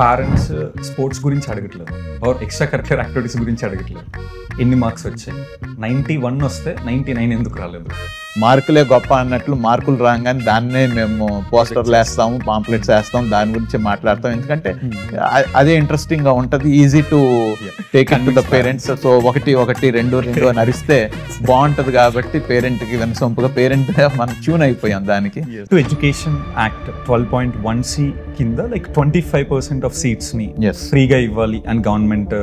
Parents sports గురించి అడగట్లేదు are extra curricular activities గురించి అడగట్లేదు. ఎన్ని మార్క్స్ వచ్చాయి, 91 వస్తే 99 ఎందుకు రాలేదు? మార్కులే గొప్ప అన్నట్లు మార్కులు రాగానే దాన్నే మేము పోస్టర్లు వేస్తాము, పాంప్లెట్స్ వేస్తాం, దాని గురించి మాట్లాడతాం. ఎందుకంటే అదే ఇంట్రెస్టింగ్ గా ఉంటది, easy to take it to the parents. So 1 1 2 2 అని అరిస్తే బాగుంటది కాబట్టి పేరెంట్ కి వినసొంపుగా పేరెంట్ మనం ట్యూన్ అయిపోయాం దానికి. ఎడ్యుకేషన్ యాక్ట్ 12.1C కింద లైక్ 25% ఆఫ్ సీట్స్ ని ఫ్రీగా ఇవ్వాలి అని గవర్నమెంట్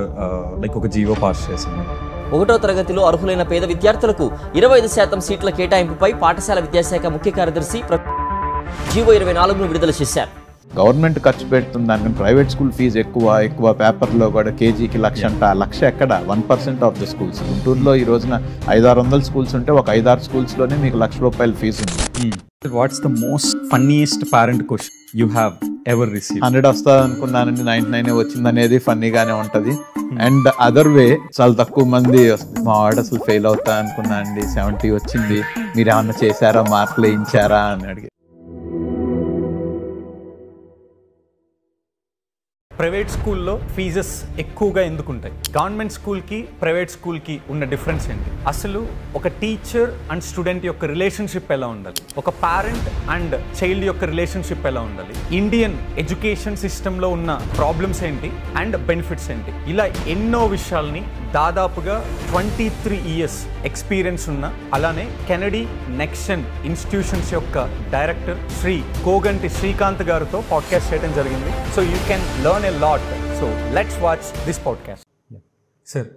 లైక్ ఒక జీవో పాస్ చేసింది. 1వ తరగతిలో అర్హులైన పేద విద్యార్థులకు 25% సీట్ల కేటాయింపుపై పాఠశాల విద్యాశాఖ ముఖ్య కార్యదర్శి జీవో 24ను విడుదల చేశారు. గవర్నమెంట్ ఖర్చు పెడుతుంది దానికి, ప్రైవేట్ స్కూల్ ఫీజు ఎక్కువ పేపర్లో కూడా కేజీకి 1,00,000 అంట. 1,00,000 ఎక్కడ, 1% ఆఫ్ ద స్కూల్స్. గుంటూరులో ఈ రోజున 500-600 స్కూల్స్ ఉంటే ఒక 5-6 స్కూల్స్లోనే మీకు ₹1,00,000 ఫీజు ఉంది. What's the most funniest parent question you have ever received? 100 వస్తుంది అనుకున్నానండి, 99 వచ్చింది అనేది ఫన్నీగానే ఉంటది. అండ్ అదర్ వే చాలా తక్కువ మంది వస్తుంది, మా వాడు అసలు ఫెయిల్ అవుతా అనుకున్నా అండి, 70 వచ్చింది, మీరు ఏమన్నా చేశారా, మార్కులు వేయించారా అని అడిగి. ప్రైవేట్ స్కూల్లో ఫీజెస్ ఎక్కువగా ఎందుకుంటాయి? గవర్నమెంట్ స్కూల్కి ప్రైవేట్ స్కూల్కి ఉన్న డిఫరెన్స్ ఏంటి? అసలు ఒక టీచర్ అండ్ స్టూడెంట్ యొక్క రిలేషన్షిప్ ఎలా ఉండాలి? ఒక పేరెంట్ అండ్ చైల్డ్ యొక్క రిలేషన్షిప్ ఎలా ఉండాలి? ఇండియన్ ఎడ్యుకేషన్ సిస్టంలో ఉన్న ప్రాబ్లమ్స్ ఏంటి అండ్ బెనిఫిట్స్ ఏంటి? ఇలా ఎన్నో విషయాల్ని దాదాపుగా 23 ఇయర్స్ ఎక్స్పీరియన్స్ ఉన్న, అలానే కెనడీ నెక్షన్ ఇన్స్టిట్యూషన్స్ యొక్క డైరెక్టర్ శ్రీ కోగంటి శ్రీకాంత్ గారితో పాడ్కాస్ట్ చేయడం జరిగింది. So you can learn a lot. So let's watch this podcast. Sir,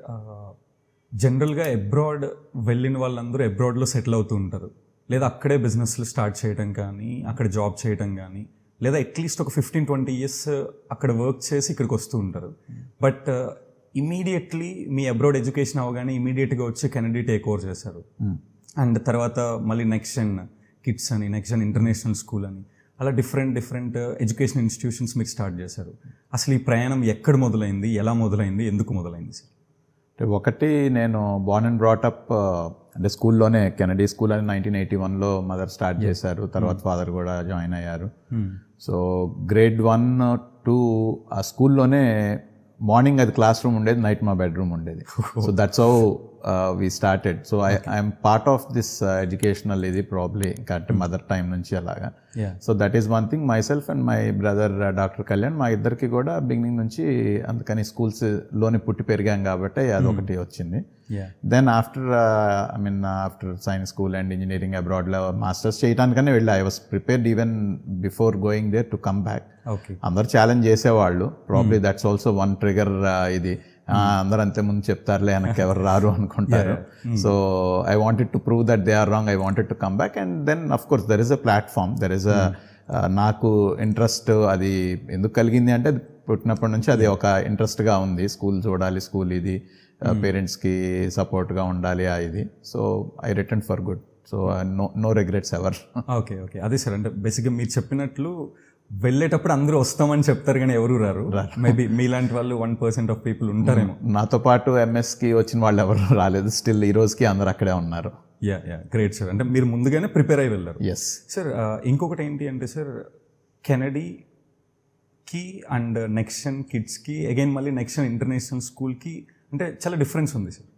జనరల్గా అబ్రాడ్ వెళ్ళిన వాళ్ళందరూ అబ్రాడ్లో సెటిల్ అవుతూ ఉంటారు, లేదా అక్కడే బిజినెస్లు స్టార్ట్ చేయడం కానీ, అక్కడ జాబ్ చేయడం కానీ, లేదా అట్లీస్ట్ ఒక 15-20 ఇయర్స్ అక్కడ వర్క్ చేసి ఇక్కడికి వస్తూ ఉంటారు. But immediately me abroad education అవగానే ఇమీడియట్గా వచ్చి కెనడీ టేక్ ఓవర్ చేశారు. అండ్ తర్వాత మళ్ళీ నెక్షన్ కిడ్స్ అని, నెక్షన్ ఇంటర్నేషనల్ స్కూల్ అని, అలా డిఫరెంట్ ఎడ్యుకేషన్ ఇన్స్టిట్యూషన్స్ మీరు స్టార్ట్ చేశారు. అసలు ఈ ప్రయాణం ఎక్కడ మొదలైంది, ఎలా మొదలైంది, ఎందుకు మొదలైంది సార్? ఒకటి, నేను బోర్న్ అండ్ బ్రాటప్ అంటే స్కూల్లోనే, కెనడీ స్కూల్ అని 1981లో మదర్ స్టార్ట్ చేశారు, తర్వాత ఫాదర్ కూడా జాయిన్ అయ్యారు. సో గ్రేడ్ 1, 2 ఆ స్కూల్లోనే మార్నింగ్ అది క్లాస్ రూమ్ ఉండేది, నైట్ మా బెడ్రూమ్ ఉండేది. So that's how we started. So I'm part of this educational ఇది ప్రాబ్లీ అంటే మదర్ టైం నుంచి అలాగా. So that is one thing. My self and my brother doctor Kalyan, మా ఇద్దరికి కూడా బిగినింగ్ నుంచి అందుకని స్కూల్స్లోనే పుట్టి పెరిగాం కాబట్టి అదొకటి వచ్చింది. Then after after science school and engineering అబ్రాడ్లో మాస్టర్స్ చేయడానికనే వెళ్ళి, I was prepared even before going there to come back. అందరు ఛాలెంజ్ చేసేవాళ్ళు, probably that's also one trigger. ఇది అందరూ అంతే ముందు చెప్తారులే, వెనక్కి ఎవరు రారు అనుకుంటారు. So I wanted to prove that they are wrong, I wanted to come back. And then of course there is a platform, there is a నాకు ఇంట్రెస్ట్. అది ఎందుకు కలిగింది అంటే పుట్టినప్పటి నుంచి అది ఒక ఇంట్రెస్ట్గా ఉంది, స్కూల్ చూడాలి, స్కూల్ ఇది పేరెంట్స్కి సపోర్ట్గా ఉండాలి ఇది. So I return for good. So no regrets ever. Okay, అదే సార్, అంటే బేసిక్గా మీరు చెప్పినట్లు వెళ్ళేటప్పుడు అందరూ వస్తామని చెప్తారు కానీ ఎవరు రారు. మేబీ మీలాంటి వాళ్ళు 1% ఆఫ్ పీపుల్ ఉంటారేమో. నాతో పాటు ఎంఎస్కి వచ్చిన వాళ్ళు ఎవరు రాలేదు, స్టిల్ ఈ రోజుకి అందరు అక్కడే ఉన్నారు. గ్రేట్ సార్, అంటే మీరు ముందుగానే ప్రిపేర్ అయ్యి వెళ్ళారు. ఎస్ సార్, ఇంకొకటి ఏంటి అంటే సార్, కెనడీకి అండ్ నెక్షన్ కిడ్స్కి అగైన్ మళ్ళీ నెక్షన్ ఇంటర్నేషనల్ స్కూల్కి అంటే చాలా డిఫరెన్స్ ఉంది సార్.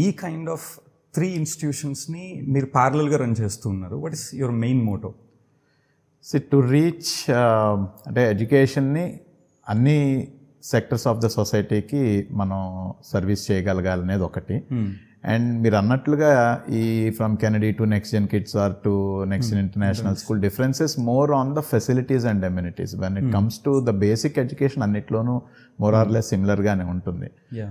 ఈ కైండ్ ఆఫ్ 3 ఇన్స్టిట్యూషన్స్ని మీరు ప్యారలల్గా రన్ చేస్తూ ఉన్నారు. What is your main motto? To reach అంటే ఎడ్యుకేషన్ని అన్ని సెక్టర్స్ ఆఫ్ ద సొసైటీకి మనం సర్వీస్ చేయగలగాలనేది ఒకటి. అండ్ మీరు అన్నట్లుగా ఈ from Kennedy to next gen kids or to next gen international school differences more on the facilities and amenities. When it comes to the basic education అన్నిట్లోనూ more or less సిమిలర్గానే ఉంటుంది.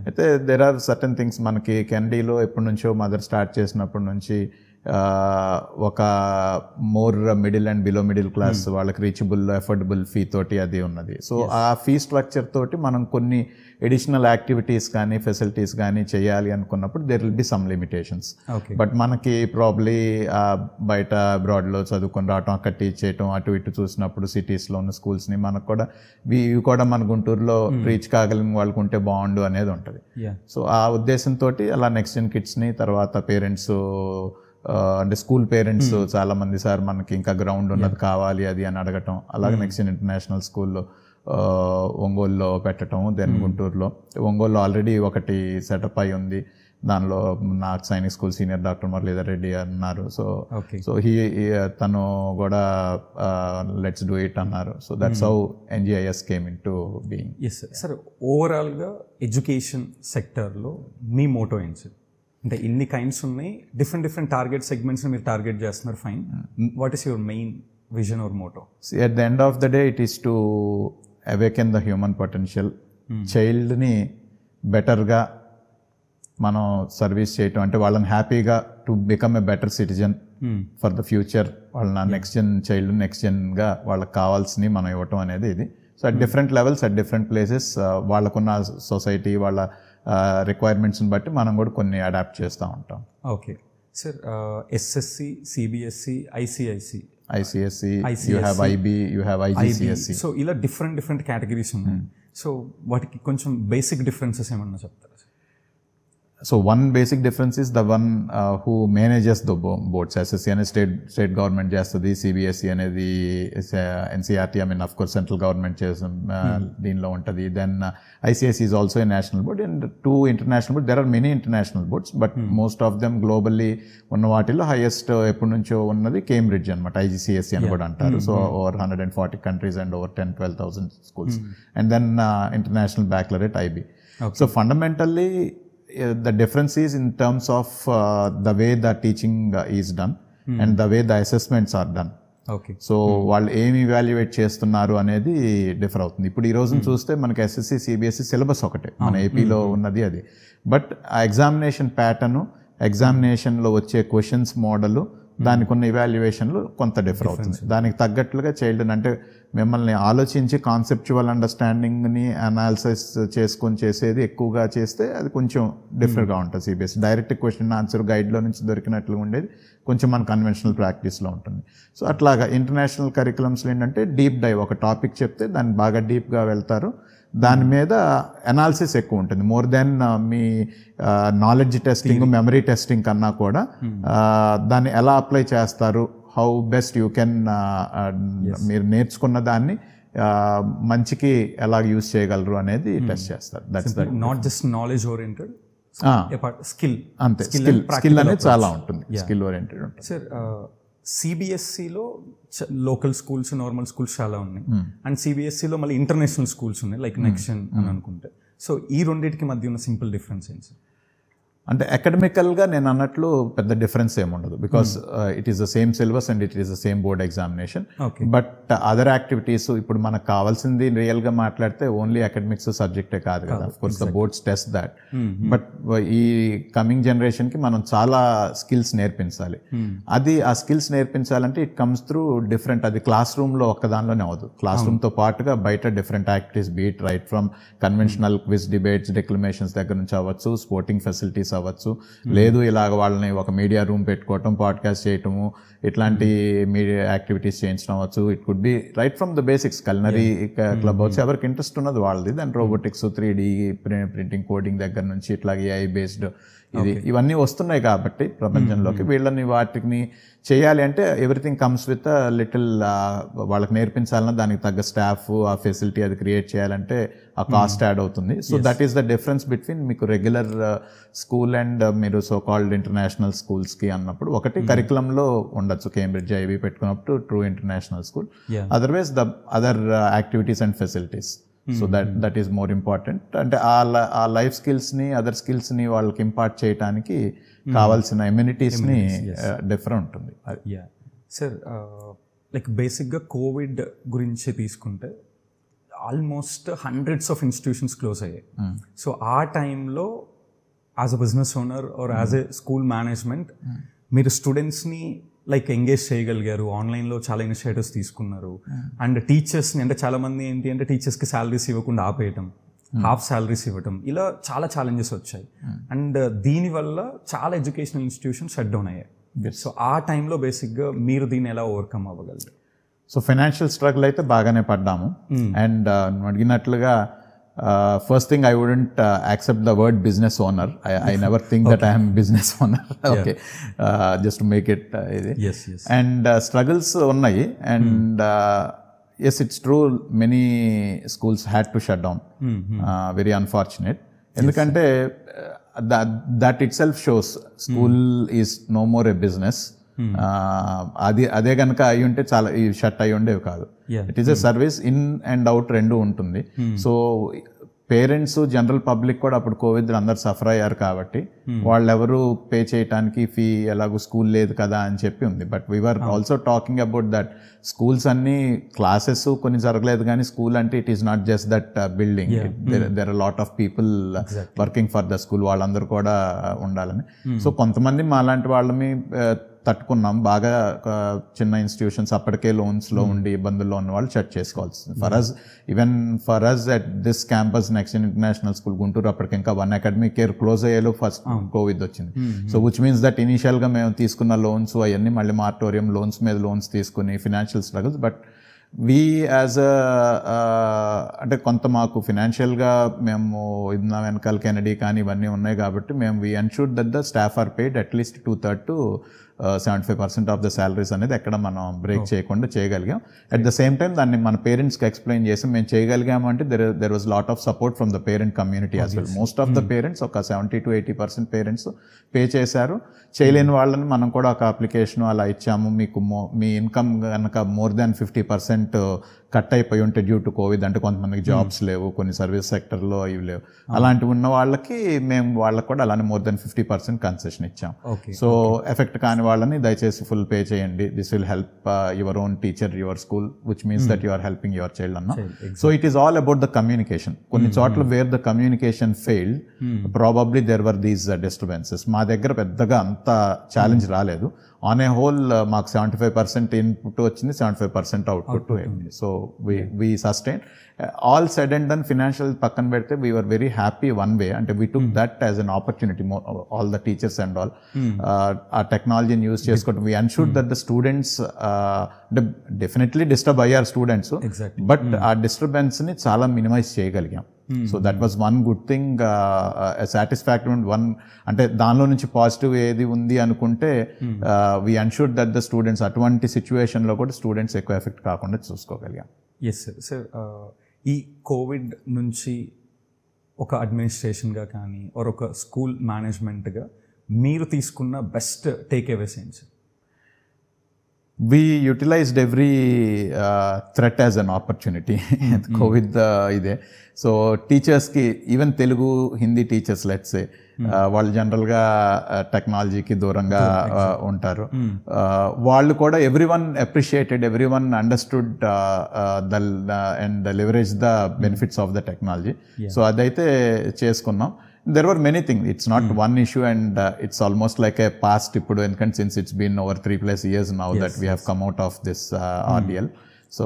అయితే there are certain things. మనకి కెనడీలో ఎప్పటి నుంచో mother start చేసినప్పటి నుంచి ఒక more middle and below middle class వాళ్ళకి రీచబుల్ అఫోర్డబుల్ ఫీ తోటి అది ఉన్నది. సో ఆ ఫీ స్ట్రక్చర్ తోటి మనం కొన్ని ఎడిషనల్ యాక్టివిటీస్ కానీ ఫెసిలిటీస్ కానీ చేయాలి అనుకున్నప్పుడు there will be some limitations. But మనకి ప్రాబ్లీ బయట అబ్రాడ్లో చదువుకొని రావటం, అక్కడ టీచ్ చేయటం, అటు ఇటు చూసినప్పుడు సిటీస్లో ఉన్న స్కూల్స్ని మనకు కూడా ఇవి కూడా మన గుంటూరులో రీచ్ కాగలిగిన వాళ్ళకు ఉంటే బాగుండు అనేది ఉంటుంది. సో ఆ ఉద్దేశంతో అలా నెక్స్ట్ జెన్ కిడ్స్ని, తర్వాత పేరెంట్స్ అంటే స్కూల్ పేరెంట్స్ చాలా మంది సార్ మనకి ఇంకా గ్రౌండ్ ఉన్నది కావాలి అది అని అడగటం. అలాగే నెక్స్ట్ ఇంటర్నేషనల్ స్కూల్లో ఒంగోలులో పెట్టడం, దెన్ గుంటూరులో. ఒంగోలులో ఆల్రెడీ ఒకటి సెటప్ అయి ఉంది, దానిలో నా Sainik school senior doctor Muralidhar Reddy అన్నారు. సో తను కూడా లెట్స్ డూ ఇట్ అన్నారు. So that's how NGIS came in to being. Yes sir, ఓవరాల్గా ఎడ్యుకేషన్ సెక్టర్లో మీ మోటో ఏంటి సార్? అంటే ఇన్ని కైండ్స్ ఉన్నాయి, డిఫరెంట్ టార్గెట్ సెగ్మెంట్స్ మీరు టార్గెట్ చేస్తున్నారు, fine. What is your main vision or motto? At the end of the day it is to awaken the human potential. చైల్డ్ని బెటర్గా మనం సర్వీస్ చేయటం, అంటే వాళ్ళని హ్యాపీగా to become a better citizen for the future. వాళ్ళ next జెన్గా వాళ్ళకి కావాల్సినవి మనం ఇవ్వటం అనేది ఇది. So at different levels, at different places, వాళ్ళకున్న సొసైటీ, వాళ్ళ రిక్వైర్మెంట్స్ని బట్టి మనం కూడా కొన్ని అడాప్ట్ చేస్తూ ఉంటాం. Okay sir, SSC, CBSE, ICSE, you have IB, you have IGCSE. So ఇలా డిఫరెంట్ కేటగిరీస్ ఉన్నాయి. సో వాటికి కొంచెం బేసిక్ డిఫరెన్సెస్ ఏమన్నా చెప్తారా? So one basic difference is the one who manages the boards. SSC and state government చేస్తుంది, CBSE అనేది NCERT, I mean of course central government చేసిన దీనిలో ఉంటుంది. Then ICSE is also a national board and 2 international boards. There are many international boards, but most of them globally ఉన్న వాటిలో highest ఎప్పటి నుంచో ఉన్నది కేంబ్రిడ్జ్ అనమాట, IGCSE అని కూడా అంటారు. So over 140 countries and over 10-12,000 schools. And then international baccalaureate IB. So fundamentally the difference is in terms of the way the teaching is done and the way the assessments are done. Okay. So వాళ్ళు ఏమి evaluate చేస్తున్నారు అనేది differ అవుతుంది. ఇప్పుడు ఈ రోజున చూస్తే మనకి SSC, CBSE సిలబస్ ఒకటే, మన ఏపీలో ఉన్నది అది. బట్ ఆ ఎగ్జామినేషన్ ప్యాటర్ను, ఎగ్జామినేషన్లో వచ్చే క్వశ్చన్స్ మోడలు, దానికి ఉన్న ఇవాల్యుయేషన్లు కొంత డిఫర్ అవుతుంది. దానికి తగ్గట్లుగా చైల్డ్ అంటే మిమ్మల్ని ఆలోచించి కాన్సెప్చువల్ అండర్స్టాండింగ్ని అనాలిసిస్ చేసుకొని చేసేది ఎక్కువగా చేస్తే అది కొంచెం డిఫరెంట్గా ఉంటుంది. CBSE డైరెక్ట్ క్వశ్చన్ ఆన్సర్ గైడ్లో నుంచి దొరికినట్లుగా ఉండేది కొంచెం మన కన్వెన్షనల్ ప్రాక్టీస్లో ఉంటుంది. సో అట్లాగా ఇంటర్నేషనల్ కరికులమ్స్లో ఏంటంటే డీప్ డైవ్, ఒక టాపిక్ చెప్తే దాన్ని బాగా డీప్గా వెళ్తారు, దాని మీద అనాలిసిస్ ఎక్కువ ఉంటుంది. మోర్ దెన్ మీ నాలెడ్జ్ టెస్టింగ్, మెమరీ టెస్టింగ్ కన్నా కూడా దాన్ని ఎలా అప్లై చేస్తారు, హౌ బెస్ట్ యూ కెన్, మీరు నేర్చుకున్న దాన్ని మంచికి ఎలా యూజ్ చేయగలరు అనేది టెస్ట్ చేస్తారు. That's not just knowledge oriented, skill. అంతే, స్కిల్ అనేది చాలా ఉంటుంది, స్కిల్ ఓరియంటెడ్ ఉంటుంది. సార్, CBSEలో లోకల్ స్కూల్స్, నార్మల్ స్కూల్స్ చాలా ఉన్నాయి, అండ్ CBSEలో మళ్ళీ ఇంటర్నేషనల్ స్కూల్స్ ఉన్నాయి, లైక్ నెక్షన్ అని అనుకుంటే. సో ఈ రెండింటికి మధ్య ఉన్న సింపుల్ డిఫరెన్స్ ఏంటి సార్? అంటే అకాడమికల్గా నేను అన్నట్లు పెద్ద డిఫరెన్స్ ఏముండదు, because it is the same syllabus and it is the same board examination. But other activities, ఇప్పుడు మనకు కావాల్సింది రియల్గా మాట్లాడితే ఓన్లీ అకాడమిక్స్ సబ్జెక్టే కాదు కదా, of course the boards test that. But ఈ కమింగ్ జనరేషన్కి మనం చాలా స్కిల్స్ నేర్పించాలి. అది ఆ స్కిల్స్ నేర్పించాలంటే ఇట్ కమ్స్ త్రూ డిఫరెంట్, అది క్లాస్ రూమ్లో ఒక్కదానిలోనే అవ్వదు, క్లాస్ రూమ్తో పాటుగా బయట different activities, be it right from conventional quiz, debates, declamations దగ్గర నుంచి అవ్వచ్చు, స్పోర్టింగ్ ఫెసిలిటీస్ అవ్వచ్చు, లేదు ఇలాగ వాళ్ళని ఒక మీడియా రూమ్ పెట్టుకోవటం, పాడ్కాస్ట్ చేయటము, ఇట్లాంటి మీడియా యాక్టివిటీస్ చేయించడం అవ్వచ్చు. It could B right from the basics, culinary club అవచ్చు, ఎవరికి ఇంట్రెస్ట్ ఉన్నది వాళ్ళది. దాని రోబోటిక్స్, 3D ప్రింటింగ్, కోడింగ్ దగ్గర నుంచి ఇట్లాగే AI బేస్డ్ ఇవన్నీ వస్తున్నాయి కాబట్టి ప్రపంచంలోకి, వీళ్ళని వాటిని చేయాలి అంటే ఎవ్రీథింగ్ కమ్స్ విత్ లిటిల్, వాళ్ళకి నేర్పించాలన్నా దానికి తగ్గ స్టాఫ్, ఆ ఫెసిలిటీ అది క్రియేట్ చేయాలంటే ఆ కాస్ట్ యాడ్ అవుతుంది. So that is the difference between మీకు రెగ్యులర్ స్కూల్ అండ్ మీరు సో కాల్డ్ ఇంటర్నేషనల్ స్కూల్స్కి అన్నప్పుడు. ఒకటి కరికులంలో ఉండొచ్చు, కేంబ్రిడ్జ్, IB పెట్టుకున్నప్పుడు true international school, otherwise the other activities and facilities. So that is more important. అంటే ఆ లైఫ్ స్కిల్స్ని, అదర్ స్కిల్స్ని వాళ్ళకి ఇంపార్ట్ చేయడానికి కావాల్సిన ఎమ్యూనిటీస్ని డిఫరెంట్ ఉంటుంది. సార్, లైక్ బేసిక్గా కోవిడ్ గురించి తీసుకుంటే almost hundreds of institutions close అయ్యాయి. సో ఆ టైంలో as a business owner are as a school management మీరు స్టూడెంట్స్ని లైక్ ఎంగేజ్ చేయగలిగారు, ఆన్లైన్లో చాలా ఇనిషియేటివ్స్ తీసుకున్నారు, అండ్ టీచర్స్ని, అంటే చాలామంది ఏంటి అంటే టీచర్స్కి శాలరీస్ ఇవ్వకుండా ఆపేయటం, హాఫ్ శాలరీస్ ఇవ్వటం, ఇలా చాలా ఛాలెంజెస్ వచ్చాయి. అండ్ దీనివల్ల చాలా ఎడ్యుకేషనల్ ఇన్స్టిట్యూషన్స్ షట్ డౌన్ అయ్యాయి. సో ఆ టైంలో బేసిక్గా మీరు దీన్ని ఎలా ఓవర్కమ్ అవ్వగలరు? సో ఫైనాన్షియల్ స్ట్రగుల్ అయితే బాగానే పడ్డాము. అండ్ అడిగినట్లుగా first thing, I wouldn't accept the word business owner. I never think that I am business owner. Okay. Just to make it yes. And struggles ఉన్నాయి. And yes, it's true, many schools had to shut down. Very unfortunate. ఎందుకంటే that itself shows school is no more a business. అదే కనుక అయి ఉంటే చాలా ఈ shut అయి ఉండేవి కాదు. It is a service, in and out రెండు ఉంటుంది. సో పేరెంట్స్, జనరల్ పబ్లిక్ కూడా అప్పుడు కోవిడ్ అందరు సఫర్ అయ్యారు కాబట్టి వాళ్ళెవరు పే చేయడానికి ఫీ ఎలాగో స్కూల్ లేదు కదా అని చెప్పి ఉంది. But we are also talking about that schools అన్ని క్లాసెస్ కొన్ని జరగలేదు కానీ స్కూల్ అంటే it is not just that building, there are lot of people working for the school, వాళ్ళందరూ కూడా ఉండాలని. సో కొంతమంది మా లాంటి వాళ్ళని తట్టుకున్నాం. బాగా చిన్న ఇన్స్టిట్యూషన్స్ అప్పటికే లోన్స్లో ఉండి ఇబ్బందుల్లో ఉన్న వాళ్ళు సెట్ చేసుకోవాల్సింది. Even for us at this campus next international school Guntur అప్పటికి ఇంకా 1 అకాడమిక్ ఇయర్ క్లోజ్ అయ్యేలో ఫస్ట్ కోవిడ్ వచ్చింది. సో విచ్ మీన్స్ దట్ ఇనీషియల్గా మేము తీసుకున్న లోన్స్ అవన్నీ మళ్ళీ మారటోరియం లోన్స్ మీద లోన్స్ తీసుకుని financial struggles. But we as అంటే కొంత మాకు ఫినాన్షియల్గా మేము ఇది వెనకాల కెనడీ కానీ ఇవన్నీ ఉన్నాయి కాబట్టి మేము we ensure that the staff are paid at least 2/3 to 75% of the salaries అనేది ఎక్కడ మనం బ్రేక్ చేయకుండా చేయగలిగాం. అట్ ద సేమ్ టైం దాన్ని మన పేరెంట్స్కి ఎక్స్ప్లెయిన్ చేసి మేము చేయగలిగాము అంటే there was lot of support from the parent community as well. Most of the parents ఒక 70 to 80% పేరెంట్స్ పే చేశారు. చేయలేని వాళ్ళని మనం కూడా ఒక అప్లికేషన్ అలా ఇచ్చాము, మీకు మీ ఇన్కమ్ కనుక మోర్ దాన్ 50% కట్ అయిపోయి ఉంటే డ్యూ టు కోవిడ్, అంటే కొంతమందికి జాబ్స్ లేవు, కొన్ని సర్వీస్ సెక్టర్లో ఇవి లేవు, అలాంటివి ఉన్న వాళ్ళకి మేము వాళ్ళకి కూడా అలానే మోర్ దెన్ 50% కన్సెషన్ ఇచ్చాం. సో ఎఫెక్ట్ కాని వాళ్ళని దయచేసి ఫుల్ పే చేయండి, this will help your own teacher, your school, which means that you are helping your child అన్న. So it is all about the communication. కొన్ని చోట్ల where the communication failed probably there were these disturbances. మా దగ్గర పెద్దగా అంత challenge రాలేదు. On a whole మాకు 75% input వచ్చింది, 75% అవుట్పుట్ అయింది. So we sustained. All said and done, financial పక్కన పెడితే we were very happy one way. అంటే we took that as an opportunity, all the teachers and all. ఆ టెక్నాలజీని use చేసుకుంటూ we ensured that the students definitely disturb అయ్యారు students, but ఆ డిస్టర్బెన్స్ని చాలా మినిమైజ్ చేయగలిగాం. So that was one good thing, satisfactory one. అంటే దానిలో నుంచి పాజిటివ్ ఏది ఉంది అనుకుంటే we ensured that the students అటువంటి సిచ్యువేషన్లో కూడా స్టూడెంట్స్ ఎక్కువ ఎఫెక్ట్ కాకుండా చూసుకోగలిగాం. Yes sir. సార్ ఈ కోవిడ్ నుంచి ఒక అడ్మినిస్ట్రేషన్గా కానీ ఆర్ ఒక స్కూల్ మేనేజ్మెంట్గా మీరు తీసుకున్న బెస్ట్ టేక్ అవేస్ ఏంటి sir? We utilized every threat as an opportunity. COVID ఇదే. సో టీచర్స్కి even Telugu Hindi teachers let's say వాళ్ళు జనరల్గా టెక్నాలజీకి దూరంగా ఉంటారు. వాళ్ళు కూడా every one appreciated, every one understood and leverage the benefits of the technology. So అదైతే చేసుకున్నాం. There were many things. It's not one issue, and it's almost like a past ippudu, and since it's been over 3+ years now that we have come out of this ordeal. So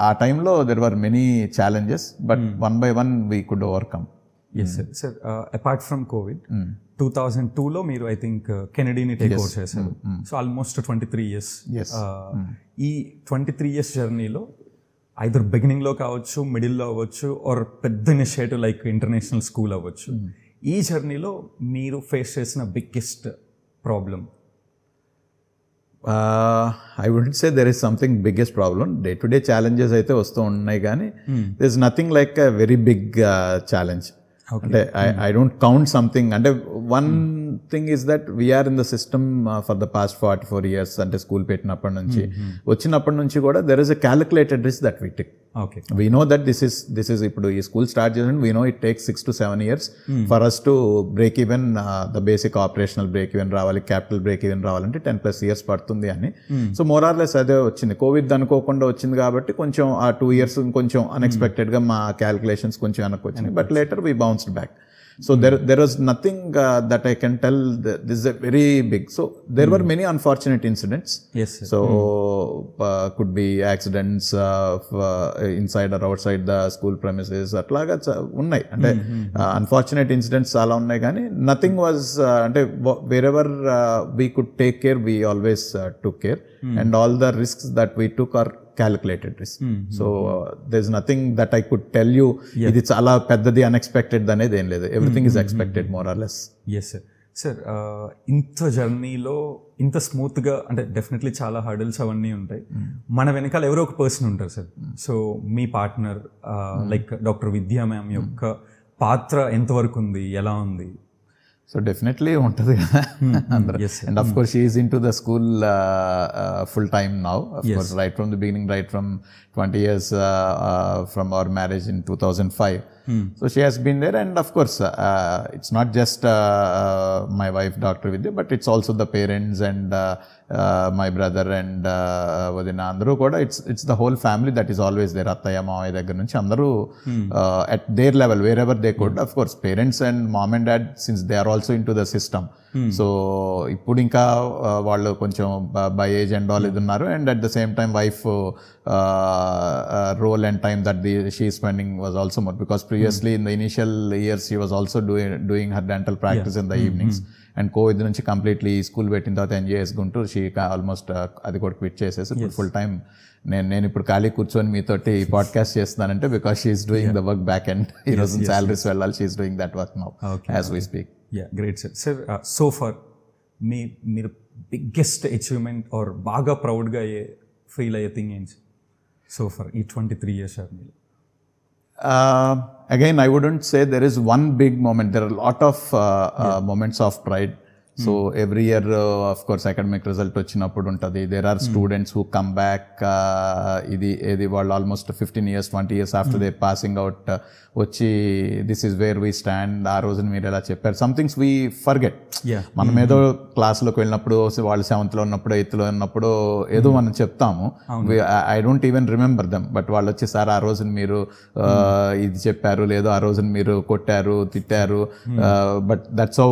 our time lo there were many challenges, but one by one we could overcome. Yes sir. Sir, apart from COVID, 2002 లో మీరు I think కెనడీని take over చేశారు. So almost 23 years. ఈ 23 years జర్నీలో either బిగినింగ్లో కావచ్చు, మిడిల్లో అవ్వచ్చు, are పెద్ద ఇనిషియేటివ్ లైక్ ఇంటర్నేషనల్ స్కూల్ అవ్వచ్చు, ఈ జర్నీలో మీరు ఫేస్ చేసిన biggest problem? I wouldn't say there is something biggest problem. Day-to-day challenges అయితే వస్తూ ఉన్నాయి కానీ there is nothing like a very big challenge. అంటే I don't count something. అంటే one thing is that we are in the system for the past 44 years. అంటే school పెట్టినప్పటి నుంచి వచ్చినప్పటి నుంచి కూడా there is a calculated risk that we take. Okay. We know that this is ఇప్పుడు ఈ school start చేసిన we know it takes 6 to 7 years for us to break even, the basic operational break even రావాలి, capital break even రావాలంటే 10+ years పడుతుంది అని. So more or less అదే వచ్చింది. Covid అనుకోకుండా వచ్చింది కాబట్టి కొంచెం ఆ 2 years కొంచెం అన్ఎక్స్పెక్టెడ్గా మా క్యాలిక్యులేషన్స్ కొంచెం వెనక్కి వచ్చినాయి. But later we bounced back. So there was nothing that I can tell. This is a very big. So there were many unfortunate incidents. Yes sir. So could be accidents inside or outside the school premises. అట్లాగా ఉన్నాయి. అంటే unfortunate incidents చాలా ఉన్నాయి కానీ nothing was అంటే wherever we could take care, we always took care, and all the risks that we took are calculated risk. So there's nothing that I could tell you ఇది చాలా పెద్దది unexpected అనేది ఏం లేదు. Everything is expected more or less. Yes sir. Sir ఇంత జర్నీలో ఇంత స్మూత్గా అంటే డెఫినెట్లీ చాలా హర్డల్స్ అవన్నీ ఉంటాయి. మన వెనకాల ఎవరో ఒక పర్సన్ ఉంటారు సార్. సో మీ పార్ట్నర్ లైక్ డాక్టర్ విద్యా మ్యామ్ యొక్క పాత్ర ఎంతవరకు ఉంది, ఎలా ఉంది? సో డెఫినెట్లీ ఉంటుంది కదా అందరూ. And of course she is in to the school full time now. Of course right from the beginning, right from 20 years from our marriage in 2005. So she has been there, and of course it's not just my wife Dr. Vidya, but it's also the parents and my brother and Vadina Andru kuda. It's the whole family that is always there. Attaya Mavaya దగ్గర నుంచి అందరూ at their level wherever they could. Of course parents and mom and dad, since they are also into the system, so ఇప్పుడు ఇంకా వాళ్ళు కొంచెం by age and all ఇది ఉన్నారు. And at the same time wife role and time that she spending was also more, because previously in the initial years she was also doing her dental practice in the evenings. And Covid నుంచి completely school పెట్టిన తర్వాత ఎన్జేఎస్ Guntur she almost అది కూడా quit చేసేసి ఇప్పుడు full time నేను ఇప్పుడు ఖాళీ కూర్చొని మీతోటి పాడ్కాస్ట్ చేస్తున్నానంటే because she's doing the work back and ఈ రోజు సాలరీస్ వెళ్ళాలి, she's doing that work now as we speak. Yeah, great sir. Sir so far మీరు బిగ్గెస్ట్ అచీవ్మెంట్ ఆర్ బాగా ప్రౌడ్గా ఫీల్ అయ్యే థింగ్ ఏంటి సో ఫార్ ఈ 23 years జర్నీలో? Again, I wouldn't say there is one big moment. There are a lot of moments of pride. So every year, of course, academic result వచ్చినప్పుడు ఉంటుంది. There are students who come back. ఇది వాళ్ళు almost 15 years, 20 years after they passing out వచ్చి this is where we stand. ఆ రోజున మీరు ఎలా చెప్పారు. Some things we forget. మనం ఏదో క్లాస్లోకి వెళ్ళినప్పుడు వాళ్ళు 7th లో ఉన్నప్పుడు 8th లో ఉన్నప్పుడు ఏదో మనం చెప్తాము. I don't even remember them. But వాళ్ళు వచ్చి సార్ ఆ రోజున మీరు ఇది చెప్పారు, లేదో ఆ రోజున మీరు కొట్టారు, తిట్టారు, but that's how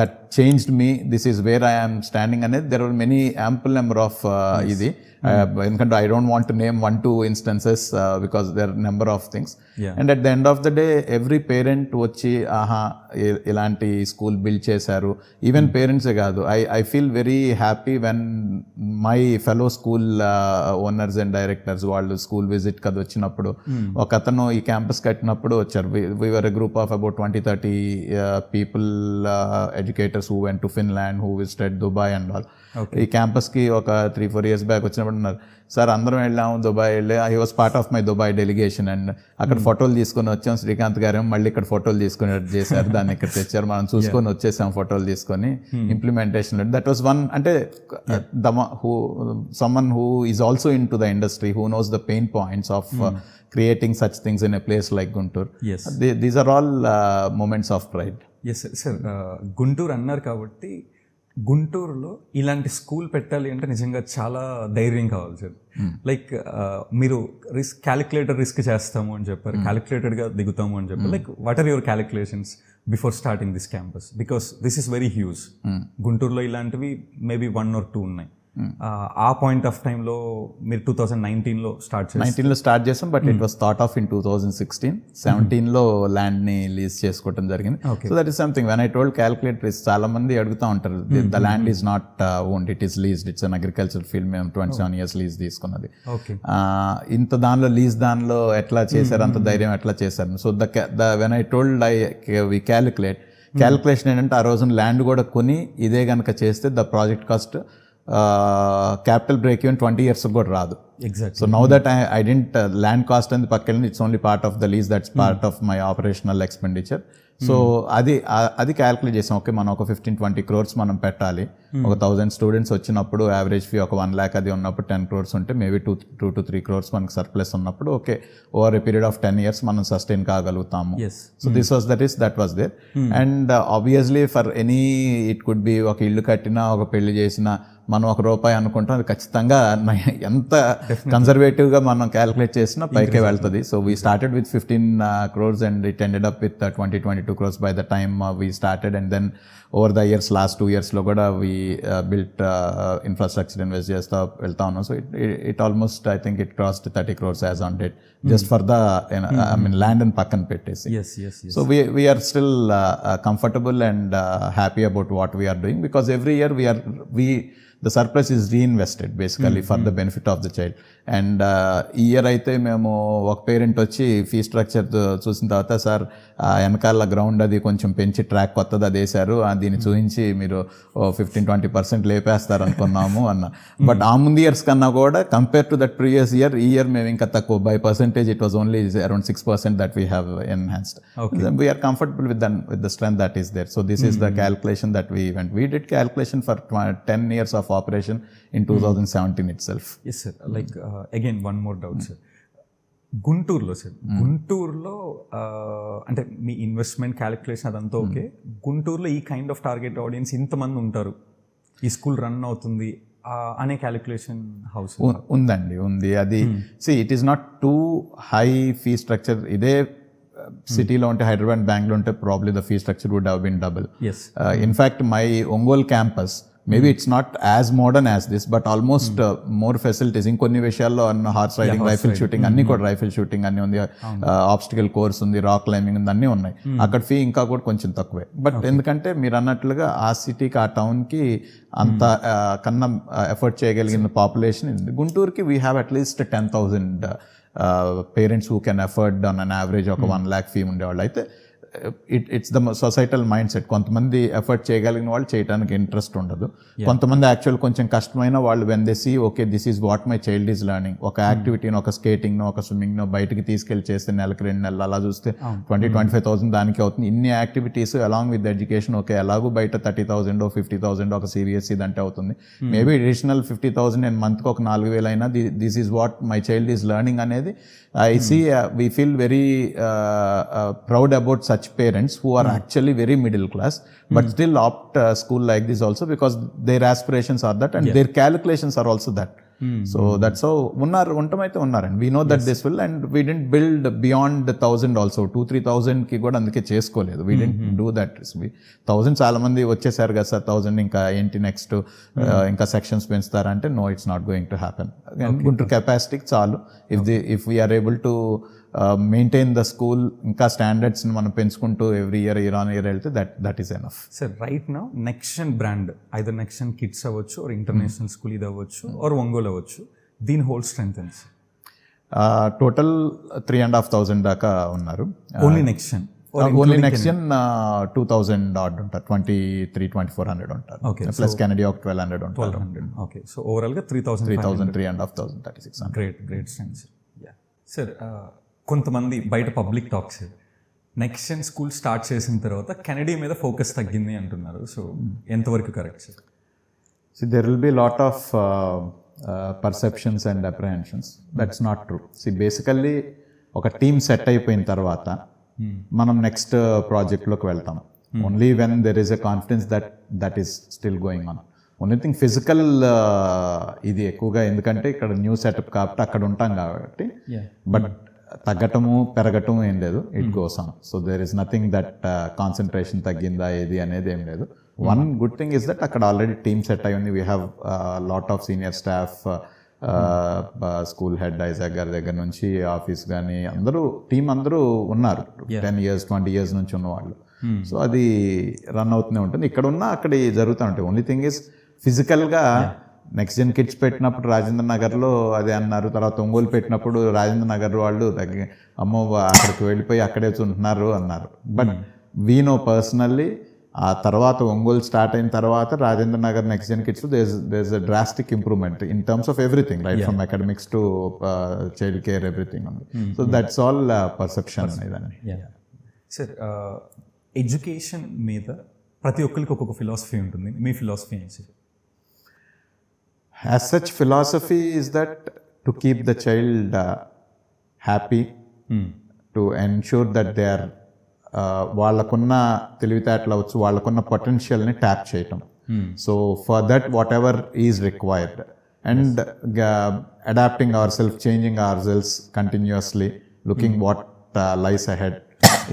that changed me. This is where I am standing అనేది. There are many ample number of ఇది ఎందుకంటే I don't want to name 1-2 instances because there are number of things. And at the end of the day every parent వచ్చి ఆహా ఇలాంటి school build చేశారు. Even పేరెంట్సే కాదు, I feel very happy when my fellow school owners and directors వాళ్ళు school visit కదా వచ్చినప్పుడు ఒక అతను ఈ క్యాంపస్ కట్టినప్పుడు వచ్చారు. We were a group of about 20-30 people, educators who went to Finland, who visited Dubai and all. ఈ క్యాంపస్కి ఒక 3-4 years బ్యాక్ వచ్చినప్పుడు ఉన్నారు, సార్ అందరం వెళ్ళాము దుబాయ్ వెళ్ళి. I was part of my Dubai delegation and అక్కడ ఫోటోలు తీసుకొని వచ్చాం. శ్రీకాంత్ గారు మళ్ళీ ఇక్కడ ఫోటోలు తీసుకుని చేశారు, దాన్ని ఇక్కడ తెచ్చారు, మనం చూసుకొని వచ్చేసాం ఫోటోలు తీసుకొని ఇంప్లిమెంటేషన్. దట్ వాస్ వన్, అంటే someone who is also into the industry, who knows the pain points of creating such things in a place like Guntur. These are all moments of pride. Yes sir. Guntur అన్నారు కాబట్టి గుంటూరులో ఇలాంటి school పెట్టాలి అంటే నిజంగా చాలా ధైర్యం కావాలి సార్. లైక్ మీరు క్యాలిక్యులేటర్ రిస్క్ చేస్తాము అని చెప్పారు, క్యాలిక్యులేటెడ్గా దిగుతాము అని చెప్పారు. Like what are your calculations before starting this campus? Because this is very huge. గుంటూరులో ఇలాంటివి మేబీ 1 or 2 ఉన్నాయి. ఆ పాయింట్ ఆఫ్ టైంలో మీరు 2019లో స్టార్ట్ చేసాం, but it was thought of in 2016. 17లో ల్యాండ్ని లీజ్ చేసుకోవడం జరిగింది. So that is something when I told calculator is చాలా మంది అడుగుతూ ఉంటారు, the land is not owned, it is leased, it's an agriculture field. మేము 27 years లీజ్ తీసుకున్నది. ఇంత దానిలో లీజ్ దానిలో ఎట్లా చేశారు, అంత ధైర్యం ఎట్లా చేశారు? So when I told we calculation ఏంటంటే ఆ రోజున ల్యాండ్ కూడా కొని ఇదే కనుక చేస్తే the project cost capital break even 20 years కూడా రాదు. Exactly. So now that I didn't land cost and పక్కన, it's only part of the lease, that's part of my operational expenditure. So అది క్యాలిక్యులేట్ చేసాం. ఓకే, మనం ఒక 15-20 crores మనం పెట్టాలి. ఒక 1000 students వచ్చినప్పుడు యావరేజ్ ఫీ ఒక 1 lakh అది ఉన్నప్పుడు 10 crores ఉంటే మేబీ 2 to 3 crores మనకు సర్ప్లస్ ఉన్నప్పుడు okay over a period of 10 years మనం సస్టైన్ కాగలుగుతాము. So this was the risk that was there. And obviously for any it could be, ఒక ఇల్లు కట్టినా ఒక పెళ్లి చేసినా మనం ₹1 అనుకుంటాం, అది ఖచ్చితంగా ఎంత కన్జర్వేటివ్గా మనం క్యాలిక్యులేట్ చేసినా పైకే వెళ్తుంది. So we started with 15 crores and it ended up with 20-22 crores by the time we started. And then over the years, last 2 years లో కూడా we built infrastructure, invest చేస్తా వెళ్తా ఉన్నాం. So it almost, I think it crossed 30 crores as on date, just for the I mean land and పక్కన పెట్టేసి. So we are still comfortable and happy about what we are doing, because every year the surplus is reinvested basically for the benefit of the child. And ఈ year అయితే మేము ఒక parent వచ్చి fee structure చూసిన తర్వాత sir వెనకాల ground అది కొంచెం పెంచి ట్రాక్ కొత్తది అది వేశారు, దీన్ని చూపించి మీరు 15-20% లేపేస్తారు అనుకున్నాము అన్న. బట్ ఆ ముందు ఇయర్స్ కన్నా కూడా compare to that previous year, ఈ ఇయర్ మేము ఇంకా తక్కువ by percentage it was only around 6% that we have enhanced. We are comfortable with the strength that is there. So this is the calculation that we went. We did calculation for 10 years of operation in 2017 itself. Yes sir. Like again one more doubt sir. గుంటూరులో sir, గుంటూరులో అంటే మీ investment calculation అదంతా okay, గుంటూరులో ఈ kind of target audience ఇంతమంది ఉంటారు, ఈ school run అవుతుంది అనే క్యాలిక్యులేషన్ హౌస్ ఉందండి, ఉంది. అది it is not too high fee structure. ఇదే సిటీలో ఉంటే, హైదరాబాద్, బెంగళూరు ఉంటే probably the fee structure would have been double. In fact my Ongole campus maybe it's not as modern as this, but almost more facilities. ఇంకొన్ని విషయాల్లో horse riding, rifle shooting అన్ని కూడా, rifle shooting అన్ని ఉంది, ఆబ్స్టికల్ కోర్స్ ఉంది, రాక్ క్లైంబింగ్ ఉంది, అన్నీ ఉన్నాయి. అక్కడ ఫీ ఇంకా కూడా కొంచెం తక్కువే. బట్ ఎందుకంటే మీరు అన్నట్లుగా ఆ సిటీకి, ఆ టౌన్కి అంత కన్నా ఎఫర్ట్ చేయగలిగిన పాపులేషన్ ఉంది. గుంటూరుకి we have at least 10,000 parents who can afford on an average ఒక 1 lakh ఫీ ఉండేవాళ్ళు. అయితే it's the societal mindset. కొంతమంది ఎఫర్ట్ చేయగలిగిన వాళ్ళు చేయడానికి ఇంట్రెస్ట్ ఉండదు. కొంతమంది యాక్చువల్ కొంచెం కష్టమైన వాళ్ళు when they see okay this is what my child is learning, ఒక యాక్టివిటీని, ఒక స్కేటింగ్నో, ఒక స్విమ్మింగ్నో బయటికి తీసుకెళ్ళి చేస్తే నెలకు 2 నెలలు అలా చూస్తే 20-25,000 దానికి అవుతుంది. ఇన్ని activities along with education, okay ఎలాగూ బయట 30,000 50,000 ఒక సిబిఎస్ఈ దంటే అవుతుంది. మేబీ అడిషనల్ 50,000 నేను మంత్కి ఒక 4,000 అయినా this is what my child is learning అనేది I see we feel very proud about such parents who are actually very middle class but still opt school like this also because their aspirations are that and their calculations are also that. So that's how untamayte unnaranడి. We know that this will, and we didn't build beyond 1,000 also. 2-3,000 ki kuda అందుకే చేసుకోలేదు. We didn't do that. 1,000 చాలా మంది వచ్చేసారు కదా sir, 1,000 ఇంకా ఏంటి next ఇంకా sections పెంచుతారంటే no, it's not going to happen. Guntur కెపాసిటీకి చాలు. If we are able to maintain the school, ఇంకా స్టాండర్డ్స్ని మనం పెంచుకుంటూ ఎవ్రీ ఇయర్ ఆన్ ఇయర్ వెళ్తే that is enough. Sir right now నెక్షన్ బ్రాండ్, ఐదర్ నెక్షన్ కిడ్స్ అవ్వచ్చు, ఆర్ ఇంటర్నేషనల్ స్కూల్ ఇది అవ్వచ్చు, ఆర్ ఒంగోలు అవ్వచ్చు, దీని హోల్ స్ట్రెంత్ ఎంత సార్? టోటల్ 3,500 దాకా ఉన్నారు. ఓన్లీ నెక్షన్? ఓన్లీ నెక్షన్ 2,000 ఆర్డ్ ఉంటారు, 23,000-2400 ఉంటారు. ప్లస్ కెనడీ ఒక 1,200 ఉంటారు. ఓకే, సో ఓవరాల్గా 3,000, 3,500, 3,600. Great strength sir. సార్ కొంతమంది బయట పబ్లిక్ టాక్స్ నెక్షన్ స్కూల్ స్టార్ట్ చేసిన తర్వాత కెనడీ మీద ఫోకస్ తగ్గింది అంటున్నారు. సో ఎంతవరకు correct sir? See, there will be a lot of perceptions and apprehensions. That's not true. See, basically ఒక టీమ్ సెట్ అయిపోయిన తర్వాత మనం నెక్స్ట్ ప్రాజెక్ట్లోకి వెళ్తాం. Only when there is a confidence that is still going on. Only thing physical ఇది ఎక్కువగా, ఎందుకంటే ఇక్కడ new setup కాబట్టి అక్కడ ఉంటాం కాబట్టి. బట్ తగ్గటము పెరగటము ఏం లేదు, it goes on. So there is nothing that concentration తగ్గిందా ఏది అనేది ఏం లేదు. One good thing is that అక్కడ ఆల్రెడీ టీమ్ సెట్ అయి ఉంది. We have lot of senior staff, school head Isaac గారి దగ్గర నుంచి ఆఫీస్ కానీ టీం అందరూ ఉన్నారు. 10 years 20 years నుంచి ఉన్నవాళ్ళు. సో అది రన్ అవుతూనే ఉంటుంది. ఇక్కడ ఉన్న అక్కడ జరుగుతూ ఉంటాయి. ఓన్లీ థింగ్ ఇస్ ఫిజికల్గా నెక్స్ట్ జెన్ కిడ్స్ పెట్టినప్పుడు రాజేంద్ర నగర్లో అదే అన్నారు, తర్వాత ఒంగోలు పెట్టినప్పుడు రాజేంద్ర నగర్ వాళ్ళు అమ్మో అక్కడికి వెళ్ళిపోయి అక్కడే ఉంటున్నారు అన్నారు. బట్ వీ నో పర్సనల్లీ ఆ తర్వాత ఒంగోలు స్టార్ట్ అయిన తర్వాత Rajendra Nagar next gen kids there is a drastic improvement in terms of everything, right from academics to child care, everything ఉంది. సో దట్స్ ఆల్ పర్సెప్షన్ ఇదని. సార్ ఎడ్యుకేషన్ మీద ప్రతి ఒక్కరికి ఒక్కొక్క ఫిలాసఫీ ఉంటుంది. మీ ఫిలాసఫీ ఏంటి? As such, philosophy is that to keep the child happy, to ensure that they are వాళ్ళకున్న తెలివితేటలు అవచ్చు, వాళ్ళకున్న పొటెన్షియల్ని ట్యాప్ చేయటం. So for that whatever is required and adapting our self, changing our self continuously, looking what lies ahead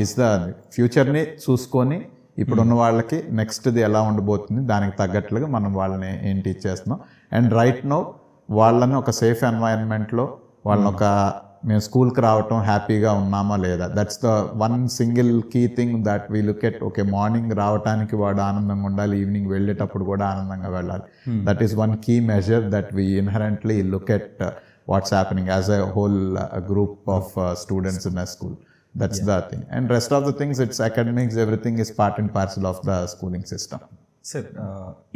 is the ఫ్యూచర్ని చూసుకొని ఇప్పుడున్న వాళ్ళకి నెక్స్ట్ది ఎలా ఉండబోతుంది దానికి తగ్గట్లుగా మనం వాళ్ళని ఏం టీచ్ చేస్తున్నాం. అండ్ రైట్ నో వాళ్ళని ఒక సేఫ్ ఎన్వైరన్మెంట్లో, వాళ్ళని ఒక మేము స్కూల్కి రావటం హ్యాపీగా ఉన్నామా లేదా, that's the one single key thing that we look at. Okay, morning రావటానికి వాడు ఆనందంగా ఉండాలి, ఈవినింగ్ వెళ్ళేటప్పుడు కూడా ఆనందంగా వెళ్ళాలి. That is one key measure that we inherently look at what's happening as a whole group of students in a school. That's the thing. And rest of the things, it's academics, everything is part and parcel of the schooling system. Sir,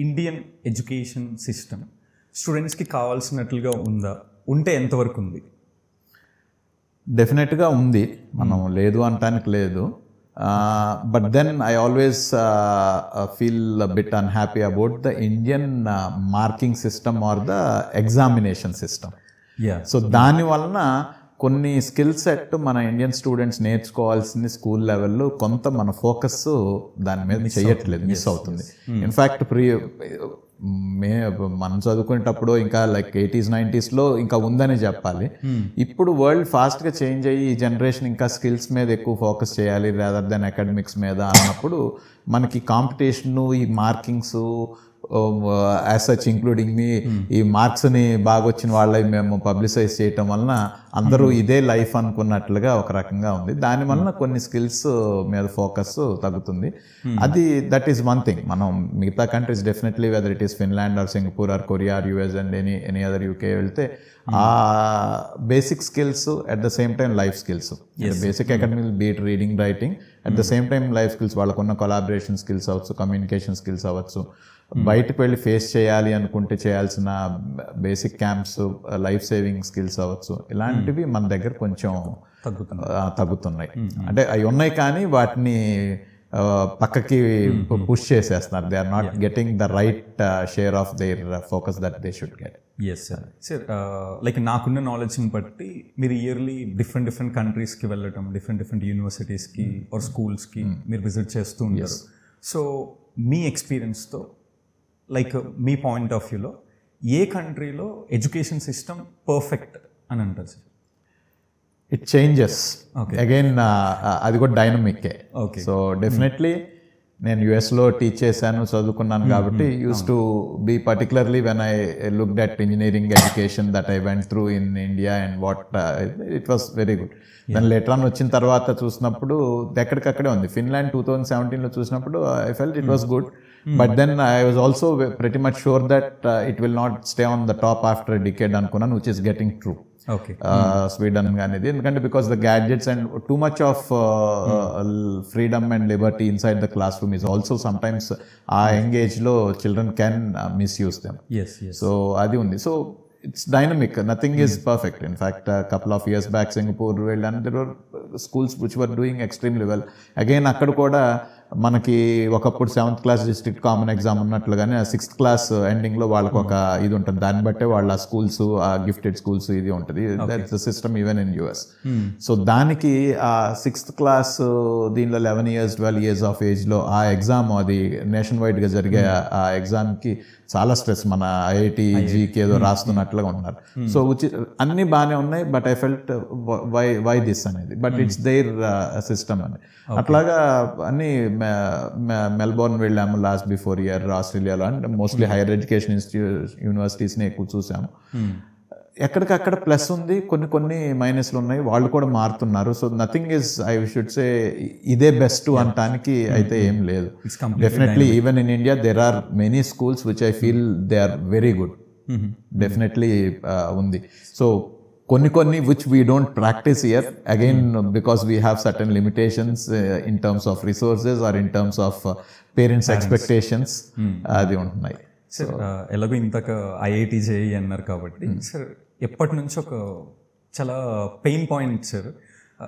Indian education system స్టూడెంట్స్కి కావాల్సినట్లుగా ఉందా? ఉంటే ఎంతవరకు ఉంది? డెఫినెట్గా ఉంది, మనం లేదు అనటానికి లేదు. But then I always feel bit unhappy about the Indian marking system or the examination system. So దాని వలన కొన్ని స్కిల్ సెట్ మన ఇండియన్ స్టూడెంట్స్ నేర్చుకోవాల్సింది స్కూల్ లెవెల్లో కొంత మన ఫోకస్ దాని మీద చేయట్లేదు, మిస్ అవుతుంది. ఇన్ఫ్యాక్ట్ మనం చదువుకునేటప్పుడు ఇంకా లైక్ 80s 90s ఇంకా ఉందని చెప్పాలి. ఇప్పుడు వరల్డ్ ఫాస్ట్గా చేంజ్ అయ్యి ఈ జనరేషన్ ఇంకా స్కిల్స్ మీద ఎక్కువ ఫోకస్ చేయాలి రాదర్ దెన్ అకాడమిక్స్ మీద అన్నప్పుడు మనకి కాంపిటీషను, ఈ మార్కింగ్స్ యాజ్ సచ్ ఇంక్లూడింగ్ మీ, ఈ మార్క్స్ని బాగా వచ్చిన వాళ్ళవి మేము పబ్లిసైజ్ చేయటం వలన అందరూ ఇదే లైఫ్ అనుకున్నట్లుగా ఒక రకంగా ఉంది. దాని వలన కొన్ని స్కిల్స్ మీద ఫోకస్ తగ్గుతుంది. అది దట్ ఈస్ వన్ థింగ్. మనం మిగతా countries definitely whether it is Finland or Singapore or Korea or US and any other UK వెళ్తే ఆ basic skills at the same time life skills, basic academic be it reading writing, at the same time life skills, వాళ్ళకున్న collaboration skills అవ్వచ్చు, communication skills అవ్వచ్చు, బయటకు వెళ్ళి face చేయాలి అనుకుంటే చేయాల్సిన basic camps, life saving skills అవ్వచ్చు, ఇలాంటివి మన దగ్గర కొంచెం తగ్గుతున్నాయి. అంటే అవి ఉన్నాయి కానీ వాటిని పక్కకి పుష్ చేసేస్తున్నారు. They are not getting the right share of their focus that they should get. Yes sir. Sir like నాకున్న నాలెడ్జ్ని బట్టి మీరు ఇయర్లీ డిఫరెంట్ కంట్రీస్కి వెళ్ళటం, డిఫరెంట్ యూనివర్సిటీస్కి ఆర్ స్కూల్స్కి మీరు విజిట్ చేస్తూ ఉంటారు. సో మీ ఎక్స్పీరియన్స్తో లైక్ మీ పాయింట్ ఆఫ్ వ్యూలో ఏ కంట్రీలో ఎడ్యుకేషన్ సిస్టమ్ పర్ఫెక్ట్ అని అంటారు సార్? ఇట్ చేంజెస్ అగైన్, అది కూడా డైనమిక్కే. సో డెఫినెట్లీ నేను యుఎస్లో టీచ్ చేశాను, చదువుకున్నాను కాబట్టి use to be particularly when I looked at engineering education that I went through in India and what it was very good. దాని లెటర్ ఆన్ వచ్చిన తర్వాత చూసినప్పుడు ఎక్కడికక్కడే ఉంది. ఫిన్లాండ్ 2017లో చూసినప్పుడు I felt it was good, but then I was also pretty much sure that it will not stay on the top after a decade అనుకున్నాను, which is getting true. Sweden అనేది, ఎందుకంటే because the gadgets and too much of freedom and liberty inside the class room is also sometimes ఆ ఎంగేజ్లో children can misuse them. So అది ఉంది. So it's dynamic, nothing is perfect. In fact, a couple of years back Singapore and there were schools which were doing extremely well. Again akkada kuda మనకి ఒకప్పుడు 7th class district common exam ఉన్నట్లుగానే 6th class ending లో వాళ్ళకి ఒక ఇది ఉంటుంది, దాన్ని బట్టే వాళ్ళ స్కూల్స్, ఆ గిఫ్టెడ్ స్కూల్స్ ఇది ఉంటుంది. That's the system even in US. So దానికి ఆ 6th క్లాస్ దీనిలో 11 years 12 years ఆఫ్ ఏజ్ లో ఆ ఎగ్జామ్, అది నేషన్ వైడ్ గా జరిగే ఆ ఎగ్జామ్ కి చాలా స్ట్రెస్. మన ఐఐటి జీకి ఏదో రాస్తున్నట్లుగా ఉన్నారు. సో అన్ని బాగానే ఉన్నాయి, but I felt why this అనేది, బట్ ఇట్స్ దేర్ సిస్టమ్ అని. అట్లాగా అన్ని మెల్బోర్న్ వెళ్ళాము లాస్ట్ బిఫోర్ ఇయర్, ఆస్ట్రేలియాలో, అండ్ మోస్ట్లీ హైయర్ ఎడ్యుకేషన్ యూనివర్సిటీస్ని ఎక్కువ చూసాము. ఎక్కడికక్కడ ప్లస్ ఉంది, కొన్ని మైనస్లు ఉన్నాయి, వాళ్ళు కూడా మారుతున్నారు. So nothing is, I should say ఇదే బెస్ట్ అనటానికి అయితే ఏం లేదు. Definitely even in India there are many schools which I feel they are very good. Definitely ఉంది. సో కొన్ని which we don't practice here, again because we have certain limitations in terms of resources or in terms of parents expectations, అది ఉంటున్నాయి. Sir ఎలాగో ఇంతక IIT JEE అన్నారు కాబట్టి, sir ఎప్పటి నుంచి ఒక చాలా పెయిన్ పాయింట్ సార్.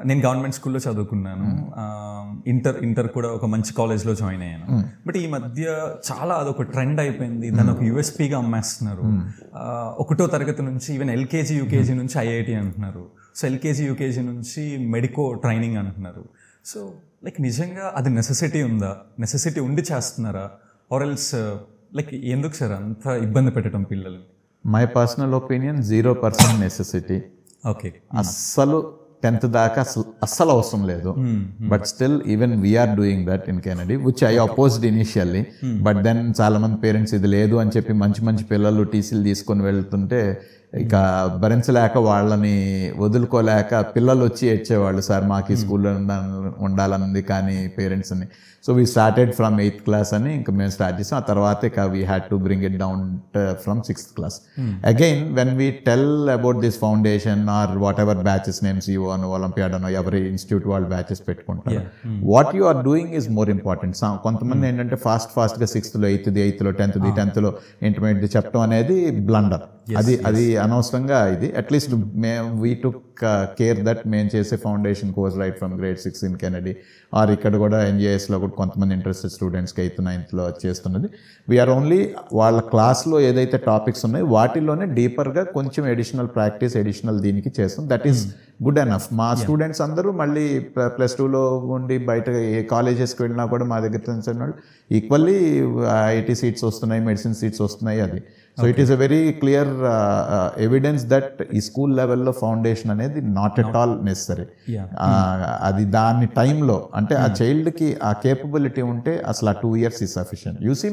నేను గవర్నమెంట్ స్కూల్లో చదువుకున్నాను, ఇంటర్ కూడా ఒక మంచి కాలేజ్లో జాయిన్ అయ్యాను. బట్ ఈ మధ్య చాలా అదొక ట్రెండ్ అయిపోయింది, దాన్ని ఒక యూఎస్పీగా అమ్మేస్తున్నారు. 1వ తరగతి నుంచి ఈవెన్ ఎల్కేజీ యూకేజీ నుంచి ఐఐటి అంటున్నారు. సో ఎల్కేజీ యూకేజీ నుంచి మెడికో ట్రైనింగ్ అంటున్నారు. సో లైక్ నిజంగా అది నెసెసిటీ ఉందా? నెసెసిటీ ఉండి చేస్తున్నారా? ఆర్ ఎల్స్ లైక్ ఎందుకు సార్ అంత ఇబ్బంది పెట్టడం పిల్లలు? My personal opinion 0% necessity. Okay, అస్సలు 10th దాకా అస్సలు అవసరం లేదు. But still even we are doing that in Kennedy, which I opposed initially. But then చాలా మంది పేరెంట్స్ ఇది లేదు అని చెప్పి మంచి పిల్లలు టీసీలు తీసుకొని వెళ్తుంటే ఇక భరించలేక వాళ్ళని వదులుకోలేక పిల్లలు వచ్చి ఏడ్చేవాళ్ళు, సార్ మాకు ఈ స్కూల్లో ఉండాలన్నది కానీ పేరెంట్స్ని. So we started from 8th class అని ఇంకా మేము స్టార్ట్ చేసాం. ఆ తర్వాత ఇక we had to bring it down from 6th class. Again when we tell about this foundation or whatever batches names you అని ఒలింపియాడ్ అనో ఎవరి ఇన్స్టిట్యూట్ వాళ్ళు బ్యాచెస్ పెట్టుకుంటారు, what you are doing is more important. కొంతమంది ఏంటంటే ఫాస్ట్గా 6th లో 8th లో 10th లో ఇంటర్మీడియట్ చెప్పడం అనేది బ్లండర్. అది అనవసరంగా ఇది. అట్లీస్ట్ మేము వీ టుక్ కేర్ దట్ మేము చేసే foundation course right from grade 6 in Kennedy or ఇక్కడ కూడా NJSలో కూడా కొంతమంది ఇంట్రెస్టెడ్ స్టూడెంట్స్కి 8th 9th చేస్తున్నది. వీఆర్ ఓన్లీ వాళ్ళ క్లాస్లో ఏదైతే టాపిక్స్ ఉన్నాయో వాటిలోనే డీపర్గా కొంచెం ఎడిషనల్ ప్రాక్టీస్ ఎడిషనల్ దీనికి చేస్తాం. That is good enough. మా స్టూడెంట్స్ అందరూ మళ్ళీ +2లో ఉండి బయట ఏ కాలేజెస్కి వెళ్ళినా కూడా మా దగ్గర తెలిసిన వాళ్ళు ఈక్వల్లీ IT సీట్స్ వస్తున్నాయి, మెడిసిన్ సీట్స్ వస్తున్నాయి. అది so it is a very clear evidence that ఈ స్కూల్ లెవెల్లో ఫౌండేషన్ అనేది నాట్ ఎట్ ఆల్ నెసరీ. అది దాని టైంలో అంటే ఆ చైల్డ్కి ఆ కేపబిలిటీ ఉంటే అసలు ఆ 2 years is sufficient. You see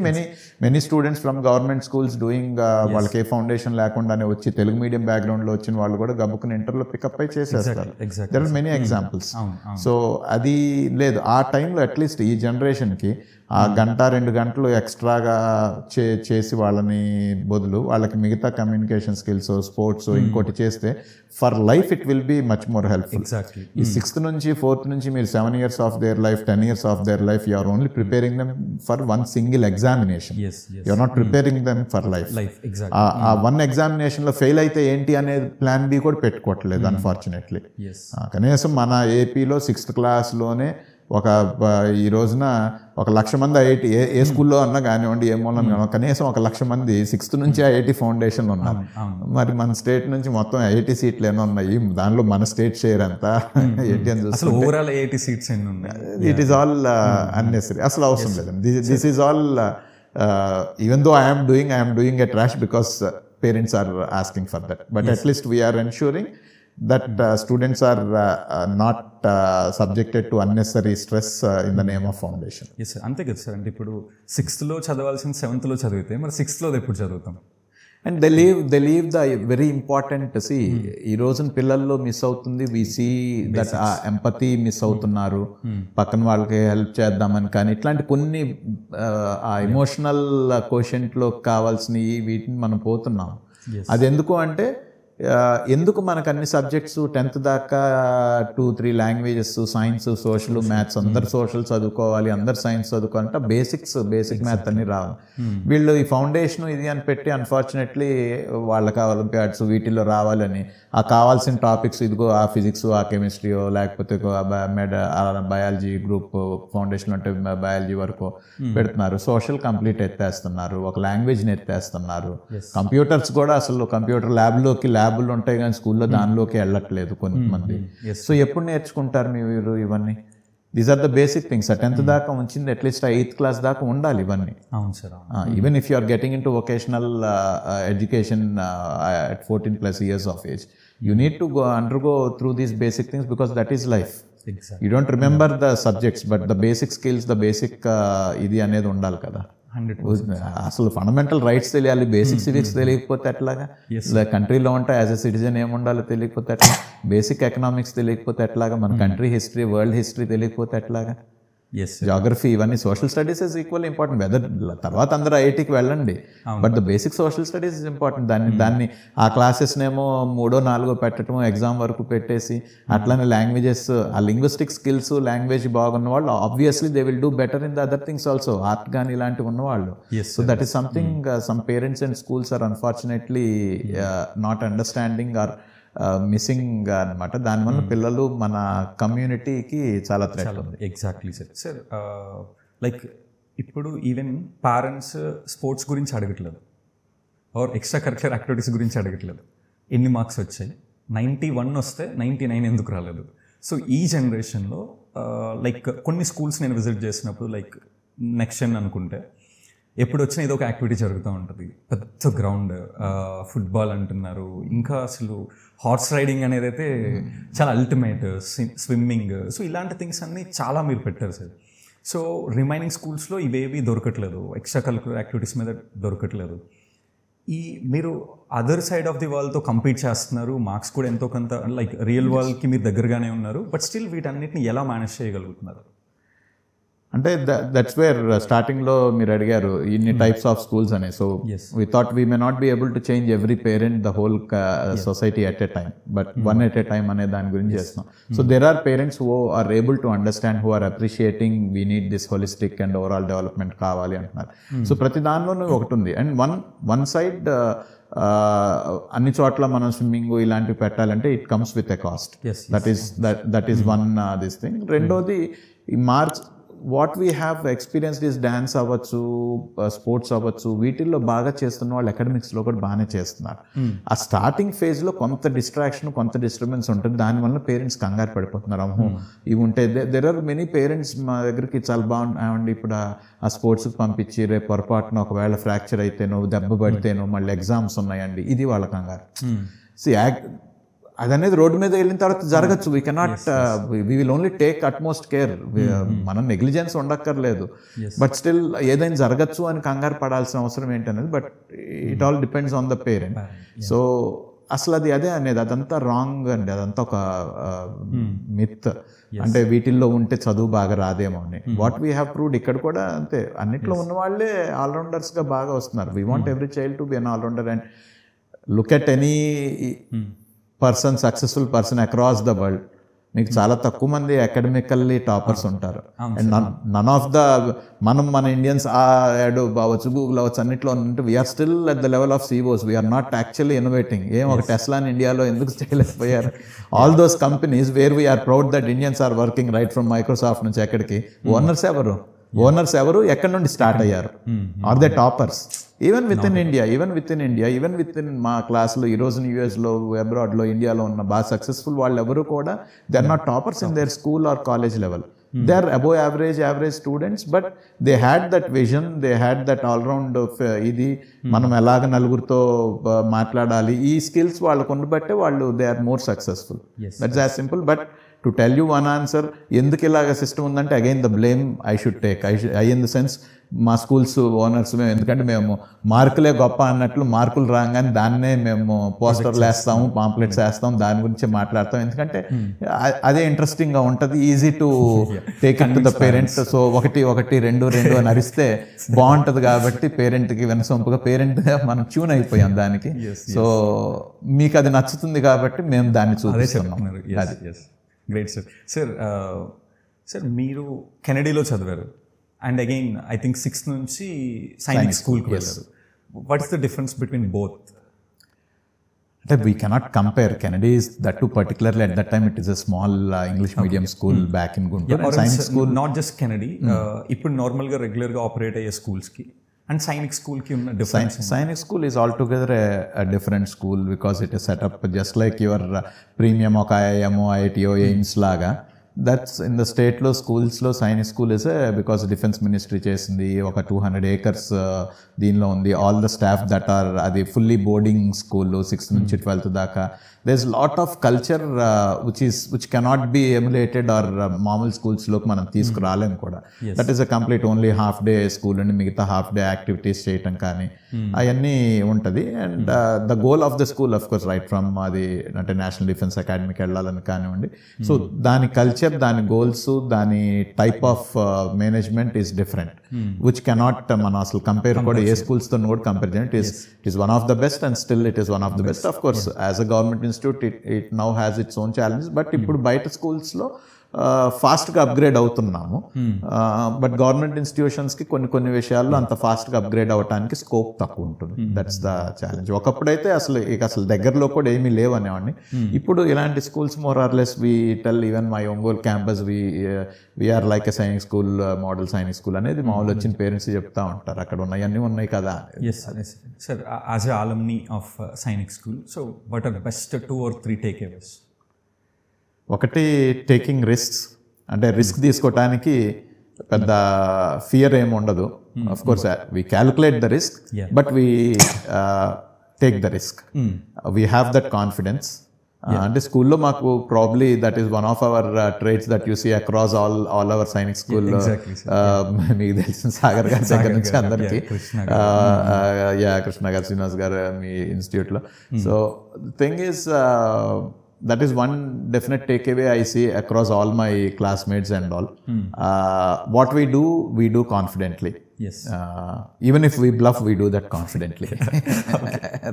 many students from government schools doing వాళ్ళకి ఏ ఫౌండేషన్ లేకుండానే వచ్చి తెలుగు మీడియం బ్యాక్గ్రౌండ్లో వచ్చిన వాళ్ళు కూడా గబుక్కుని ఇంటర్లో పికప్ అయి చేసేస్తారు. There are many examples. So అది లేదు ఆ టైంలో అట్లీస్ట్ ఈ జనరేషన్కి ఆ 1-2 గంటలు ఎక్స్ట్రాగా చేసి వాళ్ళని బదులు వాళ్ళకి మిగతా కమ్యూనికేషన్ స్కిల్స్, స్పోర్ట్స్ ఇంకోటి చేస్తే for life it will be much more helpful. ఈ 6th నుంచి 4th నుంచి మీరు 7 years of their life, 10 years of their life you are only preparing them for one single examination. You are not preparing them for life. ఆ one ఎగ్జామినేషన్లో fail అయితే ఏంటి అనే plan B కూడా పెట్టుకోవట్లేదు అన్ఫార్చునేట్లీ. కనీసం మన ఏపీలో 6th క్లాస్లోనే ఈ రోజున 1,00,000 మంది IIT ఏ స్కూల్లో అన్నా కానివ్వండి ఏ మూలం కనీసం 1,00,000 మంది 6th నుంచి IIT ఫౌండేషన్ ఉన్నారు. మరి మన స్టేట్ నుంచి మొత్తం IIT సీట్లు ఏమో ఉన్నాయి, దానిలో మన స్టేట్ షేర్ అంతా ఏంటి అని చూస్తే ఇట్ ఈస్ ఆల్ అన్నెసరీ. అసలు అవసరం లేదండి. This is all even though I'm doing a trash because parents are asking for that, but at least we're ensuring that students are not subjected to unnecessary stress in the name of foundation. Yes sir, అంతే కదా sir. అంటే ఇప్పుడు 6th లో చదవాల్సిన 7th లో చదివితే మరి 6th లో ఎప్పుడు చదువుతాం? And they leave the very important ఈ రోజున పిల్లల్లో మిస్ అవుతుంది. వి సీ దట్ ఆ ఎంపతి మిస్ అవుతున్నారు, పక్కన వాళ్ళకి హెల్ప్ చేద్దామని. కానీ ఇట్లాంటి కొన్ని ఆ ఎమోషనల్ కోషెంట్లో కావాల్సినవి వీటిని మనం పోతున్నాం. అది ఎందుకు అంటే ఎందుకు మనకు అన్ని సబ్జెక్ట్స్ 10th దాకా 2-3 లాంగ్వేజెస్, సైన్స్, సోషల్, మ్యాథ్స్ అందరు సోషల్ చదువుకోవాలి, అందరు సైన్స్ చదువుకోవాలంటే బేసిక్ మ్యాథ్ అన్ని రావాలి. వీళ్ళు ఈ ఫౌండేషన్ ఇది అని పెట్టి అన్ఫార్చునేట్లీ వాళ్ళకి ఒలింపియాడ్స్ వీటిల్లో రావాలని ఆ కావాల్సిన టాపిక్స్ ఇదిగో ఆ ఫిజిక్స్, ఆ కెమిస్ట్రీయో లేకపోతే బయాలజీ గ్రూప్ ఫౌండేషన్ అంటే బయాలజీ వరకు పెడుతున్నారు. సోషల్ కంప్లీట్ ఎత్తేస్తున్నారు, ఒక లాంగ్వేజ్ని ఎత్తేస్తున్నారు. కంప్యూటర్స్ కూడా అసలు కంప్యూటర్ ల్యాబులు ఉంటాయి కానీ స్కూల్లో దానిలోకి వెళ్ళట్లేదు కొంతమంది. సో ఎప్పుడు నేర్చుకుంటారు మీరు ఇవన్నీ? These are the basic things. 10th దాకా ఉంచింది అట్లీస్ట్ 8th క్లాస్ దాకా ఉండాలి ఇవన్నీ. అవును sir. Even if you are getting in to vocational education at 14+ years of age, you need to undergo through these basic things because that is life. Exactly. You don't remember the subjects, but the basic skills, the basic ఇది అనేది ఉండాలి కదా. అసలు fundamental rights తెలియాలి, basic civics తెలియకపోతే ఎట్లాగా? కంట్రీలో ఉంటే యాజ్ ఎ సిటిజన్ ఏముండాలో తెలియకపోతే ఎట్లా? బేసిక్ ఎకనామిక్స్ తెలియకపోతే ఎట్లాగా? మన కంట్రీ హిస్టరీ, వరల్డ్ హిస్టరీ తెలియకపోతే ఎట్లాగా? జాగ్రఫీ ఇవన్నీ social studies is equal important. Whether తర్వాత అందరూ IITకి వెళ్ళండి, but the basic social studies is important. దాన్ని ఆ క్లాసెస్నేమో 3-4 పెట్టడం, ఎగ్జామ్ వరకు పెట్టేసి అట్లానే లాంగ్వేజెస్, ఆ లింగ్విస్టిక్ స్కిల్స్, లాంగ్వేజ్ బాగున్న వాళ్ళు obviously they will do better in the other things also, art కానీ ఇలాంటివి ఉన్నవాళ్ళు. So that is something some parents and schools are unfortunately not understanding are missing అనమాట. దానివల్ల పిల్లలు మన కమ్యూనిటీకి చాలా థ్రెట్ ఉంది. Exactly sir. లైక్ ఇప్పుడు ఈవెన్ పేరెంట్స్ స్పోర్ట్స్ గురించి అడగట్లేదు, ఆర్ ఎక్స్ట్రా కరిక్యులర్ యాక్టివిటీస్ గురించి అడగట్లేదు. ఎన్ని మార్క్స్ వచ్చాయి, 91 వస్తే 99 ఎందుకు రాలేదు? సో ఈ జనరేషన్లో లైక్ కొన్ని స్కూల్స్ నేను విజిట్ చేసినప్పుడు లైక్ నెక్స్ట్ జన్ అనుకుంటే ఎప్పుడు వచ్చినా ఏదో ఒక యాక్టివిటీ జరుగుతూ ఉంటుంది. పెద్ద గ్రౌండ్, ఫుట్బాల్ అంటున్నారు, ఇంకా అసలు హార్స్ రైడింగ్ అనేది అయితే చాలా అల్టిమేట్, స్విమ్మింగ్. సో ఇలాంటి థింగ్స్ అన్నీ చాలా మీరు పెట్టారు సార్. సో రిమైనింగ్ స్కూల్స్లో ఇవేవి దొరకట్లేదు, ఎక్స్ట్రా కరిక్యులర్ యాక్టివిటీస్ మీద దొరకట్లేదు. ఈ మీరు అదర్ సైడ్ ఆఫ్ ది వరల్డ్తో కంపీట్ చేస్తున్నారు, మార్క్స్ కూడా ఎంతో కొంత లైక్ రియల్ వరల్డ్కి మీరు దగ్గరగానే ఉన్నారు, బట్ స్టిల్ వీటన్నిటిని ఎలా మేనేజ్ చేయగలుగుతున్నారు? అంటే దట్స్ వేర్ స్టార్టింగ్లో మీరు అడిగారు ఇన్ని టైప్స్ ఆఫ్ స్కూల్స్ అని. So we thought we may not be able to change every parent the whole society at a time, but one at a time అనే దాని గురించి చేస్తున్నాం. So there are parents who are able to understand, who are appreciating we need this holistic and overall development కావాలి అంటున్నారు. So ప్రతి దానిలోనూ ఒకటి ఉంది. And one side అన్ని చోట్ల మనం స్విమ్మింగ్ ఇలాంటివి పెట్టాలంటే it comes with a cost. That is one this thing. రెండోది ఈ March what we have experienced is dance అవ్వచ్చు, స్పోర్ట్స్ అవ్వచ్చు, వీటిల్లో బాగా చేస్తున్న వాళ్ళు అకాడమిక్స్లో కూడా బాగానే చేస్తున్నారు. ఆ స్టార్టింగ్ ఫేజ్లో కొంత డిస్ట్రాక్షన్, కొంత డిస్టర్బెన్స్ ఉంటుంది. దానివల్ల పేరెంట్స్ కంగారు పడిపోతున్నారు. అమ్మో ఇవి ఉంటే దెర్ ఆర్ మెనీ పేరెంట్స్ మా దగ్గరికి చాలా బాగుంది, ఇప్పుడు ఆ స్పోర్ట్స్కి పంపించి రేపు పొరపాటున ఒకవేళ ఫ్రాక్చర్ అయితేనో దెబ్బ పడితేనో మళ్ళీ ఎగ్జామ్స్ ఉన్నాయండి, ఇది వాళ్ళ కంగారు. అదనేది రోడ్డు మీద వెళ్ళిన తర్వాత జరగచ్చు. We cannot we will only take utmost care. మనం నెగ్లిజెన్స్ ఉండక్కర్లేదు, బట్ స్టిల్ ఏదైనా జరగచ్చు అని కంగారు పడాల్సిన అవసరం ఏంటనేది. But it all depends on the parent. So అసలు అదే అనేది అదంతా రాంగ్ అండి, అదంతా ఒక మిత్. అంటే వీటిల్లో ఉంటే చదువు బాగా రాదేమో అని. వాట్ వీ హ్యావ్ ప్రూవ్డ్ ఇక్కడ కూడా అంతే, అన్నిట్లో ఉన్న వాళ్ళే ఆల్రౌండర్స్గా బాగా వస్తున్నారు. We want every child to be an allrounder. And look at any person, successful person across the world, మీకు చాలా తక్కువ మంది అకాడమికల్లీ టాపర్స్ ఉంటారు. అండ్ నన్ ఆఫ్ ద మన ఇండియన్స్ అడోబ్ అవ్వచ్చు, గూగుల్ అవ్వచ్చు, అన్నిట్లో ఉంటే we're still at the level of CEOs. We're not actually innovating. ఒక టెస్లాని ఇండియాలో ఎందుకు చేయలేకపోయారు? All those companies where we're proud that Indians are working right from Microsoft నుంచి ఎక్కడికి. ఓనర్స్ ఎవరు ఎక్కడి నుండి స్టార్ట్ అయ్యారు? Are they toppers? Even with in India, even with in మా క్లాస్లో ఈరోజు యూఎస్లో, అబ్రాడ్లో, ఇండియాలో ఉన్న బాగా సక్సెస్ఫుల్ వాళ్ళు ఎవరు కూడా they are not toppers in their school or college level. They are above average students, but they had that vision, they had that allround ఇది మనం ఎలాగ నలుగురితో మాట్లాడాలి, ఈ స్కిల్స్ వాళ్ళకు ఉండబట్టే వాళ్ళు they are more successful. That's as simple. But to tell you one answer, ఎందుకు ఇలాగ సిస్టమ్ ఉందంటే again the blame I should take. I in the sense మా స్కూల్స్ ఓనర్స్ మేము, ఎందుకంటే మేము మార్కులే గొప్ప అన్నట్లు మార్కులు రాగానే దాన్నే మేము పోస్టర్లు వేస్తాము, పాంప్లెట్స్ వేస్తాం, దాని గురించి మాట్లాడతాం. ఎందుకంటే అదే ఇంట్రెస్టింగ్గా ఉంటుంది, easy to take it to the parents. So 1 1 2 2 అని అరిస్తే బాగుంటుంది కాబట్టి పేరెంట్కి వెనసొంపుగా పేరెంట్గా మనం ట్యూన్ అయిపోయాం దానికి. సో మీకు అది నచ్చుతుంది కాబట్టి మేము దాన్ని చూపిస్తున్నాం. Great sir. సార్ మీరు కెనడీలో చదివారు and again I think 6th నుంచి సైనిక్ స్కూల్కి వెళ్ళారు. What is the difference between both? అంటే we cannot compare. Kennedy is that to particularly at that time it is a small English medium school back in Guntur. Sainik school not just Kennedy, ఇప్పుడు నార్మల్గా రెగ్యులర్గా operate అయ్యే స్కూల్స్కి and Sainik స్కూల్కి ఉన్న difference? Sainik school is all together a different school because it is set up just like your premium ఒక IIM, IITO, AIIMS లాగా. That's in the స్టేట్లో స్కూల్స్లో Sainik school is because defence ministry చేసింది. ఒక 200 acres దీనిలో ఉంది. All the staff that are, అది fully boarding school 6th నుంచి 12th దాకా. there is lot of culture which cannot be emulated or మామూలు స్కూల్స్లోకి మనం తీసుకురాలేము కూడా. That is a complete only half day school and మిగతా హాఫ్ డే యాక్టివిటీస్ చేయటం కానీ అవన్నీ ఉంటుంది. And the goal of the school of course right from అది అంటే నేషనల్ డిఫెన్స్ అకాడమీకి వెళ్ళాలని కానివ్వండి. సో దాని కల్చర్, దాని గోల్స్, దాని type of management is different, which cannot మనం అసలు కంపేర్ కూడా ఏ స్కూల్స్తో కూడా కంపేర్ చేయండి. It is one of the best and still it is one of the best. Of course as a government institute it now has its own challenges, but ఇప్పుడు బయట స్కూల్స్లో ఫాస్ట్గా upgrade అవుతున్నాము. బట్ గవర్నమెంట్ ఇన్స్టిట్యూషన్స్కి కొన్ని విషయాల్లో అంత ఫాస్ట్గా అప్గ్రేడ్ అవ్వడానికి స్కోప్ తక్కువ ఉంటుంది. That's the challenge. ఒకప్పుడైతే అసలు దగ్గరలో కూడా ఏమీ లేవు అనేవాడిని. ఇప్పుడు ఇలాంటి schools more or less we tell even my Ongole campus we're like a Sainik school, model Sainik school అనేది మామూలు వచ్చిన పేరెంట్స్ చెప్తా ఉంటారు. అక్కడ ఉన్నాయన్నీ ఉన్నాయి కదా. Sir as a alumni of Sainik school, so what are best 2 or 3 takeaways? ఒకటి టేకింగ్ రిస్క్స్. అంటే రిస్క్ తీసుకోవటానికి పెద్ద ఫియర్ ఏమి ఉండదు. Of course we calculate the risk, but we take the risk. We have that confidence. అంటే స్కూల్లో మాకు probably that is one of our traits that you see across all our Sainik స్కూల్లో. మీకు తెలిసిన సాగర్ గారి దగ్గర నుంచి అందరికీ, కృష్ణ గారు, శ్రీనివాస్ గారు మీ ఇన్స్టిట్యూట్లో. So thing is that is one definite takeaway I see across all my classmates and all. What we do confidently. Yes. Even if we bluff, we do that confidently.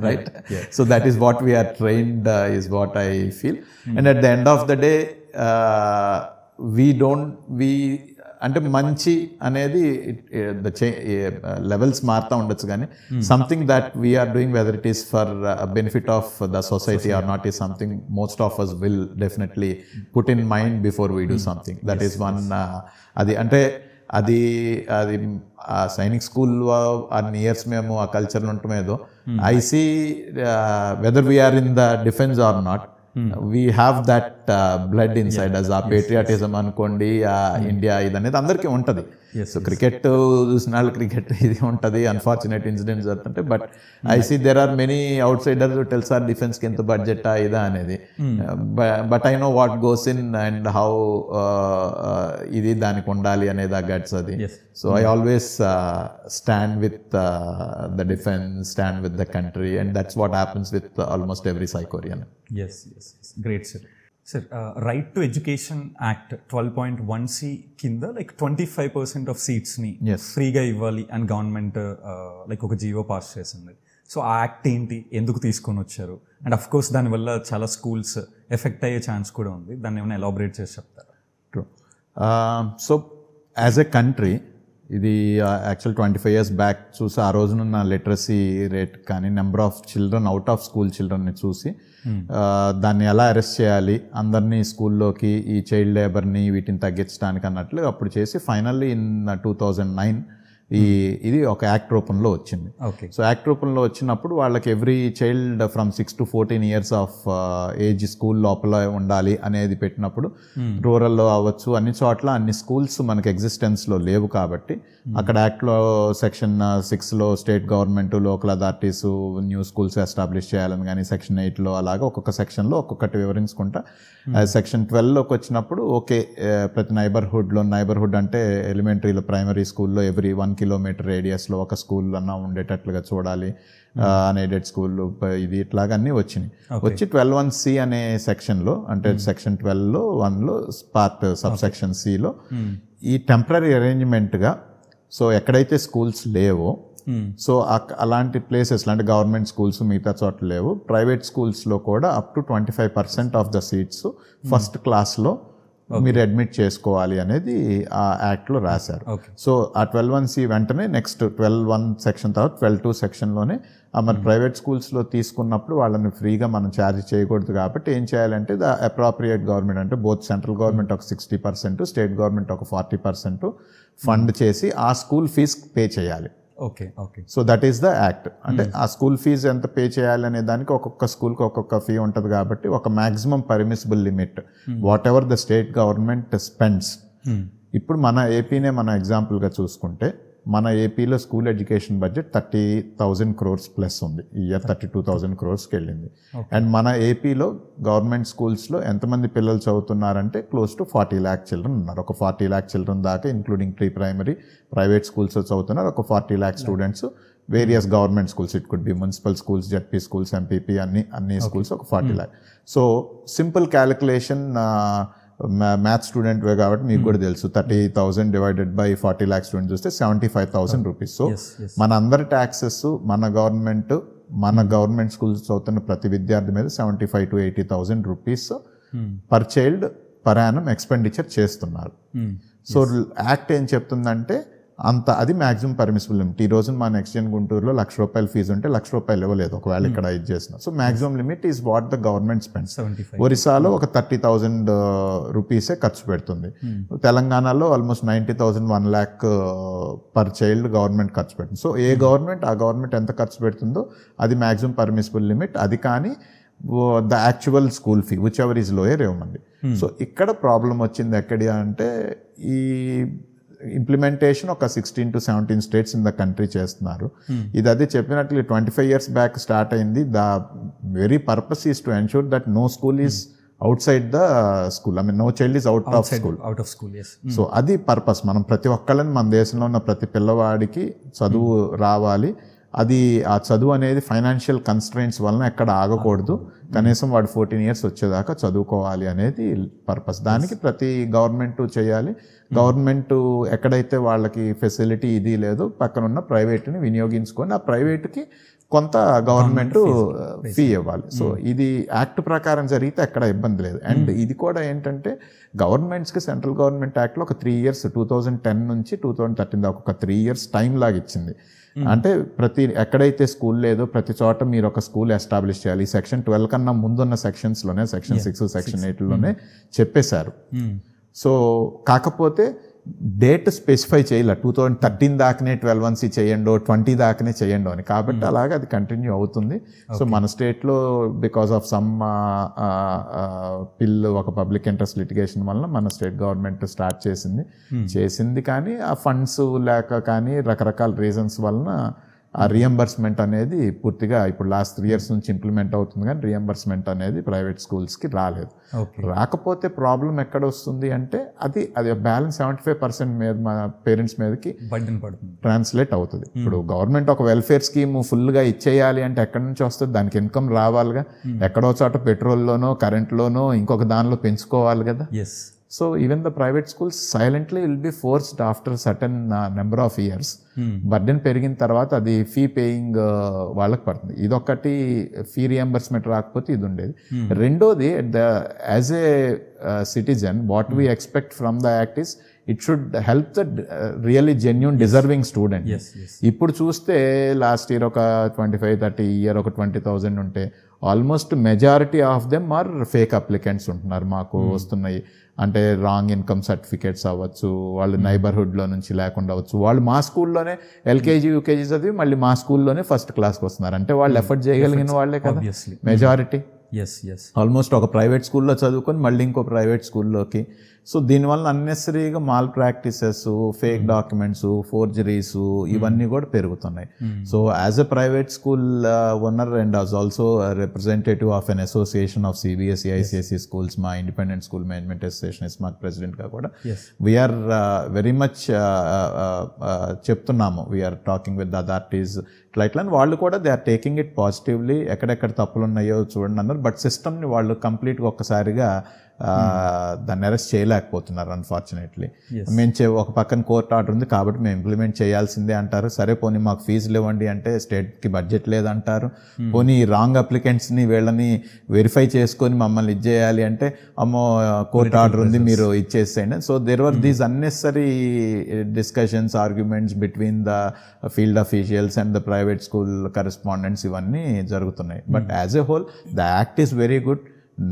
Right? Yeah. So that is what we are trained, is what I feel. And at the end of the day, అంటే మంచి అనేది levels మారుతూ ఉండొచ్చు, కానీ something that we're doing whether it is for benefit of the society or not is something most of us will definitely put in mind before we do something. That is one. అది అంటే అది సైనిక్ స్కూల్లో అన్ని years మేము ఆ కల్చర్లో ఉంటామేదో, I see whether we're in the defence or not, we have that blood inside us. ఆ పేట్రియాటిజం అనుకోండి, ఇండియా ఇది అనేది అందరికీ ఉంటుంది. సో క్రికెట్ చూసిన వాళ్ళు క్రికెట్ ఇది ఉంటుంది, అన్ఫార్చునేట్ ఇన్సిడెంట్స్ జరుగుతుంటే. But I see there are many outsiders తెలుసా డిఫెన్స్కి ఎంత బడ్జెట్ ఇదా అనేది. But I know what goes in and how ఇది దానికి ఉండాలి అనేది ఆ గట్స్ అది. So I always stand with the defence, stand with the country, and that's what happens with almost every Saikorian. Yes. Great, sir. Sir, Right to Education Act 12.1C కింద like 25% of seats ని ఫ్రీగా ఇవ్వాలి అని government like ఒక GO pass చేసింది. So ఆ act ఏంటి, ఎందుకు తీసుకొని వచ్చారు, అండ్ అఫ్ కోర్స్ దానివల్ల చాలా స్కూల్స్ ఎఫెక్ట్ అయ్యే ఛాన్స్ కూడా ఉంది, దాన్ని ఏమైనా ఎలాబరేట్ చేసి చెప్తారా? True. So as a country ఇది యాక్చువల్ 25 years బ్యాక్ చూసి ఆ రోజునున్న లిటరసీ రేట్ కానీ number of children out of school చిల్డ్రన్ని చూసి దాన్ని ఎలా అరెస్ట్ చేయాలి, అందరినీ స్కూల్లోకి ఈ చైల్డ్ లేబర్ని వీటిని తగ్గించడానికి అన్నట్లు అప్పుడు చేసి ఫైనల్లీ ఇన్ 2009 ఇది ఒక యాక్ట్ రూపంలో వచ్చింది. సో యాక్ట్ రూపంలో వచ్చినప్పుడు వాళ్ళకి every child from 6 to 14 years of age school లోపల ఉండాలి అనేది పెట్టినప్పుడు, రూరల్లో అవ్వచ్చు అన్ని చోట్ల అన్ని స్కూల్స్ మనకి ఎగ్జిస్టెన్స్లో లేవు కాబట్టి అక్కడ యాక్ట్లో సెక్షన్ 6లో state government, local authorities new schools establish చేయాలని, కానీ సెక్షన్ 8లో అలాగా ఒక్కొక్క సెక్షన్లో ఒక్కొక్కటి వివరించుకుంటా సెక్షన్ 12లోకి వచ్చినప్పుడు ఓకే ప్రతి నైబర్హుడ్ అంటే ఎలిమెంటరీలో, ప్రైమరీ స్కూల్లో ఎవ్రీ 1 kilometer రేడియస్లో ఒక స్కూల్ అన్నా ఉండేటట్లుగా చూడాలి, అన్ఎయిడెడ్ స్కూల్ ఇది ఇట్లాగా అన్నీ వచ్చినాయి. వచ్చి 12(1)C అనే సెక్షన్లో, అంటే సెక్షన్ 12లో 1లో పార్ట్ సబ్ సెక్షన్ సిలో ఈ టెంపరరీ అరేంజ్మెంట్గా, సో ఎక్కడైతే స్కూల్స్ లేవో, సో అలాంటి ప్లేసెస్ అంటే గవర్నమెంట్ స్కూల్స్ మిగతా చోట్ల లేవు, ప్రైవేట్ స్కూల్స్లో కూడా up to 25% of the seats first క్లాస్లో మీరు అడ్మిట్ చేసుకోవాలి అనేది ఆ యాక్ట్లో రాశారు. సో ఆ 12(1)C వెంటనే నెక్స్ట్ 12(1) సెక్షన్ తర్వాత 12(2) సెక్షన్లోనే మరి ప్రైవేట్ స్కూల్స్లో తీసుకున్నప్పుడు వాళ్ళని ఫ్రీగా మనం ఛార్జ్ చేయకూడదు కాబట్టి ఏం చేయాలంటే ద అప్రాప్రియేట్ గవర్నమెంట్ అంటే బోత్ సెంట్రల్ గవర్నమెంట్ ఒక 60%, స్టేట్ గవర్నమెంట్ ఒక 40% ఫండ్ చేసి ఆ స్కూల్ ఫీజ్ పే చేయాలి. So that is the act. అంటే ఆ స్కూల్ ఫీజు ఎంత పే చేయాలి అనే దానికి ఒక్కొక్క స్కూల్కి ఒక్కొక్క ఫీ ఉంటుంది కాబట్టి ఒక maximum permissible limit what ever the state government spends. ఇప్పుడు మన ఏపీనే మన ఎగ్జాంపుల్గా చూసుకుంటే మన ఏపీలో school education budget 30,000 crores plus ఉంది. ఈ ఇయర్ 32,000 crores-కి వెళ్ళింది. అండ్ మన ఏపీలో గవర్నమెంట్ స్కూల్స్లో ఎంతమంది పిల్లలు చదువుతున్నారంటే క్లోజ్ టు 40 lakh children ఉన్నారు. ఒక 40 lakh children దాకా ఇంక్లూడింగ్ ప్రీ ప్రైమరీ ప్రైవేట్ స్కూల్స్లో చదువుతున్నారు. ఒక 40 lakh students various government schools, it could be municipal schools, ZP schools, MPP అన్ని స్కూల్స్ ఒక 40 lakh. So simple calculation, maths student way కాబట్టి మీకు కూడా తెలుసు 30,000 డివైడెడ్ బై 40 lakh స్టూడెంట్స్ చూస్తే 75,000 rupees. సో మన అందరి ట్యాక్సెస్ మన గవర్నమెంట్ స్కూల్స్ చదువుతున్న ప్రతి విద్యార్థి మీద 75,000 to 80,000 rupees per child per annum expenditure చేస్తున్నారు. సో యాక్ట్ ఏం చెప్తుందంటే అది మ్యాక్సిమం పర్మిసిబుల్ లిమిట్. ఈ రోజు మా నెక్స్ట్ జన్ గుంటూరులో ₹1,00,000 ఫీజు ఉంటే ₹1,00,000 ఇవ్వలేదు ఒకవేళ ఇక్కడ ఇది చేసిన. So maximum limit is what the government spends. ఒరిస్సాలో ఒక 30,000 rupees ఖర్చు పెడుతుంది. తెలంగాణలో almost 90,000, 1 lakh per child government ఖర్చు పెడుతుంది. సో ఆ గవర్నమెంట్ ఎంత ఖర్చు పెడుతుందో అది మ్యాక్సిమం పర్మిసిబుల్ లిమిట్. అది కానీ the actual school fee whichever is lower ఇవ్వమంది. సో ఇక్కడ ప్రాబ్లం వచ్చింది ఎక్కడి అంటే ఈ ఇంప్లిమెంటేషన్ ఒక 16 to 17 states in the country చేస్తున్నారు. ఇది అదే చెప్పినట్లు 25 years బ్యాక్ స్టార్ట్ అయింది. The very purpose is to ensure that no school is outside the school. I mean, no child is out of school. Yes. So అది purpose. మనం ప్రతి ఒక్కళ్ళని మన దేశంలో ఉన్న ప్రతి పిల్లవాడికి చదువు రావాలి. అది ఆ చదువు అనేది ఫైనాన్షియల్ కన్స్ట్రెయింట్స్ వలన ఎక్కడ ఆగకూడదు. కనీసం వాడు 14 years వచ్చేదాకా చదువుకోవాలి అనేది పర్పస్. దానికి ప్రతి గవర్నమెంట్ చేయాలి. గవర్నమెంట్ ఎక్కడైతే వాళ్ళకి ఫెసిలిటీ ఇది లేదో పక్కనున్న ప్రైవేట్ని వినియోగించుకొని ఆ ప్రైవేట్కి కొంత గవర్నమెంట్ ఫీ ఇవ్వాలి. సో ఇది యాక్ట్ ప్రకారం జరిగితే ఎక్కడ ఇబ్బంది లేదు. అండ్ ఇది కూడా ఏంటంటే గవర్నమెంట్స్కి సెంట్రల్ గవర్నమెంట్ యాక్ట్లో ఒక 3 years 2010 నుంచి 2013 దాకా ఒక 3 years టైం లాగా ఇచ్చింది. అంటే ఎక్కడైతే స్కూల్ లేదో ప్రతి చోట మీరు ఒక స్కూల్ ఎస్టాబ్లిష్ చేయాలి. సెక్షన్ 12 కన్నా ముందున్న సెక్షన్స్లోనే సెక్షన్ 6 సెక్షన్ 8లోనే చెప్పేశారు. సో కాకపోతే డేట్ స్పెసిఫై చేయాలి. 2013 దాకానే 12 చేయండో 20 దాకానే చేయండో అని. కాబట్టి అలాగే అది కంటిన్యూ అవుతుంది. సో మన స్టేట్లో బికాస్ ఆఫ్ సమ్ పిల్ ఒక పబ్లిక్ ఇంట్రెస్ట్ లిటిగేషన్ వల్ల మన స్టేట్ గవర్నమెంట్ స్టార్ట్ చేసింది కానీ ఆ ఫండ్స్ లేక కానీ రకరకాల రీజన్స్ వలన ఆ రియంబర్స్మెంట్ అనేది పూర్తిగా ఇప్పుడు లాస్ట్ 3 years నుంచి ఇంప్లిమెంట్ అవుతుంది కానీ రియంబర్స్మెంట్ అనేది ప్రైవేట్ స్కూల్స్కి రాలేదు. రాకపోతే ప్రాబ్లం ఎక్కడ వస్తుంది అంటే అది బ్యాలెన్స్ 75% మీద మన పేరెంట్స్ మీదకి ట్రాన్స్లేట్ అవుతుంది. ఇప్పుడు గవర్నమెంట్ ఒక వెల్ఫేర్ స్కీమ్ ఫుల్గా ఇచ్చేయాలి అంటే ఎక్కడి నుంచి వస్తుంది? దానికి ఇన్కమ్ రావాలిగా. ఎక్కడో చోట పెట్రోల్లోనో కరెంట్లోనో ఇంకొక దానిలో పెంచుకోవాలి కదా. So even the private schools silently will be forced after certain number of years. Burden పెరిగిన తర్వాత అది ఫీ పేయింగ్ వాళ్ళకి పడుతుంది. ఇదొకటి ఫీ రియంబర్స్మెంట్ రాకపోతే ఇది ఉండేది. రెండోది as a citizen what we expect from the act is it should help the really genuine deserving student. ఇప్పుడు చూస్తే లాస్ట్ ఇయర్ ఒక 25-30 ఇయర్ ఒక 20,000 ఉంటే almost majority of them are fake applicants ఉంటున్నారు. మాకు వస్తున్నాయి అంటే రాంగ్ ఇన్కమ్ సర్టిఫికేట్స్ అవ్వచ్చు, వాళ్ళు నైబర్హుడ్లో నుంచి లేకుండా అవ్వచ్చు. వాళ్ళు మా స్కూల్లోనే LKG UKG చదివి మళ్ళీ మా స్కూల్లోనే ఫస్ట్ క్లాస్కి వస్తున్నారు. అంటే వాళ్ళు ఎఫర్ట్ చేయగలిగిన వాళ్ళే కదా మెజారిటీ. ఆల్మోస్ట్ ఒక ప్రైవేట్ స్కూల్లో చదువుకొని మళ్ళీ ఇంకో ప్రైవేట్ స్కూల్లోకి. సో దీనివల్ల అన్నెసరీగా malpractices, fake documents, forgeries ఇవన్నీ కూడా పెరుగుతున్నాయి. So as a private school owner and as also representative of an association of CBSE ICSE schools, మా ఇండిపెండెంట్ స్కూల్ మేనేజ్మెంట్ అసోసియేషన్ ఇస్మాక్ ప్రెసిడెంట్గా కూడా వీఆర్ వెరీ మచ్ చెప్తున్నాము. We're talking with the authorities ఇట్లా వాళ్ళు కూడా they are taking it positively. ఎక్కడెక్కడ తప్పులు ఉన్నాయో చూడండి అన్నారు. బట్ సిస్టమ్ని వాళ్ళు కంప్లీట్గా ఒక్కసారిగా దాన్ని అరెస్ట్ చేయలేకపోతున్నారు అన్ఫార్చునేట్లీ. మేము ఒక పక్కన కోర్టు ఆర్డర్ ఉంది కాబట్టి మేము ఇంప్లిమెంట్ చేయాల్సిందే అంటారు. సరే పోనీ మాకు ఫీజులు ఇవ్వండి అంటే స్టేట్కి బడ్జెట్ లేదంటారు. పోనీ రాంగ్ అప్లికెంట్స్ని వీళ్ళని వెరిఫై చేసుకొని మమ్మల్ని ఇచ్చేయాలి అంటే అమ్మో కోర్టు ఆర్డర్ ఉంది మీరు ఇచ్చేసేయండి. So there were these unnecessary discussions, arguments between the field officials and the private school correspondents ఇవన్నీ జరుగుతున్నాయి. But as a whole the act is very good.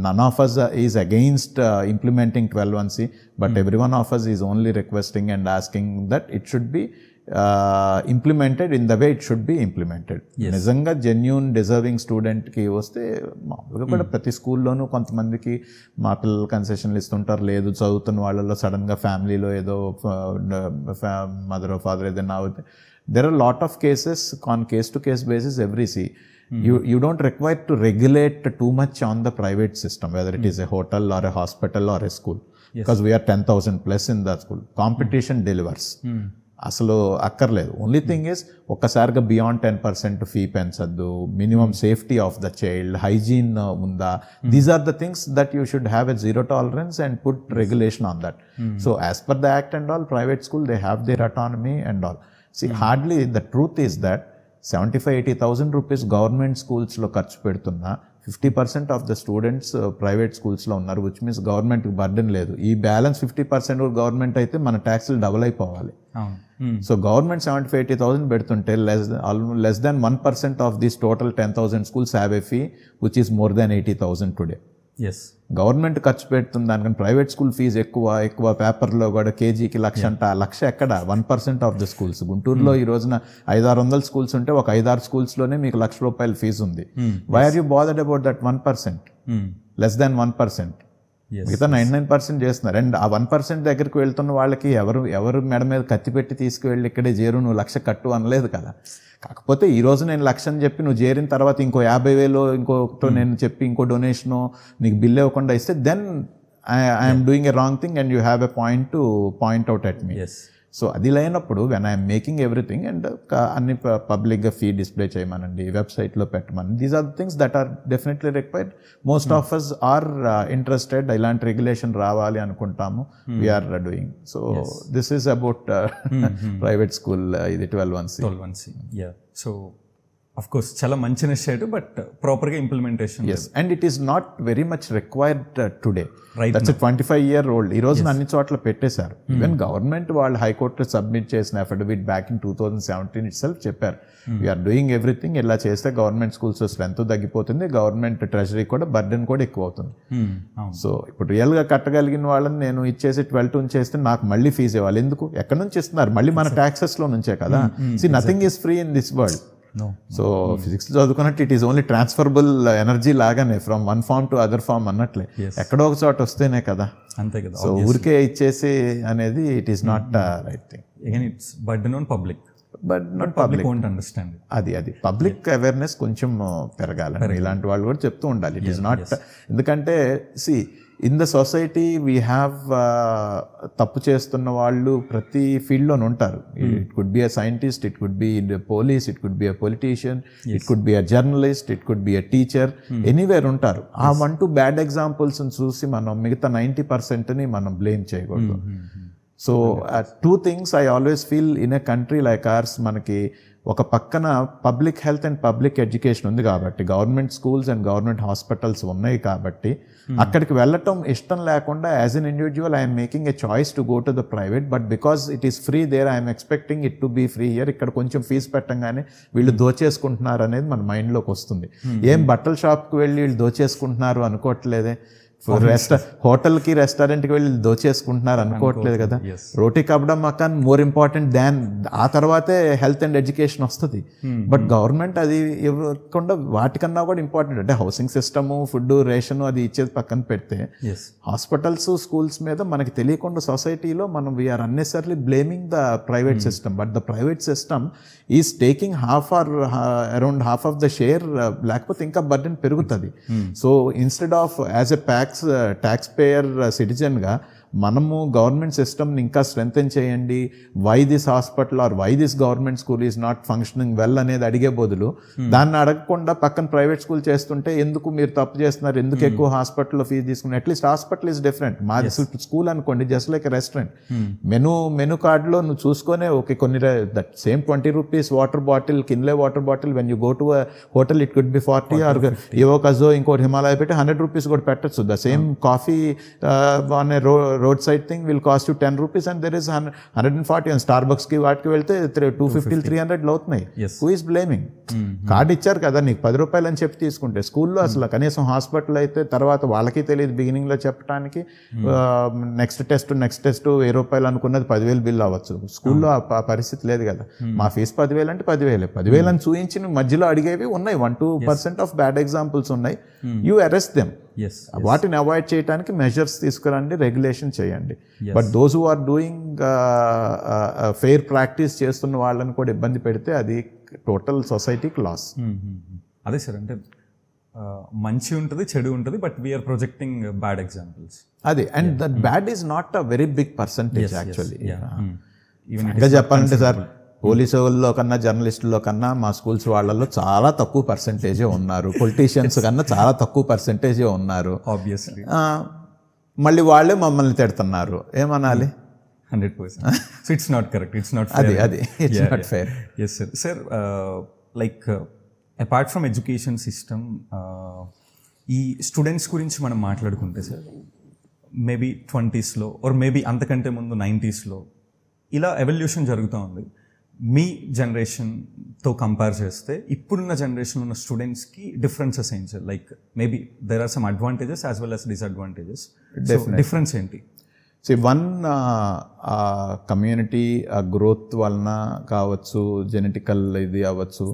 None of us is against implementing 12(1)C, but every one of us is only requesting and asking that it should be implemented in the way it should be implemented. నిజంగా genuine deserving స్టూడెంట్కి వస్తే మామూలుగా కూడా ప్రతి స్కూల్లోనూ కొంతమందికి మా పిల్లలు కన్సెషన్లు ఇస్తుంటారు. లేదు చదువుతున్న వాళ్ళలో సడన్గా ఫ్యామిలీలో ఏదో మదర్ ఫాదర్ ఏదైనా అవుతే there are lot of cases on case to case basis every see. You don't require to regulate too much on the private system, whether it is a hotel or a hospital or a school, because we are 10,000 plus in that school. Competition delivers. అసలు అక్కర్లేదు. Only thing is ఒక్కసారిగా beyond 10% fee పెంచద్దు, minimum safety of the child, hygiene ఉందా, these are the things that you should have a zero tolerance and put regulation on that. So as per the act and all private school they have their autonomy and all. See, hardly the truth is that 75,000-80,000 rupees government స్కూల్స్లో ఖర్చు పెడుతున్నా 50% of the students private స్కూల్స్లో ఉన్నారు, which means గవర్నమెంట్కి burden లేదు. ఈ balance 50% government అయితే మన ట్యాక్స్లు డబుల్ అయిపోవాలి. సో గవర్నమెంట్ 75,000-80,000 పెడుతుంటే less than 1% of this total 10,000 schools have a fee which is more than 80,000 today. Government ఖర్చు పెడుతుంది దానికని ప్రైవేట్ స్కూల్ ఫీజు ఎక్కువ పేపర్లో కూడా కేజీకి 1,00,000 అంట. 1,00,000 ఎక్కడ? 1% ఆఫ్ ద స్కూల్స్. గుంటూరులో ఈ రోజున 500-600 స్కూల్స్ ఉంటే ఒక 5-6 స్కూల్స్లోనే మీకు ₹1,00,000 ఫీజు ఉంది. Why are you bothered about that 1%? Less than 1%. మిగతా 99% చేస్తున్నారు. అండ్ ఆ 1% దగ్గరికి వెళ్తున్న వాళ్ళకి ఎవరు మెడ మీద కత్తి పెట్టి తీసుకువెళ్ళి ఇక్కడే చేరు నువ్వు 1,00,000 కట్టు అనలేదు కదా. కాకపోతే ఈ రోజు నేను 1,00,000 అని చెప్పి నువ్వు చేరిన తర్వాత ఇంకో 50,000 ఇంకోతో నేను చెప్పి ఇంకో డొనేషను నీకు బిల్ ఇవ్వకుండా ఇస్తే then I'm doing a wrong thing and you have a point to point out at me. So అది లేనప్పుడు when I'm making everything and అన్ని పబ్లిక్గా ఫీ డిస్ప్లే చేయమనండి, వెబ్సైట్లో పెట్టమని, these are the things that are definitely required. Most of us are interested, ఇలాంటి regulation రావాలి అనుకుంటాము, we're doing. So this is about private school, ఇది 12(1)C. సో అఫ్ కోర్స్ చాలా మంచి ఇనిషియేటివ్, బట్ ప్రాపర్గా implementation. Yes, and it is not very much required today. Right, that's now. A 25-year-old. ఈ రోజున అన్ని చోట్ల పెట్టేశారు. ఈవెన్ గవర్నమెంట్ వాళ్ళు హైకోర్టులో సబ్మిట్ చేసిన affidavit back in 2017 it self చెప్పారు, వీఆర్ డూయింగ్ ఎవ్రీథింగ్. ఇలా చేస్తే గవర్నమెంట్ స్కూల్స్ స్ట్రెంత్ తగ్గిపోతుంది, గవర్నమెంట్ ట్రెజరీ కూడా బర్డెన్ కూడా ఎక్కువ అవుతుంది. సో ఇప్పుడు రియల్గా కట్టగలిగిన వాళ్ళని నేను ఇచ్చేసి 12 ఉంచేస్తే నాకు మళ్ళీ ఫీజు ఇవ్వాలి. ఎందుకు? ఎక్కడి నుంచి ఇస్తున్నారు? మళ్ళీ మన ట్యాక్సెస్లో నుంచే కదా. See nothing is free in this world. So physics చదువుకున్నట్టు it is only transferable energy లాగానే from one form to other form అన్నట్లే, ఎక్కడో ఒక చోట వస్తేనే కదా. అంతే కదా. సో ఊరికే ఇచ్చేసి అనేది it is not right thing. Again it's burden on public, but not public won't understand. అది పబ్లిక్ అవేర్నెస్ కొంచెం పెరగాలి, ఇలాంటి వాళ్ళు కూడా చెప్తూ ఉండాలి. ఇట్ ఈస్ నాట్, ఎందుకంటే see in the society we have తప్పు చేస్తున్న వాళ్ళు ప్రతి ఫీల్డ్లోనే ఉంటారు. It could be a scientist, it could be police, it could be a politician, it could be a journalist, it could be a teacher, anywhere ఉంటారు. ఆ 1-2 bad ఎగ్జాంపుల్స్ని చూసి మనం మిగతా 90%ని మనం బ్లేమ్ చేయకూడదు. So 2 things I always feel in a country like ours, మనకి ఒక పక్కన public health and public education ఉంది కాబట్టి, government schools and government hospitals ఉన్నాయి కాబట్టి, అక్కడికి వెళ్ళటం ఇష్టం లేకుండా as an individual I'm making a choice to go to the private, but because it is free there I'm expecting it to be free here. ఇక్కడ కొంచెం ఫీజు పెట్టంగానే వీళ్ళు దోచేసుకుంటున్నారు అనేది మన మైండ్లోకి వస్తుంది. ఏం బట్టల షాప్కి వెళ్ళి వీళ్ళు దోచేసుకుంటున్నారు అనుకోవట్లేదే, హోటల్కి రెస్టారెంట్కి వెళ్ళి దోచేసుకుంటున్నారు అనుకోవట్లేదు కదా. రోటీ కపడా మకాన్ మోర్ ఇంపార్టెంట్ దాన్, ఆ తర్వాతే హెల్త్ అండ్ ఎడ్యుకేషన్ వస్తుంది. బట్ గవర్నమెంట్ అది ఇవ్వకుండా వాటికన్నా కూడా ఇంపార్టెంట్, అంటే హౌసింగ్ సిస్టము, ఫుడ్, రేషన్ అది ఇచ్చేది పక్కన పెడితే, హాస్పిటల్స్, స్కూల్స్ మీద మనకి తెలియకుండా సొసైటీలో మనం we're unnecessarily blaming the private system. But the private system is taking around half of the share, లేకపోతే ఇంకా బర్డెన్ పెరుగుతుంది. So instead of as a tax payer సిటిజన్గా మనము గవర్నమెంట్ సిస్టమ్ని ఇంకా స్ట్రెంథెన్ చేయండి, why this hospital or why this government school is not functioning well అనేది అడిగే బదులు, దాన్ని అడగకుండా పక్కన ప్రైవేట్ స్కూల్ చేస్తుంటే ఎందుకు మీరు తప్పు చేస్తున్నారు, ఎందుకు ఎక్కువ హాస్పిటల్లో ఫీజు తీసుకున్నారు. At least hospital is different. మాది స్కూల్ అనుకోండి జస్ట్ లైక్ రెస్టారెంట్, మెనూ కార్డులో నువ్వు చూసుకొనే ఓకే కొన్ని that same 20 rupees water bottle, Kinley water bottle, when you go to a hotel it could be 40 or ఏవో కజో ఇంకోటి హిమాలయ పెట్టి 100 rupees కూడా పెట్టచ్చు. The same coffee on a road side thing will cost you 10 rupees and there is 140. And స్టార్బక్స్కి వాటికి వెళ్తే 250, 300 అవుతున్నాయి. Who is blaming? కార్డు ఇచ్చారు కదా నీకు 10 రూపాయలు అని చెప్పి తీసుకుంటే. స్కూల్లో అసలు కనీసం హాస్పిటల్ అయితే తర్వాత వాళ్ళకి తెలియదు బిగినింగ్లో చెప్పడానికి, నెక్స్ట్ టెస్ట్ 1000 రూపాయలు అనుకున్నది 10,000 బిల్ అవ్వచ్చు. స్కూల్లో ఆ పరిస్థితి లేదు కదా. మా ఫీజు 10,000 అంటే 10,000 అని చూయించి మధ్యలో అడిగేవి ఉన్నాయి. 1-2% ఆఫ్ బ్యాడ్ ఎగ్జాంపుల్స్ ఉన్నాయి. You arrest them. వాటిని అవాయిడ్ చేయడానికి మెజర్స్ తీసుకురండి, రెగ్యులేషన్ చేయండి. But those who are doing fair practice చేస్తున్న వాళ్ళని కూడా ఇబ్బంది పెడితే అది టోటల్ సొసైటీకి లాస్. అదే సార్, అంటే మంచి ఉంటుంది, చెడు ఉంటుంది, but we're projecting bad examples. అది and that bad is not a very big percentage actually. ఇంకా చెప్పాలంటే సార్, పోలీసు వాళ్ళలో కన్నా జర్నలిస్టుల్లో కన్నా మా స్కూల్స్ వాళ్ళల్లో చాలా తక్కువ పర్సంటేజే ఉన్నారు. పొలిటీషియన్స్ కన్నా చాలా తక్కువ పర్సంటేజే ఉన్నారు. ఆబ్వియస్లీ మళ్ళీ వాళ్ళే మమ్మల్ని తిడుతున్నారు, ఏమనాలి? 100%. So it's not correct, it's not అది it's not fair. Yes sir. Sir like apart from education system, ఈ స్టూడెంట్స్ గురించి మనం మాట్లాడుకుంటే sir, maybe 20s or maybe అంతకంటే ముందు 90s ఇలా ఎవల్యూషన్ జరుగుతూ ఉంది. మీ జనరేషన్తో కంపేర్ చేస్తే ఇప్పుడున్న జనరేషన్ ఉన్న స్టూడెంట్స్కి డిఫరెన్సెస్ ఏంటి sir? Like maybe there are some advantages as well as disadvantages. Difference ఏంటి? సో వన్, కమ్యూనిటీ గ్రోత్ వలన కావచ్చు, జెనెటికల్ ఇది అవ్వచ్చు,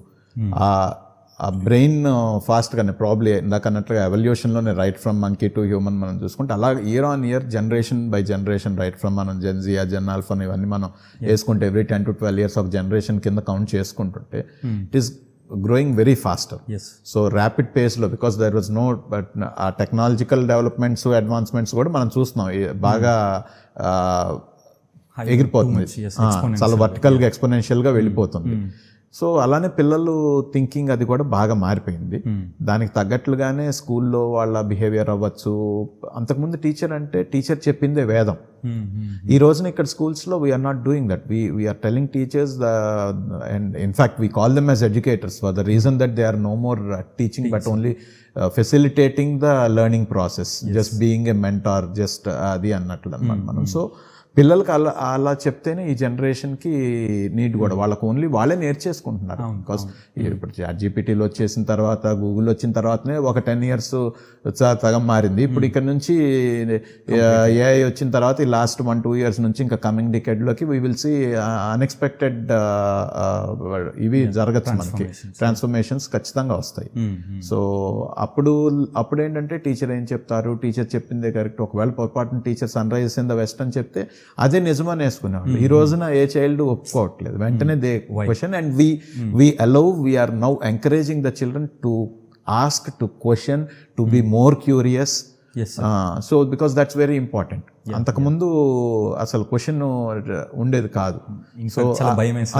ఆ బ్రెయిన్ ఫాస్ట్గానే ప్రాబ్లీ ఇందాక అన్నట్లుగా ఎవల్యూషన్లోనే right from monkey to human మనం చూసుకుంటే అలా year on year generation by generation right from మనం జెన్జియా జెన్ ఆల్ఫా ఇవన్నీ మనం వేసుకుంటే ఎవ్రీ 10 to 12 years ఒక జనరేషన్ కింద కౌంట్ చేసుకుంటుంటే it is growing very faster. Yes. So rapid pace లో because there was no but ఆ టెక్నాలజికల్ డెవలప్మెంట్స్ అడ్వాన్స్మెంట్స్ కూడా మనం చూస్తున్నాం బాగా ఎగిరిపోతుంది, చాలా వర్టికల్గా ఎక్స్పోనెన్షియల్గా వెళ్ళిపోతుంది. సో అలానే పిల్లలు థింకింగ్ అది కూడా బాగా మారిపోయింది. దానికి తగ్గట్లుగానే స్కూల్లో వాళ్ళ బిహేవియర్ అవ్వచ్చు. అంతకుముందు టీచర్ చెప్పిందే వేదం. ఈ రోజున ఇక్కడ స్కూల్స్లో we're not doing that. We're telling teachers and in fact we call them as educators for the reason that they are no more teaching but only facilitating the learning process, just being a mentor, just అది అన్నట్లు అన్నమాట మనం. So పిల్లలకి అలా చెప్తేనే ఈ జనరేషన్కి need కూడా వాళ్ళకు ఓన్లీ వాళ్ళే నేర్చేసుకుంటున్నారు. బికాస్ ఇప్పుడు ChatGPTలో వచ్చేసిన తర్వాత, గూగుల్ వచ్చిన తర్వాతనే ఒక 10 years సగం మారింది. ఇప్పుడు ఇక్కడ నుంచి AI వచ్చిన తర్వాత ఈ లాస్ట్ 1-2 years నుంచి ఇంకా కమింగ్ డికేడ్లోకి వీ విల్ సీ అన్ఎక్స్పెక్టెడ్ ఇవి జరగచ్చు, మనకి ట్రాన్స్ఫర్మేషన్స్ ఖచ్చితంగా వస్తాయి. సో అప్పుడు ఏంటంటే టీచర్ ఏం చెప్తారు, టీచర్ చెప్పిందే కరెక్ట్. ఒకవేళ పొరపాటున teacher sun rises in the west అని చెప్తే అదే నిజమని వేసుకునేవాళ్ళు. ఈ రోజున ఏ చైల్డ్ ఒప్పుకోవట్లేదు, వెంటనే they question and we're now encouraging the children to ask, to question, to be more curious. So because that's very important. అంతకుముందు అసలు క్వశ్చన్ ఉండేది కాదు. సో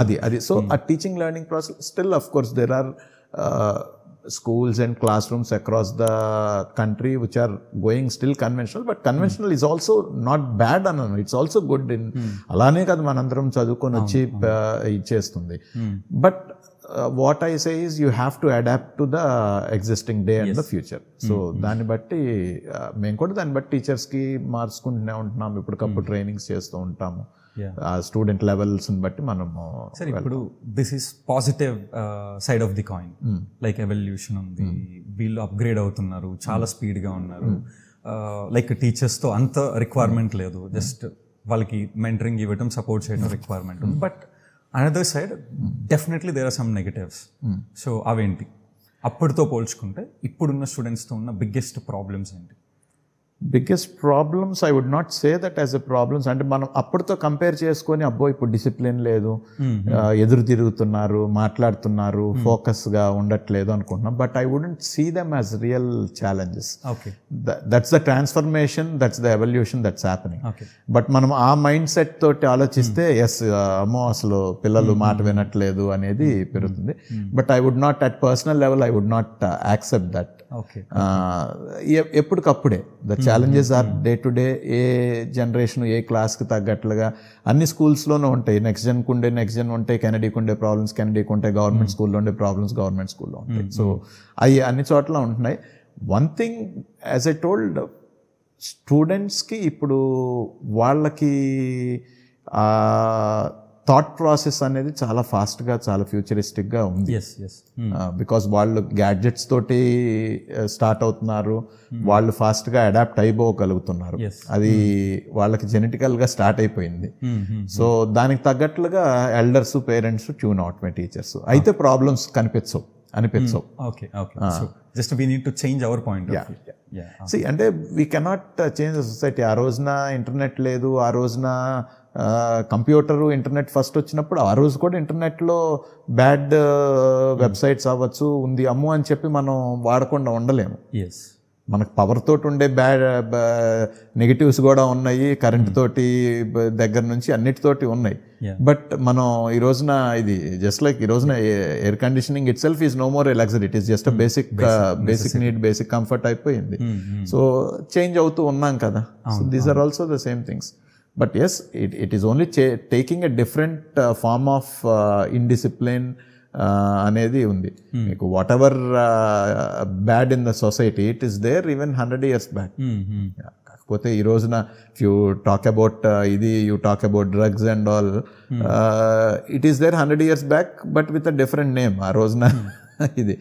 అది సో ఆ teaching learning process still of course there are schools and classrooms across the country which are going still conventional, but conventional is also not bad ananu, it's also good in alane kada manandaram chadukoni vachi ichestundi. But what I say is you have to adapt to the existing day and the future. So దాన్ని బట్టి మేము కూడా దాన్ని బట్టి టీచర్స్కి మార్చుకుంటూనే ఉంటున్నాం, ఇప్పటికప్పుడు trainings చేస్తూ ఉంటాము. స్టూడెంట్ లెవెల్స్ని బట్టి మనము. సరే, ఇప్పుడు this is positive side of the coin. Like evolution ఉంది, వీళ్ళు అప్గ్రేడ్ అవుతున్నారు, చాలా స్పీడ్గా ఉన్నారు. లైక్ టీచర్స్తో అంత రిక్వైర్మెంట్ లేదు, జస్ట్ వాళ్ళకి మెంటరింగ్ ఇవ్వటం, సపోర్ట్ చేయడం రిక్వైర్మెంట్ ఉంది. But another side definitely there are some negatives. So అవేంటి, అప్పటితో పోల్చుకుంటే ఇప్పుడున్న స్టూడెంట్స్తో ఉన్న బిగ్గెస్ట్ ప్రాబ్లమ్స్ ఏంటి? Biggest problems I would not say that as a problems. అంటే మనం అప్పటితో కంపేర్ చేసుకొని అబ్బో ఇప్పుడు డిసిప్లిన్ లేదు, ఎదురు తిరుగుతున్నారు, మాట్లాడుతున్నారు, ఫోకస్గా ఉండట్లేదు అనుకుంటున్నాం. But I wouldn't see them as real challenges. That's the transformation, that's the evolution that's happening. But మనం ఆ మైండ్ సెట్ తోటి ఆలోచిస్తే ఎస్ అమ్మో అసలు పిల్లలు మాట వినట్లేదు అనేది పెరుగుతుంది. But I would not at personal level I would not accept that. ఎప్పటికప్పుడే the challenges are day to day. ఏ జనరేషన్ ఏ క్లాస్కి తగ్గట్లుగా అన్ని స్కూల్స్లోనూ ఉంటాయి. నెక్స్ట్ జెన్ ఉంటాయి, కెనడీకి ఉండే ప్రాబ్లమ్స్ కెనడీకి ఉంటాయి, గవర్నమెంట్ స్కూల్లో ఉండే ప్రాబ్లమ్స్ గవర్నమెంట్ స్కూల్లో ఉంటాయి. సో అవి అన్ని చోట్ల ఉంటున్నాయి. One thing as I told, స్టూడెంట్స్కి ఇప్పుడు వాళ్ళకి థాట్ ప్రాసెస్ అనేది చాలా ఫాస్ట్గా, చాలా ఫ్యూచరిస్టిక్గా ఉంది. బికాస్ వాళ్ళు గ్యాడ్జెట్స్ తోటి స్టార్ట్ అవుతున్నారు, వాళ్ళు ఫాస్ట్గా అడాప్ట్ అయిపోగలుగుతున్నారు. అది వాళ్ళకి జెనెటికల్గా స్టార్ట్ అయిపోయింది. సో దానికి తగ్గట్లుగా elders, parents tune out my teachers. అయితే ప్రాబ్లమ్స్ అనిపించవు. Just we need to change our point of view. See, అంటే we cannot change the society. ఆ రోజున ఇంటర్నెట్ లేదు, ఆ రోజున కంప్యూటరు ఇంటర్నెట్ ఫస్ట్ వచ్చినప్పుడు ఆ రోజు కూడా ఇంటర్నెట్లో బ్యాడ్ వెబ్సైట్స్ అవ్వచ్చు ఉంది అమ్ము అని చెప్పి మనం వాడకుండా ఉండలేము. మనకు పవర్ తోటి ఉండే నెగిటివ్స్ కూడా ఉన్నాయి, కరెంట్ తోటి దగ్గర నుంచి అన్నిటితోటి ఉన్నాయి. బట్ మనం ఈ రోజున ఇది జస్ట్ లైక్ ఈ రోజున air conditioning itself is no more a luxury, it is just basic need, basic comfort అయిపోయింది. సో చేంజ్ అవుతూ ఉన్నాం కదా. So these are also the same things. But yes, it is only taking a different form of indiscipline అనేది ఉంది. మీకు whatever bad in the society it is there even 100 years back. కాకపోతే ఈ రోజున you talk about you talk about drugs and all, it is there 100 years back but with a different name. ఆ రోజున ఇది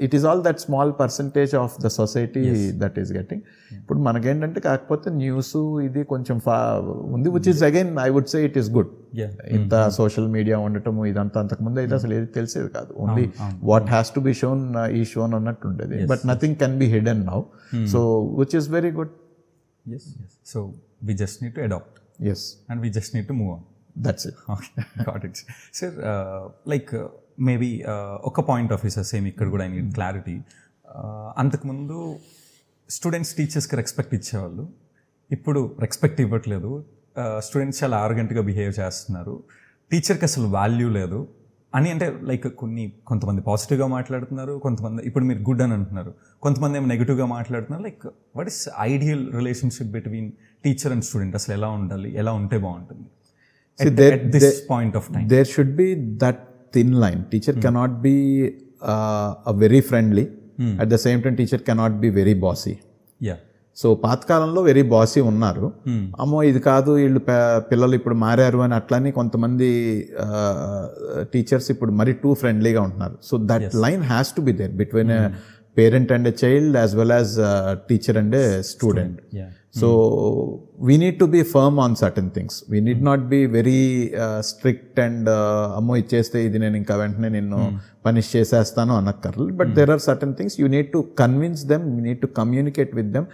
it is all that small percentage of the society that is getting. ఇప్పుడు మనకేంటంటే కాకపోతే news ఇది కొంచెం ఉంది, which is again I would say it is good. ఇంత సోషల్ మీడియా ఉండటము ఇదంతా అంతకుముందు అయితే అసలు ఏది తెలిసేది కాదు. Only what has to be shown ఈ షోన్ అన్నట్టు ఉండేది. But nothing can be hidden now, so which is very good. So we just need to adopt. Yes. And we just need to move on. That's it. Okay, got it. Sir, like maybe ఒక point of view sir, same ఇక్కడ కూడా I need clarity. అంతకుముందు students టీచర్స్కి respect ఇచ్చేవాళ్ళు, ఇప్పుడు respect ఇవ్వట్లేదు. Students చాలా ఆర్గెంట్గా behave చేస్తున్నారు, టీచర్కి అసలు వాల్యూ లేదు అని. అంటే లైక్ కొంతమంది పాజిటివ్గా మాట్లాడుతున్నారు, కొంతమంది ఇప్పుడు మీరు గుడ్ అని అంటున్నారు, కొంతమంది ఏమో నెగిటివ్గా మాట్లాడుతున్నారు. Like what is ideal relationship between teacher and student? అసలు ఎలా ఉండాలి, ఎలా ఉంటే బాగుంటుంది at this point of time? There should be that thin line. Teacher cannot be a very friendly. At the same time, teacher cannot be very bossy. Yeah. So పాతకాలంలో very bossy ఉన్నారు. అమ్మో ఇది కాదు వీళ్ళు పిల్లలు ఇప్పుడు మారారు అని అట్లని కొంతమంది టీచర్స్ ఇప్పుడు మరీ టూ ఫ్రెండ్లీగా ఉంటున్నారు. So that line has to be there between a parent and a child as well as teacher and a student. So we need to be firm on certain things. We need not be very strict and అమ్మో ఇచ్చేస్తే ఇది నేను ఇంకా వెంటనే నిన్ను punish చేసేస్తాను అనక్కర్లేదు. But there are certain things you need to convince them, you need to communicate with them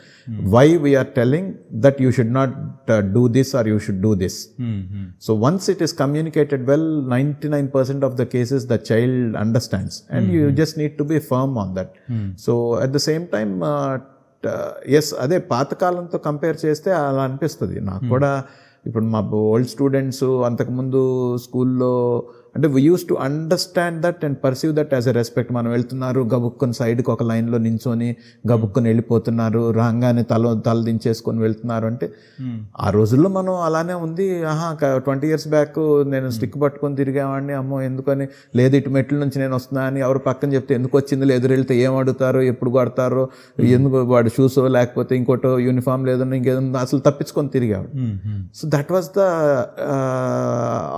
why we are telling that you should not do this or you should do this. So once it is communicated well, 99% of the cases the child understands, and you just need to be firm on that. So at the same time yes, అదే పాతకాలంతో compare చేస్తే అలా అనిపిస్తుంది నాకు కూడా. ఇప్పుడు మా old students అంతకుముందు స్కూల్లో అంటే we use to understand that and perceive that as a respect. మనం వెళ్తున్నారు గబుక్కుని సైడ్కి ఒక లైన్లో నించొని గబుక్కుని వెళ్ళిపోతున్నారు, రాగానే తల దించేసుకొని వెళ్తున్నారు అంటే ఆ రోజుల్లో మనం అలానే ఉంది. 20 years బ్యాక్ నేను స్టిక్ పట్టుకొని తిరిగేవాడిని, అమ్మో ఎందుకని లేదు ఇటు మెట్ల నుంచి నేను వస్తున్నా అని ఎవరు పక్కన చెప్తే ఎందుకు వచ్చింది, ఎదురు వెళ్తే ఏం అడుగుతారో, ఎప్పుడు కొడతారో, ఎందుకు వాడు షూసో లేకపోతే ఇంకోటో యూనిఫామ్ లేదన్నా ఇంకేదన్నా అసలు తప్పించుకొని తిరిగేవాడు. So that was the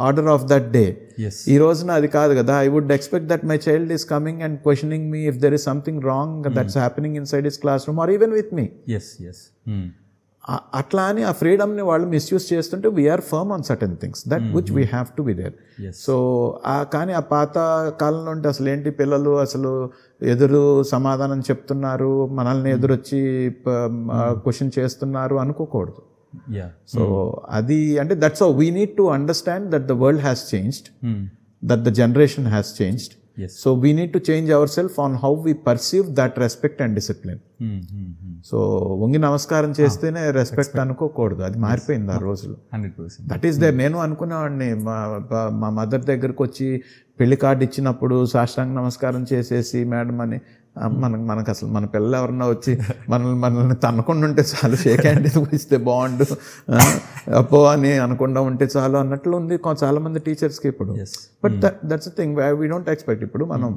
order of that day. ఈ రోజున అది కాదు కదా. I would expect that my child is coming and questioning me if there is something wrong that's happening inside his classroom or even with me. అట్లా అని ఆ ఫ్రీడమ్ని వాళ్ళు మిస్యూజ్ చేస్తుంటే we're firm on certain things that which we have to be there. So కానీ ఆ పాత కాలంలో ఉంటే అసలు ఏంటి పిల్లలు అసలు ఎదురు సమాధానం చెప్తున్నారు, మనల్ని ఎదురొచ్చి క్వశ్చన్ చేస్తున్నారు అనుకోకూడదు. So adi ante that's how we need to understand that the world has changed, that the generation has changed. So we need to change ourselves on how we perceive that respect and discipline. So వంగి నమస్కారం చేస్తేనే respect అనుకోకూడదు, అది మారిపోయింది ఆ రోజులు. That is there. నేను అనుకునేవాడిని మా మదర్ దగ్గరకు వచ్చి పెళ్లి కార్డు ఇచ్చినప్పుడు సాష్టాంగ నమస్కారం చేసేసి మేడం అని, మనకు అసలు మన పిల్లలు ఎవరన్నా వచ్చి మనల్ని తన్నకుండా ఉంటే చాలు, షేక్ హ్యాండ్ ఇస్తే బాగుండు అప్పో అని అనకుండా ఉంటే చాలు అన్నట్లు ఉంది చాలా మంది టీచర్స్కి ఇప్పుడు. But that's thing we don't expect. ఇప్పుడు మనం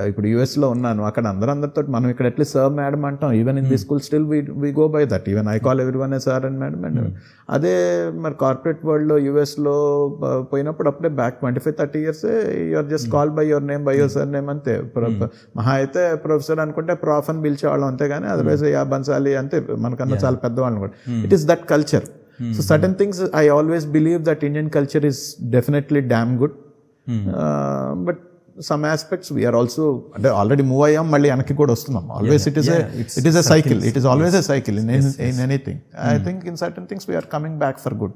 ఇప్పుడు యూఎస్లో ఉన్నాను, అక్కడ అందరితో మనం ఇక్కడ ఎట్లీస్ట్ సార్ మేడం అంటాం. Even in the school still we go by that. Even I call every one a sir and madam. And అదే మరి కార్పొరేట్ వరల్డ్లో యూఎస్లో పోయినప్పుడు అప్పుడే back 25-30 years you're just call by your name, by your surname అంతే. మహా అయితే professor అనుకుంటే ప్రాఫ్ అని పిలిచేవాళ్ళం అంతేగాని అదర్వైజ్ యా బన్సాలి అంతే, మనకన్నా చాలా పెద్దవాళ్ళని కూడా. It is that culture. So certain things I always believe that Indian culture is definitely damn good. But some aspects we are also already move ayyam malli anaki kuda vastunam. Always it is a cycle. It is always a cycle in anything. I think in certain things we are coming back for good.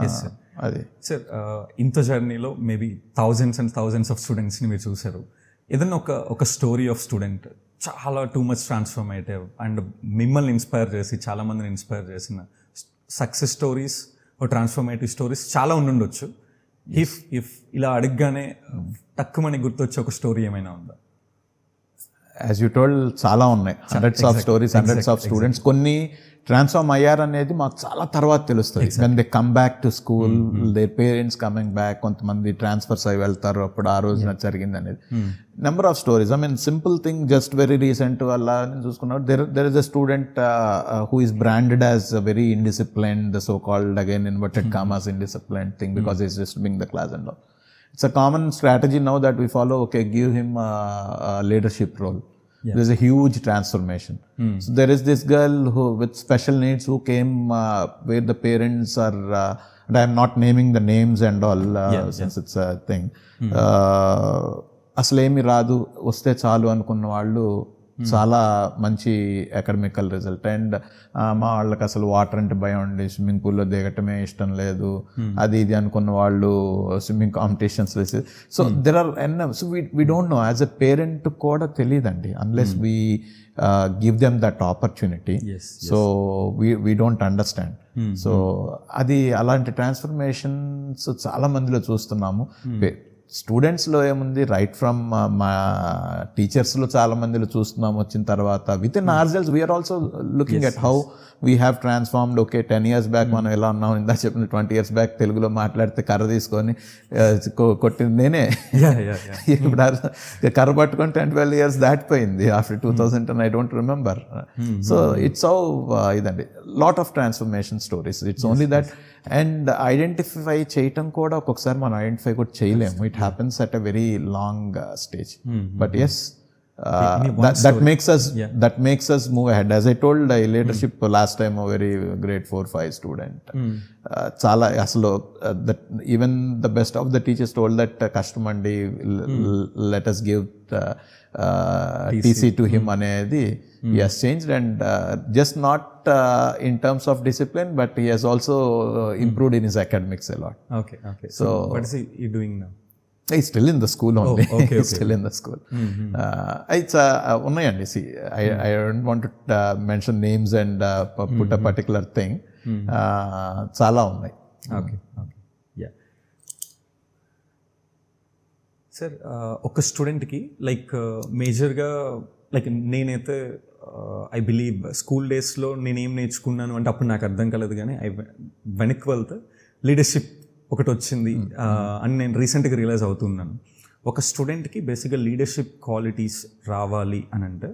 Yes sir. Adi sir, inta journey lo maybe thousands and thousands of students ni meer chusaru. Edanna oka story of student chaala too much transformative and mimmalni inspire chesi chaala mandini inspire chesina success stories or transformative stories chaala undundochu. If ఇలా అడగగానే తక్కువని గుర్తొచ్చే ఒక story ఏమైనా ఉందా? As you told చాలా ఉన్నాయి, hundreds of stories, hundreds of students. కొన్ని ట్రాన్స్ఫార్మ్ అయ్యారనేది మాకు చాలా తర్వాత తెలుస్తుంది. When they come back to school, their parents coming back, కొంతమంది ట్రాన్స్ఫర్స్ అయి వెళ్తారు, అప్పుడు ఆ రోజున జరిగింది అనేది. Number of stories. I mean simple thing, just very recent అలా చూసుకున్నాడు. There is a student who is branded as a very indisciplined, the so called again inverted commas indisciplined thing, because he's just being the class and all. it's a common strategy now that we follow. Okay, give him a leadership role. There's a huge transformation. So there is this girl who with special needs who came where the parents are, and I'm not naming the names and all since it's a thing. అసలేమి రాదు, వస్తే చాలు అనుకున్న వాళ్ళు చాలా మంచి academical result. And మా వాళ్ళకి అసలు వాటర్ అంటే భయం ఉండి స్విమ్మింగ్ పూల్లో దిగటమే ఇష్టం లేదు, అది ఇది అనుకున్న వాళ్ళు స్విమ్మింగ్ కాంపిటీషన్స్ వేసి. So there are so we don't know, as a parent కూడా తెలియదండి unless we give them that opportunity. So we don't understand. So అది అలాంటి ట్రాన్స్ఫర్మేషన్స్ చాలా మందిలో చూస్తున్నాము. స్టూడెంట్స్లో ఏముంది, రైట్ ఫ్రమ్ మా టీచర్స్లో చాలా మందిలో చూస్తున్నాము. వచ్చిన తర్వాత within our cells we're also looking at how we have transformed. Okay, 10 years back మనం ఎలా ఉన్నాం, ఇందా చెప్పిన 20 years బ్యాక్ తెలుగులో మాట్లాడితే కర్ర తీసుకొని కొట్టింది నేనే. ఇప్పుడు కర్ర పట్టుకొని 10-12 years దాటిపోయింది after 2010. I don't remember. So it's how ఇదండి, lot of transformation stories. It's only that. And identify చేయటం కూడా ఒక్కొక్కసారి మనం ఐడెంటిఫై కూడా చేయలేము. It happens at a very long stage. But yes, that makes us move ahead. As I told, leadership last time a very grade 4-5 student, చాలా అసలు that even the best of the teachers told that కష్టమండి, let us give TC to him అనేది. He has changed, and just not in terms of discipline, but he has also improved in his academics a lot. Okay. So what is he doing now? He's still in the school only. Okay. He's still in the school. It's ఉన్నాయండి. See, I don't want to mention names and put a particular thing. చాలా ఉన్నాయి. Okay. Yeah. Sir, ఒక స్టూడెంట్కి like మేజర్గా like నేనైతే I believe school డేస్లో నేనేం నేర్చుకున్నాను అంటే అప్పుడు నాకు అర్థం కాలేదు, కానీ వెనక్కి వెళ్తే లీడర్షిప్ ఒకటి వచ్చింది అని నేను రీసెంట్గా రియలైజ్ అవుతున్నాను. ఒక స్టూడెంట్కి బేసిక్గా లీడర్షిప్ క్వాలిటీస్ రావాలి అని అంటే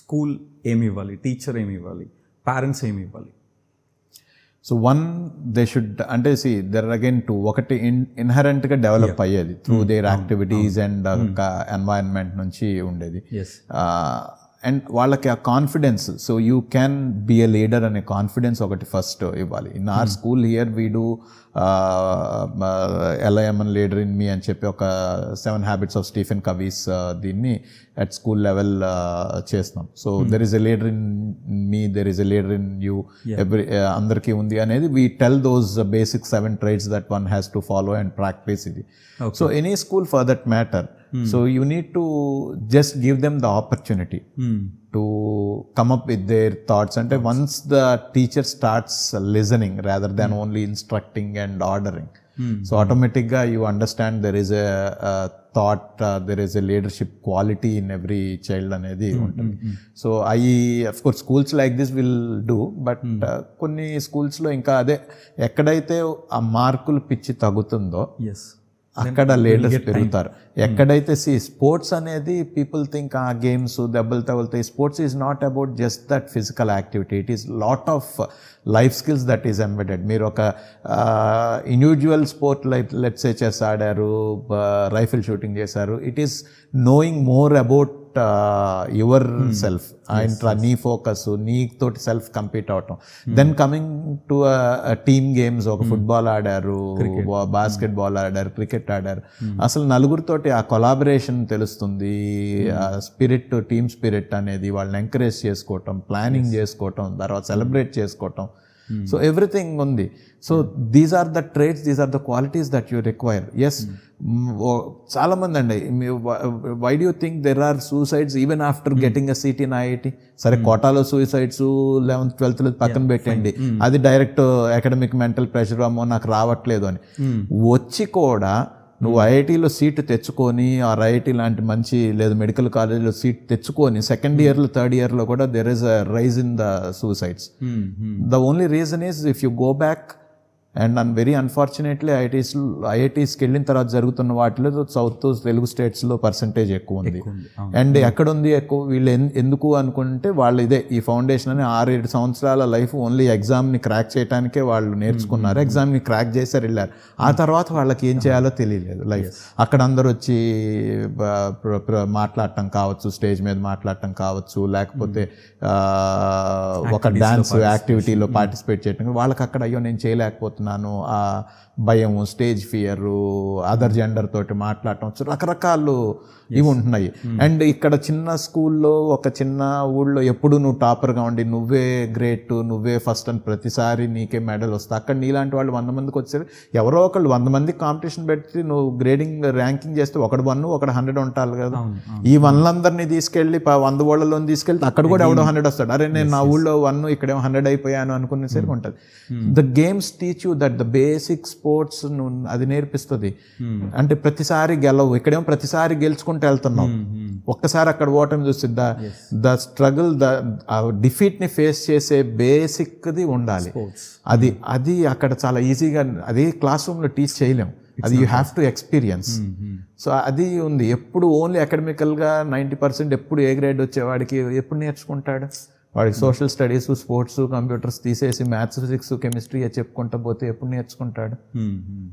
స్కూల్ ఏమి ఇవ్వాలి, టీచర్ ఏమి ఇవ్వాలి, పేరెంట్స్ ఏమి ఇవ్వాలి? సో వన్, దే షుడ్ అంటే సి దెర్ అగైన్ టూ. ఒకటి ఇన్హరెంట్గా డెవలప్ అయ్యేది through their activities and environment నుంచి ఉండేది. అండ్ వాళ్ళకి ఆ confidence, so you can be a leader అనే కాన్ఫిడెన్స్ ఒకటి ఫస్ట్ ఇవ్వాలి. In our school here we do LIMN leader in me అని చెప్పి ఒక 7 habits of Stephen Covey's దీన్ని అట్ స్కూల్ లెవెల్ చేస్తున్నాం. So there is a leader in me, there is a leader in you, అందరికీ ఉంది అనేది. We tell those basic 7 traits that one has to follow and practice ఇది. So any school for that matter. So you need to just give them the opportunity to come up with their thoughts. And once the teacher starts listening rather than only instructing and ordering, so automatically you understand there is a thought, there is a leadership quality in every child anedi untundi. So of course schools like this will do, but konni schools lo inka ade ekkadaithe aa markulu pichi tagutundo, అక్కడ leaders పెరుగుతారు. ఎక్కడైతే sports అనేది people think ఆ games దెబ్బలు తగులుతాయి. Sports is not about just that physical activity, it is lot of life skills that is embedded. మీరు ఒక individual sport let's say chess ఆడారు, రైఫిల్ షూటింగ్ చేశారు, it is knowing more about yourself and నీ focus, నీతోటి self compete అవటం. Then coming to team games, ఒక football ఆడారు, basketball ఆడారు, క్రికెట్ ఆడారు, అసలు నలుగురితోటి ఆ కొలాబరేషన్ తెలుస్తుంది, స్పిరిట్, టీమ్ స్పిరిట్ అనేది వాళ్ళని ఎంకరేజ్ చేసుకోవటం, ప్లానింగ్ చేసుకోవటం, తర్వాత సెలబ్రేట్ చేసుకోవటం. సో ఎవ్రీథింగ్ ఉంది. So these are the traits, these are the qualities that you require. Yes, చాలామంది అండి, why do you think there are suicides even after getting a seat in IIT? సరే, కోటాలో suicides 11th 12th పక్కన పెట్టండి, అది direct academic mental pressure, అమ్మో నాకు రావట్లేదు అని వచ్చి కూడా నువ్వు IITలో సీటు తెచ్చుకొని, ఆర్ IIT లాంటి మంచి లేదా మెడికల్ కాలేజీలో సీట్ తెచ్చుకొని 2nd year 3rd year కూడా there is a rise in the suicides. The only reason is if you go back and very unfortunately ఐఐటీస్కి వెళ్ళిన తర్వాత జరుగుతున్న వాటిలో సౌత్ తెలుగు స్టేట్స్లో పర్సంటేజ్ ఎక్కువ ఉంది. అండ్ ఎక్కడుంది ఎక్కువ వీళ్ళు ఎందుకు అనుకుంటే వాళ్ళు ఇదే ఈ ఫౌండేషన్ అని 6-7 సంవత్సరాల లైఫ్ ఓన్లీ ఎగ్జామ్ని క్రాక్ చేయడానికే వాళ్ళు నేర్చుకున్నారు, ఎగ్జామ్ని క్రాక్ చేశారు, వెళ్ళారు. ఆ తర్వాత వాళ్ళకి ఏం చేయాలో తెలియలేదు లైఫ్. అక్కడ అందరూ వచ్చి మాట్లాడటం కావచ్చు, స్టేజ్ మీద మాట్లాడటం కావచ్చు, లేకపోతే ఒక డాన్స్ యాక్టివిటీలో పార్టిసిపేట్ చేయడం, వాళ్ళకి అక్కడ అయ్యో నేను చేయలేకపోతున్నాను, ఆ భయము, స్టేజ్ ఫియరు, అదర్ జెండర్ తోటి మాట్లాడటం, రకరకాలు ఇవి ఉంటున్నాయి. అండ్ ఇక్కడ చిన్న స్కూల్లో ఒక చిన్న ఊళ్ళో ఎప్పుడు నువ్వు టాపర్గా ఉండి నువ్వే గ్రేట్, నువ్వే ఫస్ట్ అని ప్రతిసారి నీకే మెడల్ వస్తాయి. అక్కడ నీలాంటి వాళ్ళు 100 మందికి వచ్చారు, ఎవరో ఒకళ్ళు 100 మందికి కాంపిటీషన్ పెట్టి నువ్వు గ్రేడింగ్ ర్యాంకింగ్ చేస్తే ఒకడు 1 ఒకడు 100 ఉంటారు కదా. ఈ 100 తీసుకెళ్ళి 100 ఊళ్ళలో తీసుకెళ్తే అక్కడ కూడా ఎవడో 100 వస్తాడు. అరే నేను నా ఊళ్ళో 1 ఇక్కడేమో 100 అయిపోయాను అనుకునేసరికి ఉంటుంది. The games teach you that the basic sports అది నేర్పిస్తుంది. అంటే ప్రతిసారి గెలవు, ఇక్కడేమో ప్రతిసారి గెలుచుకుంటూ వెళ్తున్నావు, ఒక్కసారి అక్కడ ఓటమి చూసి ద స్ట్రగుల్, డిఫీట్ ని ఫేస్ చేసే బేసిక్ది ఉండాలి. అది అక్కడ చాలా ఈజీగా, అది క్లాస్ రూమ్ లో టీచ్ చేయలేము, అది you have to experience. So అది ఉంది. ఎప్పుడు ఓన్లీ అకాడమికల్గా 90% ఎప్పుడు ఏ గ్రేడ్ వచ్చేవాడికి ఎప్పుడు నేర్చుకుంటాడు? వాడికి సోషల్ స్టడీస్, స్పోర్ట్స్, కంప్యూటర్స్ తీసేసి మ్యాథ్స్, ఫిజిక్స్, కెమిస్ట్రీ చెప్పుకుంటూ పోతే ఎప్పుడు నేర్చుకుంటాడు?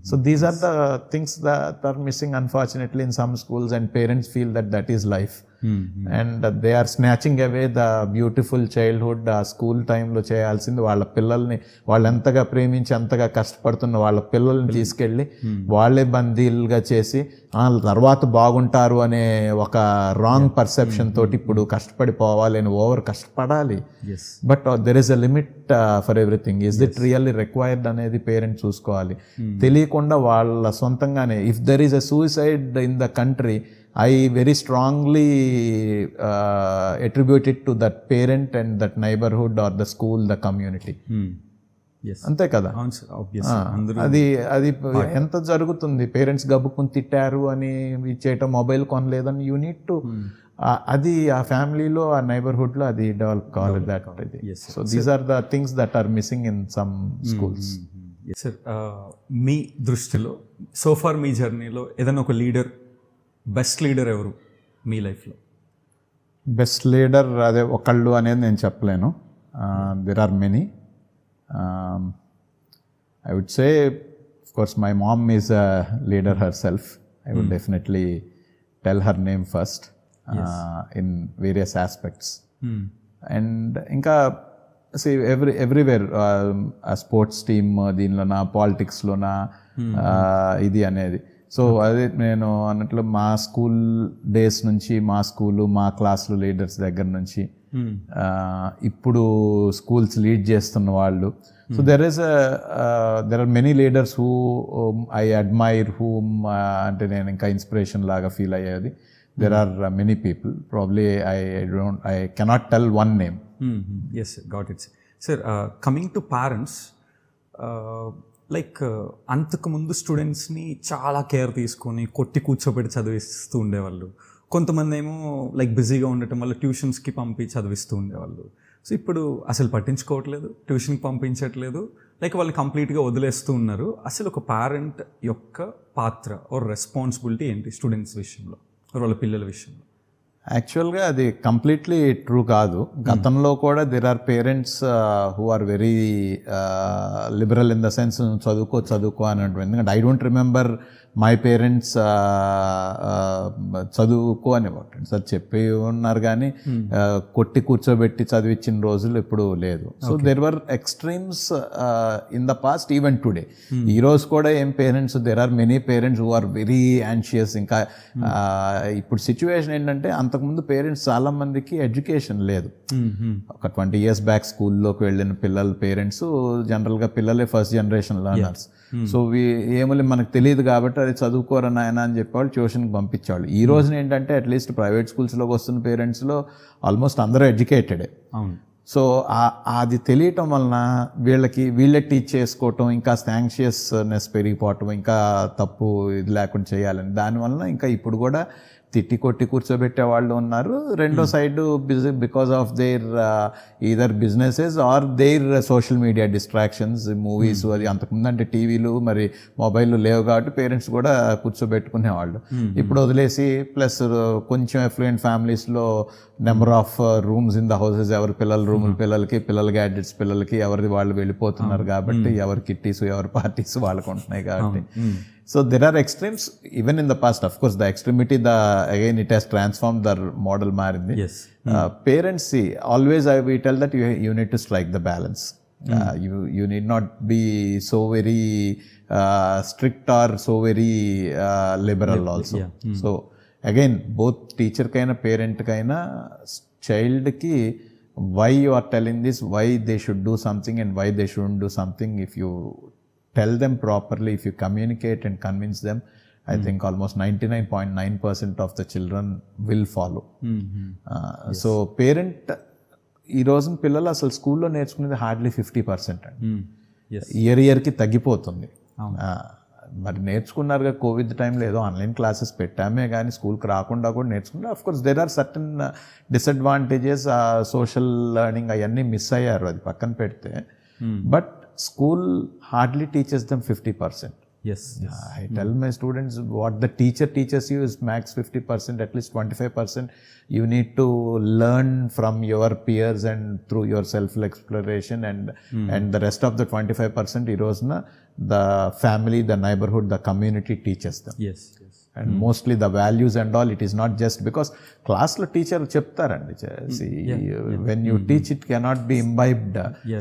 So these are the things that are missing unfortunately in some schools, and parents feel that is life. And they are snatching away the beautiful childhood. ఆ school టైంలో చేయాల్సింది వాళ్ళ పిల్లల్ని, వాళ్ళు ఎంతగా ప్రేమించి ఎంతగా కష్టపడుతున్న వాళ్ళ పిల్లల్ని తీసుకెళ్ళి వాళ్ళే బందీలుగా చేసి తర్వాత బాగుంటారు అనే ఒక రాంగ్ పర్సెప్షన్ తోటి ఇప్పుడు కష్టపడిపోవాలి అని ఓవర్ కష్టపడాలి. But there is a limit for everything. Is it really required అనేది పేరెంట్స్ చూసుకోవాలి. తెలియకుండా వాళ్ళ సొంతంగానే, if there is a suicide in the country, I very strongly attribute it to that parent and that neighborhood or the school, the community. అంతే కదా. అది ఎంత జరుగుతుంది, పేరెంట్స్ గబ్బుకుని తిట్టారు అని చేయటం, మొబైల్ కొనలేదని, యూ నీడ్ టు, అది ఆ ఫ్యామిలీలో, ఆ నైబర్హుడ్లో అది డెవలప్ కావాలి. That so these are the things that are missing in some schools. Sir, మీ దృష్టిలో సోఫార్ మీ జర్నీలో ఏదైనా ఒక లీడర్, బెస్ట్ లీడర్ ఎవరు మీ లైఫ్లో? బెస్ట్ లీడర్ అదే ఒకళ్ళు అనేది నేను చెప్పలేను. There are many. I would say of course my mom is a leader herself. I would definitely tell her name first in various aspects. And ఇంకా everywhere sports team దీనిలోనా, పాలిటిక్స్లోనా, ఇది అనేది. సో అదే నేను అన్నట్లు మా స్కూల్ డేస్ నుంచి, మా స్కూలు, మా క్లాసులు లీడర్స్ దగ్గర నుంచి ఇప్పుడు స్కూల్స్ లీడ్ చేస్తున్న వాళ్ళు. So there are many leaders who I admire, whom అంటే నేను ఇంకా ఇన్స్పిరేషన్ లాగా ఫీల్ అయ్యేది. There are many people, probably I cannot tell one name. Yes sir, got it sir. Coming to parents, like అంతకుముందు స్టూడెంట్స్ని చాలా కేర్ తీసుకొని కొట్టి కూర్చోబెట్టి చదివిస్తూ ఉండేవాళ్ళు. కొంతమంది ఏమో లైక్ బిజీగా ఉండటం వల్ల ట్యూషన్స్కి పంపి చదివిస్తూ ఉండేవాళ్ళు. సో ఇప్పుడు అసలు పట్టించుకోవట్లేదు, ట్యూషన్కి పంపించట్లేదు, లైక్ వాళ్ళు కంప్లీట్గా వదిలేస్తూ ఉన్నారు. అసలు ఒక పేరెంట్ యొక్క పాత్ర ఆర్ రెస్పాన్సిబిలిటీ ఏంటి స్టూడెంట్స్ విషయంలో, వాళ్ళ పిల్లల విషయంలో? యాక్చువల్గా అది కంప్లీట్లీ ట్రూ కాదు. గతంలో కూడా there are parents who are very liberal in the sense చదువుకో అని అంటారు. ఎందుకంటే I don't remember my parents చదువుకో అని సార్ చెప్పి ఉన్నారు, కానీ కొట్టి కూర్చోబెట్టి చదివించిన రోజులు ఎప్పుడు లేదు. So there were extremes in the past, even today. ఈ రోజు కూడా ఏం parents, there are many parents who are very anxious. ఇంకా ఇప్పుడు సిచ్యువేషన్ ఏంటంటే, అంతకుముందు పేరెంట్స్ చాలా మందికి ఎడ్యుకేషన్ లేదు. ఒక 20 years బ్యాక్ స్కూల్లోకి వెళ్ళిన పేరెంట్స్ జనరల్గా పిల్లలే ఫస్ట్ జనరేషన్ లర్నర్స్. సో ఏమో మనకు తెలియదు కాబట్టి అది చదువుకోరా నాయన అని చెప్పేవాళ్ళు, ట్యూషన్కి పంపించేవాళ్ళు. ఈ రోజున ఏంటంటే అట్లీస్ట్ ప్రైవేట్ స్కూల్స్లోకి వస్తున్న పేరెంట్స్లో ఆల్మోస్ట్ అందరూ ఎడ్యుకేటెడే. సో అది తెలియటం వలన వీళ్ళే టీచ్ చేసుకోవటం, ఇంకా యాంగ్షియస్నెస్ పెరిగిపోవటం, ఇంకా తప్పు ఇది లేకుండా చేయాలని, దానివలన ఇంకా ఇప్పుడు కూడా తిట్టి కొట్టి కూర్చోబెట్టే వాళ్ళు ఉన్నారు. రెండో side because of their either businesses or their social media distractions, movies, అది అంతకుముందు అంటే టీవీలు మరి మొబైల్ లేవు కాబట్టి పేరెంట్స్ కూడా కూర్చోబెట్టుకునేవాళ్ళు. ఇప్పుడు వదిలేసి ప్లస్ కొంచెం ఎఫ్లూయెంట్ ఫ్యామిలీస్లో number of rooms in the houses, ఎవరి రూముల పిల్లలకి, పిల్లల గ్యాడ్జెట్స్ పిల్లలకి ఎవరిది వాళ్ళు వెళ్ళిపోతున్నారు కాబట్టి ఎవరి కిట్టీస్ ఎవరి పార్టీస్ వాళ్ళకు ఉంటున్నాయి కాబట్టి. So there are extremes even in the past. Of course, the extremity, again it has transformed the model marindi. Yes. Parents see, always we tell that you need to strike the balance. You need not be so very strict or so very liberal also. So again, both teacher kaina parent kaina child ki why you are telling this, why they should do something and why they shouldn't do something. If you tell them properly, if you communicate and convince them, I think almost 99.9% of the children will follow. So parent ఈ రోజున పిల్లలు అసలు స్కూల్లో నేర్చుకునేది hardly 50% అండి. ఇయర్కి తగ్గిపోతుంది. మరి నేర్చుకున్నారుగా కోవిడ్ టైంలో ఏదో ఆన్లైన్ క్లాసెస్ పెట్టామే కానీ స్కూల్కి రాకుండా కూడా నేర్చుకున్నారు. Of course there are certain disadvantages, social learning అవన్నీ మిస్ అయ్యారు, అది పక్కన పెడితే. But school hardly teaches them 50%. Yes. I tell my students what the teacher teaches you is max 50%, at least 25% you need to learn from your peers and through your self exploration, and the rest of the 25% irosna the family, the neighborhood, the community teaches them. Yes. And mostly the values and all, it is not just because class lo teacher చెప్తారండి. See, when you teach it cannot be imbibed.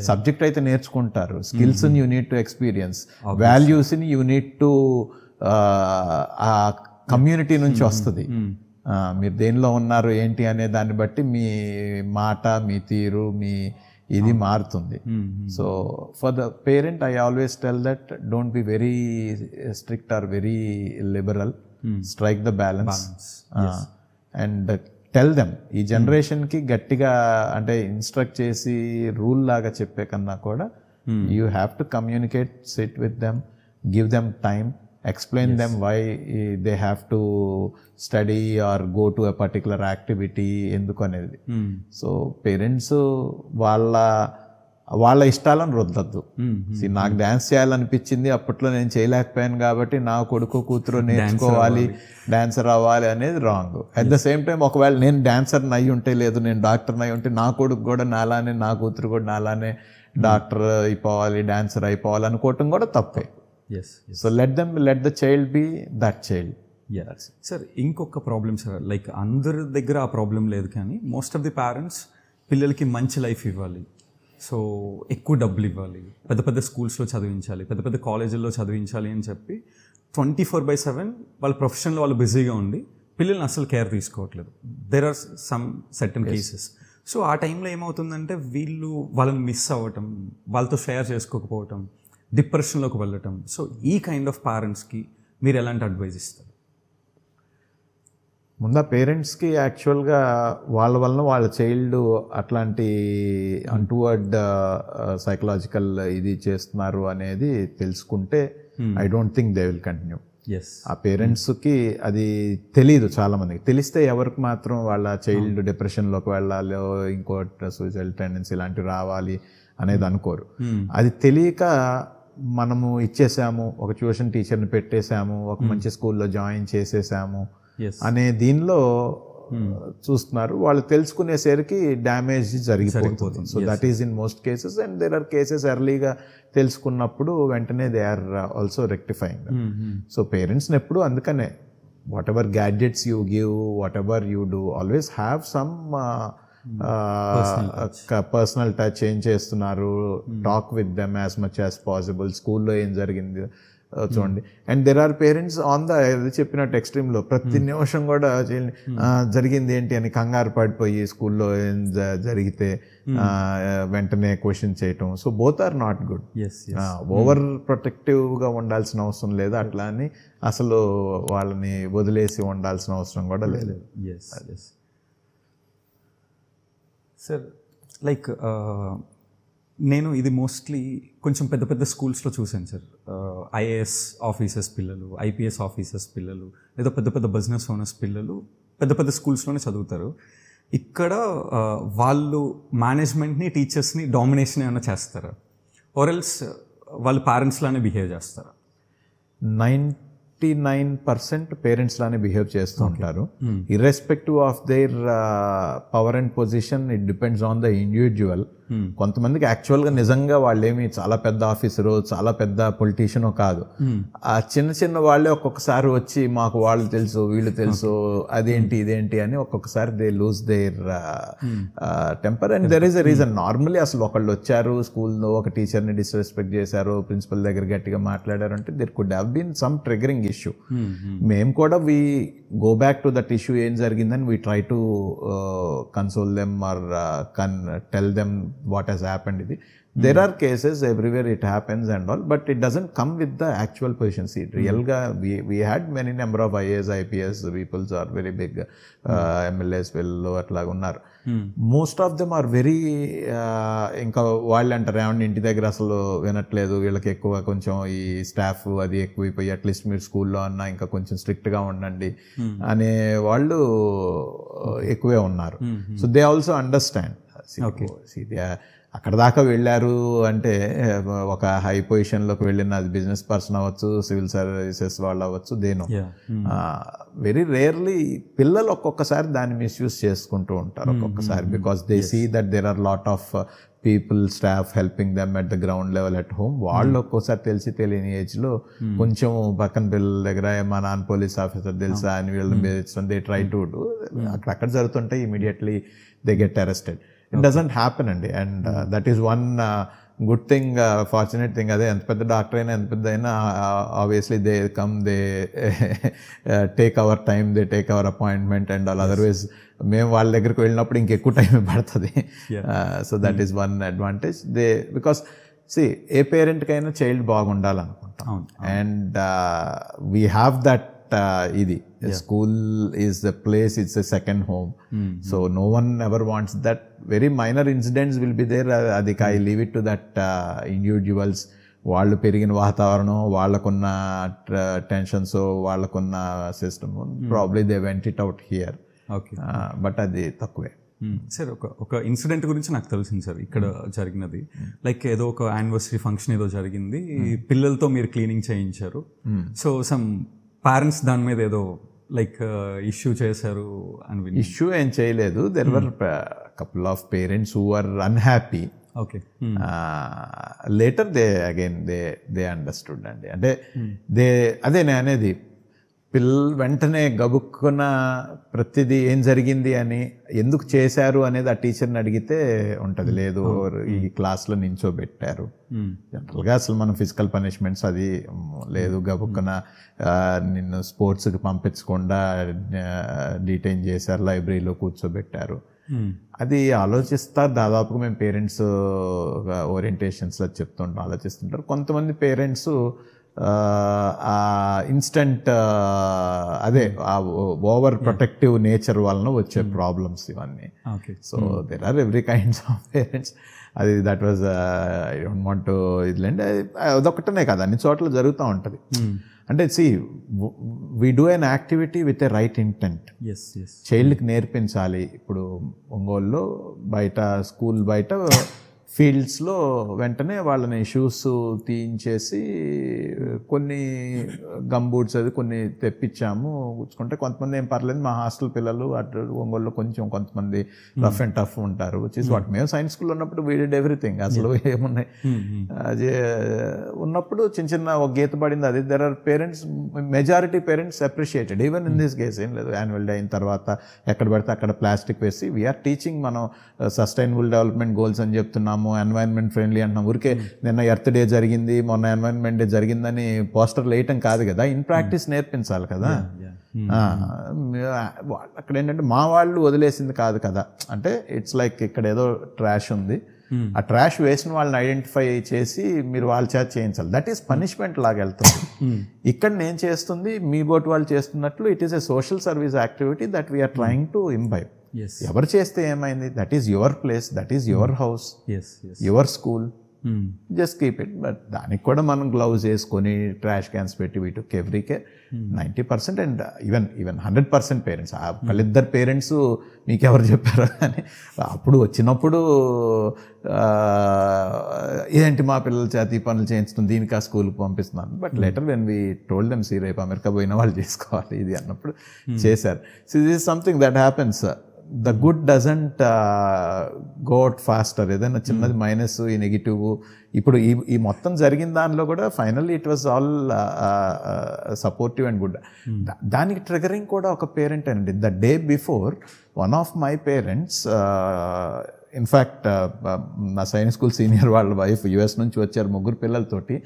Subject అయితే నేర్చుకుంటారు, skills ని you need to experience, values ని you need to ఆ community నుంచి వస్తుంది. మీరు దేనిలో ఉన్నారు ఏంటి అనే దాన్ని బట్టి మీ మాట, మీ తీరు, మీ ఇది మారుతుంది. So for the parent I always tell that don't be very strict or very liberal, strike the balance and tell them. ఈ జనరేషన్కి గట్టిగా అంటే ఇన్స్ట్రక్ట్ చేసి రూల్ లాగా చెప్పే కన్నా కూడా you have to communicate, SIT with them, give them time, explain them why they have to study or go to a particular activity ఎందుకు అనేది. సో పేరెంట్స్ వాళ్ళ ఇష్టాలను రుద్దద్దు. నాకు డ్యాన్స్ చేయాలనిపించింది, అప్పట్లో నేను చేయలేకపోయాను కాబట్టి నా కొడుకు కూతురు నేర్చుకోవాలి, డాన్సర్ అవ్వాలి అనేది wrong. At the same time ఒకవేళ నేను డాన్సర్ అయి ఉంటే, లేదు నేను డాక్టర్ అయి ఉంటే, నా కొడుకు కూడా నాలానే, నా కూతురు కూడా నాలానే డాక్టర్ అయిపోవాలి, డాన్సర్ అయిపోవాలి అనుకోవటం కూడా తప్పే. So let the child be that child. Sir ఇంకొక ప్రాబ్లం సార్, లైక్ అందరి దగ్గర ఆ ప్రాబ్లం లేదు కానీ మోస్ట్ ఆఫ్ ది పేరెంట్స్ పిల్లలకి మంచి లైఫ్ ఇవ్వాలి, సో ఎక్కువ డబ్బులు ఇవ్వాలి, పెద్ద పెద్ద స్కూల్స్లో చదివించాలి, పెద్ద పెద్ద కాలేజీల్లో చదివించాలి అని చెప్పి 24/7 వాళ్ళ ప్రొఫెషన్లో వాళ్ళు బిజీగా ఉండి పిల్లల్ని అసలు కేర్ తీసుకోవట్లేదు. There are some certain cases. So ఆ టైంలో ఏమవుతుందంటే వీళ్ళు వాళ్ళని మిస్ అవ్వటం, వాళ్ళతో షేర్ చేసుకోకపోవటం, డిప్రెషన్లోకి వెళ్ళటం. సో ఈ కైండ్ ఆఫ్ పేరెంట్స్కి మీరు ఎలాంటి అడ్వైజ్ ఇస్తారు? ముందు పేరెంట్స్కి యాక్చువల్గా వాళ్ళ వలన వాళ్ళ చైల్డ్ అట్లాంటి అన్టువర్డ్ సైకలాజికల్ ఇది చేస్తున్నారు అనేది తెలుసుకుంటే I don't think they will continue. ఆ పేరెంట్స్కి అది తెలీదు, చాలామందికి తెలిస్తే ఎవరికి మాత్రం వాళ్ళ చైల్డ్ డిప్రెషన్లోకి వెళ్ళాలి, ఇంకోటి సూసైడ్ టెండెన్సీ ఇలాంటివి రావాలి అనేది అనుకోరు. అది తెలియక మనము ఇచ్చేసాము, ఒక ట్యూషన్ టీచర్ని పెట్టేశాము, ఒక మంచి స్కూల్లో జాయిన్ చేసేసాము అనే దీనిలో చూస్తున్నారు. వాళ్ళు తెలుసుకునేసరికి డ్యామేజ్ జరిగిపోతుంది. So that is in most cases. And there are cases ఎర్లీగా తెలుసుకున్నప్పుడు వెంటనే they are also rectifying. So పేరెంట్స్ని ఎప్పుడు అందుకనే whatever gadgets you give, whatever you do, always have some personal touch. ఏం చేస్తున్నారు, talk with them as much as possible. స్కూల్లో ఏం జరిగింది చూడండి. And there are parents on the చెప్పినట్టు ఎక్స్ట్రీమ్లో ప్రతి నిమిషం కూడా జరిగింది ఏంటి అని కంగారు పడిపోయి స్కూల్లో ఏం జరిగితే వెంటనే క్వశ్చన్ చేయటం. So both are not good. Over ప్రొటెక్టివ్గా ఉండాల్సిన అవసరం లేదు, అట్లా అని అసలు వాళ్ళని వదిలేసి ఉండాల్సిన అవసరం కూడా లేదు. సార్ లైక్ నేను ఇది మోస్ట్లీ కొంచెం పెద్ద పెద్ద స్కూల్స్లో చూశాను సార్. ఐఏఎస్ ఆఫీసర్స్ పిల్లలు, ఐపీఎస్ ఆఫీసర్స్ పిల్లలు, లేదా పెద్ద పెద్ద బిజినెస్ ఓనర్స్ పిల్లలు పెద్ద పెద్ద స్కూల్స్లోనే చదువుతారు. ఇక్కడ వాళ్ళు మేనేజ్మెంట్ని, టీచర్స్ని డామినేషన్ ఏమైనా చేస్తారా, ఆర్ఎల్స్ వాళ్ళు పేరెంట్స్ లానే బిహేవ్ చేస్తారా? 99% పేరెంట్స్ లానే బిహేవ్ చేస్తూ ఉంటారు. Irrespective of their power and position, it depends on the individual. కొంతమందికి యాక్చువల్గా నిజంగా వాళ్ళేమి చాలా పెద్ద ఆఫీసరు, చాలా పెద్ద పొలిటీషియనో కాదు. ఆ చిన్న చిన్న వాళ్ళే ఒక్కొక్కసారి వచ్చి మాకు వాళ్ళు తెలుసు, వీళ్ళు తెలుసు, అదేంటి ఇదేంటి అని ఒక్కొక్కసారి they lose their temper. And there is a reason. Normally అసలు ఒకళ్ళు వచ్చారు స్కూల్లో, ఒక టీచర్ని డిస్రెస్పెక్ట్ చేశారు, ప్రిన్సిపల్ దగ్గర గట్టిగా మాట్లాడారు అంటే there could have been some triggering issue. మేము కూడా we go back to that issue, ఏం జరిగిందని we try to console them or tell them what has happened. There are cases everywhere, it happens and all, but it doesn't come with the actual position. See, real ga we had many number of IAS, IPS people are very big, MLAs will atlaga unnaru. Most of them are very ఇంకా వాళ్ళు అంటారు ఏమంటే ఇంటి దగ్గర అసలు వినట్లేదు, వీళ్ళకి ఎక్కువ కొంచెం ఈ స్టాఫ్ అది ఎక్కువైపోయి అట్లీస్ట్ మీరు స్కూల్లో అన్నా ఇంకా కొంచెం స్ట్రిక్ట్గా ఉండండి అనే వాళ్ళు ఎక్కువే ఉన్నారు. So they also understand. అక్కడ దాకా వెళ్ళారు అంటే ఒక హై పొజిషన్లోకి వెళ్ళిన, అది బిజినెస్ పర్సన్ అవ్వచ్చు, సివిల్ సర్వీసెస్ వాళ్ళు అవ్వచ్చు, దేనో వెరీ రేర్లీ పిల్లలు ఒక్కొక్కసారి దాన్ని మిస్యూజ్ చేసుకుంటూ ఉంటారు ఒక్కొక్కసారి, because they see that there are lot of people, staff helping them at the ground level at home. వాళ్ళు ఒక్కోసారి తెలిసి తెలియని ఏజ్లో కొంచెం పక్కన పిల్లల దగ్గర మా నాన్న పోలీస్ ఆఫీసర్ తెలుసా అని వీళ్ళని బెదిరించడం, దే ట్రై టు డూ. అక్కడ జరుగుతుంటే immediately they get arrested. It doesn't happen అండి. And that is one good thing, fortunate thing. అదే ఎంత పెద్ద డాక్టర్ అయినా ఎంత పెద్ద అయినా obviously they come, they take our time, they take our appointment and all. Otherwise మేము వాళ్ళ దగ్గరికి వెళ్ళినప్పుడు ఇంకెక్కువ టైం పడుతుంది. So that is one advantage. They because ఏ పేరెంట్కైనా చైల్డ్ బాగుండాలనుకుంటాం. అండ్ వీ హ్యావ్ దట్ ఇది school is the place, it's a second home. So no one ever wants that. Very minor incidents will be there, adika I leave it to that individuals. వాళ్ళు పెరిగిన వాతావరణం, వాళ్ళకున్న tensions, వాళ్ళకున్న system, probably they went it out here. But అది తక్కువే. Sir ఒక incident గురించి నాకు తెలిసింది సార్ ఇక్కడ జరిగినది. లైక్ ఏదో ఒక యానివర్సరీ ఫంక్షన్ ఏదో జరిగింది, పిల్లలతో మీరు క్లీనింగ్ చేయించారు. సో సమ్ పేరెంట్స్ దాని మీద ఏదో లైక్ ఇష్యూ చేశారు అని. ఇష్యూ ఏం చేయలేదు. There were couple of parents who are unhappy. Okay. Later they understood అండి. అంటే అదే నేను అనేది, వెంటనే గబుక్కున ప్రతిదీ ఏం జరిగింది అని, ఎందుకు చేశారు అనేది ఆ టీచర్ని అడిగితే ఉంటుంది. లేదు ఈ క్లాస్లో నించోబెట్టారు. జనరల్గా అసలు మనం ఫిజికల్ పనిష్మెంట్స్ అది లేదు. గబుక్కున నిన్ను స్పోర్ట్స్కి పంపించకుండా డిటైన్ చేశారు, లైబ్రరీలో కూర్చోబెట్టారు. అది ఆలోచిస్తారు. దాదాపుగా మేము పేరెంట్స్ ఓరియంటేషన్స్లో చెప్తుంటాం, ఆలోచిస్తుంటారు. కొంతమంది పేరెంట్స్ ఇన్స్టంట్ అదే ఓవర్ ప్రొటెక్టివ్ నేచర్ వలన వచ్చే ప్రాబ్లమ్స్ ఇవన్నీ. So there are every kinds of parents. అది that was I don't want to ఇదిలేండి. అదొకటనే కదా, అన్ని చోట్ల జరుగుతూ ఉంటుంది. అంటే we do an activity with a right intent. చైల్డ్కి నేర్పించాలి. ఇప్పుడు ఒంగోలులో బయట స్కూల్ బయట ఫీల్డ్స్లో వెంటనే వాళ్ళని షూస్ తీయించేసి కొన్ని గమ్ బూట్స్ అది కొన్ని తెప్పించాము కూర్చుకుంటే. కొంతమంది ఏం పర్లేదు, మా హాస్టల్ పిల్లలు అటు ఒంగోలులో కొంతమంది రఫ్ అండ్ టఫ్ ఉంటారు. వచ్చేసి వాటి మేము సైన్స్ స్కూల్లో ఉన్నప్పుడు వీ డిడ్ ఎవ్రీథింగ్. అసలు ఏమున్నాయి అదే ఉన్నప్పుడు చిన్న చిన్న ఒక గీత పడింది. అది there are parents, majority parents appreciated even in this case. ఏం లేదు, యాన్యువల్ డే అయిన తర్వాత ఎక్కడ పడితే అక్కడ ప్లాస్టిక్ వేసి వీఆర్ టీచింగ్. మనం సస్టైనబుల్ డెవలప్మెంట్ గోల్స్ అని చెప్తున్నాము, ఎన్వైరన్మెంట్ ఫ్రెండ్లీ అంటున్నాం. ఊరికే నిన్న ఎర్త్ డే జరిగింది, మొన్న ఎన్వైరన్మెంట్ డే జరిగిందని పోస్టర్లు వేయటం కాదు కదా, ఇన్ ప్రాక్టీస్ నేర్పించాలి కదా. అక్కడ ఏంటంటే మా వాళ్ళు వదిలేసింది కాదు కదా. అంటే ఇట్స్ లైక్ ఇక్కడ ఏదో ట్రాష్ ఉంది, ఆ ట్రాష్ వేసిన వాళ్ళని ఐడెంటిఫై చేసి మీరు వాళ్ళ చేత చేయించాలి. దట్ ఈస్ పనిష్మెంట్ లాగా వెళ్తుంది. ఇక్కడ నేను చేస్తుంది మీ బోట్ వాళ్ళు చేస్తున్నట్లు it is a social service activity that we're trying to imbibe. ఎవరు చేస్తే ఏమైంది, that is your place, that is your house, your school. Just keep it. But దానికి కూడా మనం గ్లౌజ్ వేసుకొని ట్రాష్ క్యాన్స్ పెట్టి we took every care. 90% and even 100% parents. వాళ్ళిద్దరు parents మీకెవరు చెప్పారో కానీ అప్పుడు వచ్చినప్పుడు ఏంటి మా పిల్లల చేత ఈ పనులు చేయించుతుంది, దీనికి ఆ స్కూల్కి పంపిస్తున్నాను. But later when we told them see రేపు అమెరికా పోయిన వాళ్ళు చేసుకోవాలి ఇది అన్నప్పుడు చేశారు. So this is something that happens. The good doesn't go out faster. ఏదైనా చిన్నది మైనస్, ఈ నెగిటివ్, ఇప్పుడు ఈ మొత్తం జరిగిన దానిలో కూడా finally it was all supportive and good. దానికి ట్రిగరింగ్ కూడా ఒక పేరెంట్ అండి. The day before one of my parents, in fact నా సైన్స్ స్కూల్ సీనియర్ వాళ్ళ వైఫ్ US నుంచి వచ్చారు 3 పిల్లలతోటి.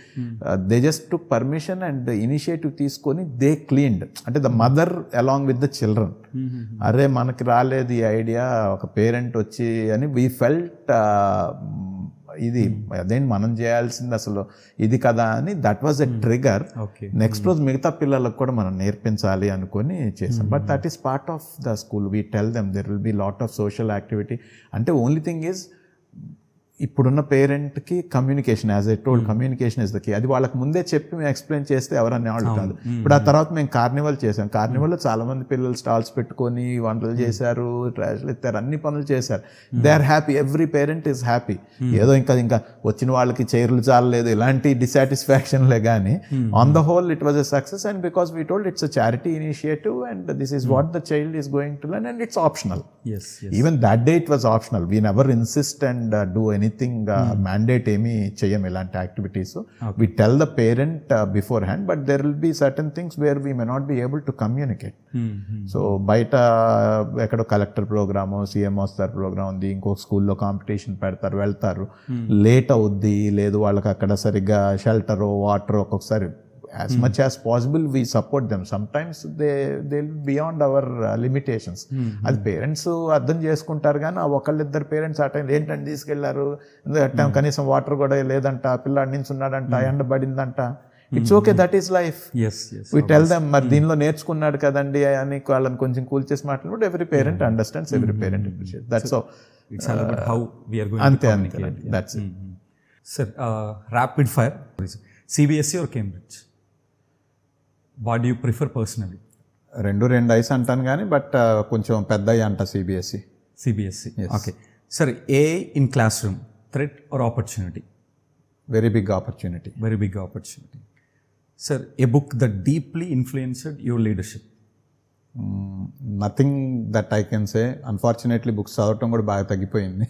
They just took permission and initiative తీసుకొని దే క్లీన్డ్. అంటే the mother along with the children. అరే మనకి రాలేదు ఈ ఐడియా, ఒక పేరెంట్ వచ్చి అని వీ ఫెల్ట్ ఇది అదేంటి మనం చేయాల్సింది అసలు ఇది కదా అని. That was a trigger. Next రోజు మిగతా పిల్లలకు కూడా మనం నేర్పించాలి అనుకొని చేసాం. But that is part of the school. We tell them there will be lot of social activity. అంటే ఓన్లీ థింగ్ ఈజ్ ఇప్పుడున్న పేరెంట్కి communication, as I told, communication is the key. అది వాళ్ళకి ముందే చెప్పి మేము ఎక్స్ప్లెయిన్ చేస్తే ఎవరనే వాళ్ళు కాదు. ఇప్పుడు ఆ తర్వాత మేము కార్నివల్ చేసాం. కార్నివల్లో చాలా మంది పిల్లలు స్టాల్స్ పెట్టుకొని వంటలు చేశారు, ట్రాష్లు ఎత్తారు, అన్ని పనులు చేశారు. They are happy. Every parent is happy. ఏదో ఇంకా వచ్చిన వాళ్ళకి చైర్లు చాలలేదు ఇలాంటి డిసాటిస్ఫాక్షన్లే కానీ on the whole it was a success. And because we told it's a charity initiative and this is what the child is going to learn and it's optional. Even that day it was optional. We never insist and do anything mandate ఏమీ చెయ్యం ఇలాంటి activities. We tell the parent beforehand, but there will be certain things where we may not be able to communicate. So బయట ఎక్కడో collector programme, CM వస్తారు programme ఉంది, ఇంకొక స్కూల్లో competition పెడతారు, వెళ్తారు, లేట్ అవుద్ది, లేదు వాళ్ళకి అక్కడ సరిగ్గా షెల్టరో వాటర్ ఒక్కొక్కసారి. As much as possible we support them. Sometimes they'll be beyond our limitations. అది పేరెంట్స్ అర్థం చేసుకుంటారు కానీ ఆ ఒకళ్ళిద్దరు పేరెంట్స్ ఆ టైం ఏంటంటే తీసుకెళ్లారు, టైం కనీసం వాటర్ కూడా లేదంట, పిల్లాడి నుంచి ఉన్నాడంట, ఎండబడిందంట. It's okay, that is life. We tell them మరి దీనిలో నేర్చుకున్నాడు కదండి అని వాళ్ళని కొంచెం కూల్ చేసి మాట్లాడినప్పుడు every parent understands, every parent appreciate. That's how we are going అంతే అంతే. That's it. Sir, rapid fire, CBSE or Cambridge? What do you prefer personally? రెండు ఐస్ అంటాను కానీ బట్ కొంచెం పెద్ద అంట CBSE. Okay. Sir, AI in classroom, threat or opportunity? Very big opportunity. Sir, a book that deeply influenced your leadership? Nothing that I can say. Unfortunately, books చదవటం కూడా బాగా తగ్గిపోయింది.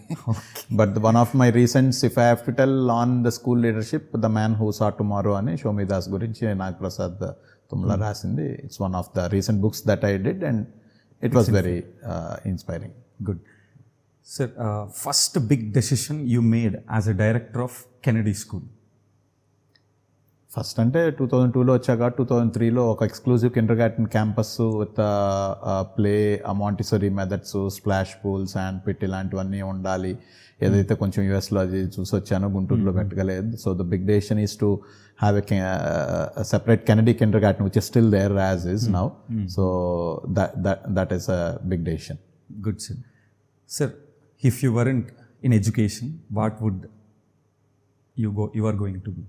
But one of my recent, if I have to tell on the school leadership, The Man Who Saw Tomorrow అని Shomi Das గురించి నాగప్రసాద్ తుమ్లా రాసింది. It's one of the recent books that I did and it was very inspiring. Good. Sir, first big decision you made as a director of Kennedy School? First అంటే 2002లో వచ్చాక 2003లో ఒక exclusive kindergarten campus with play, Montessori methods, splash pool, sand pit ఇలాంటివన్నీ ఉండాలి. ఏదైతే కొంచెం యూఎస్లో అది చూసి వచ్చానో గుంటూరులో పెట్టగలేదు. So the big decision is to have a separate Kennedy kindergarten which is still there as is now. So that is a big decision. Good sir. Sir, if you weren't in education, what would you are going to B?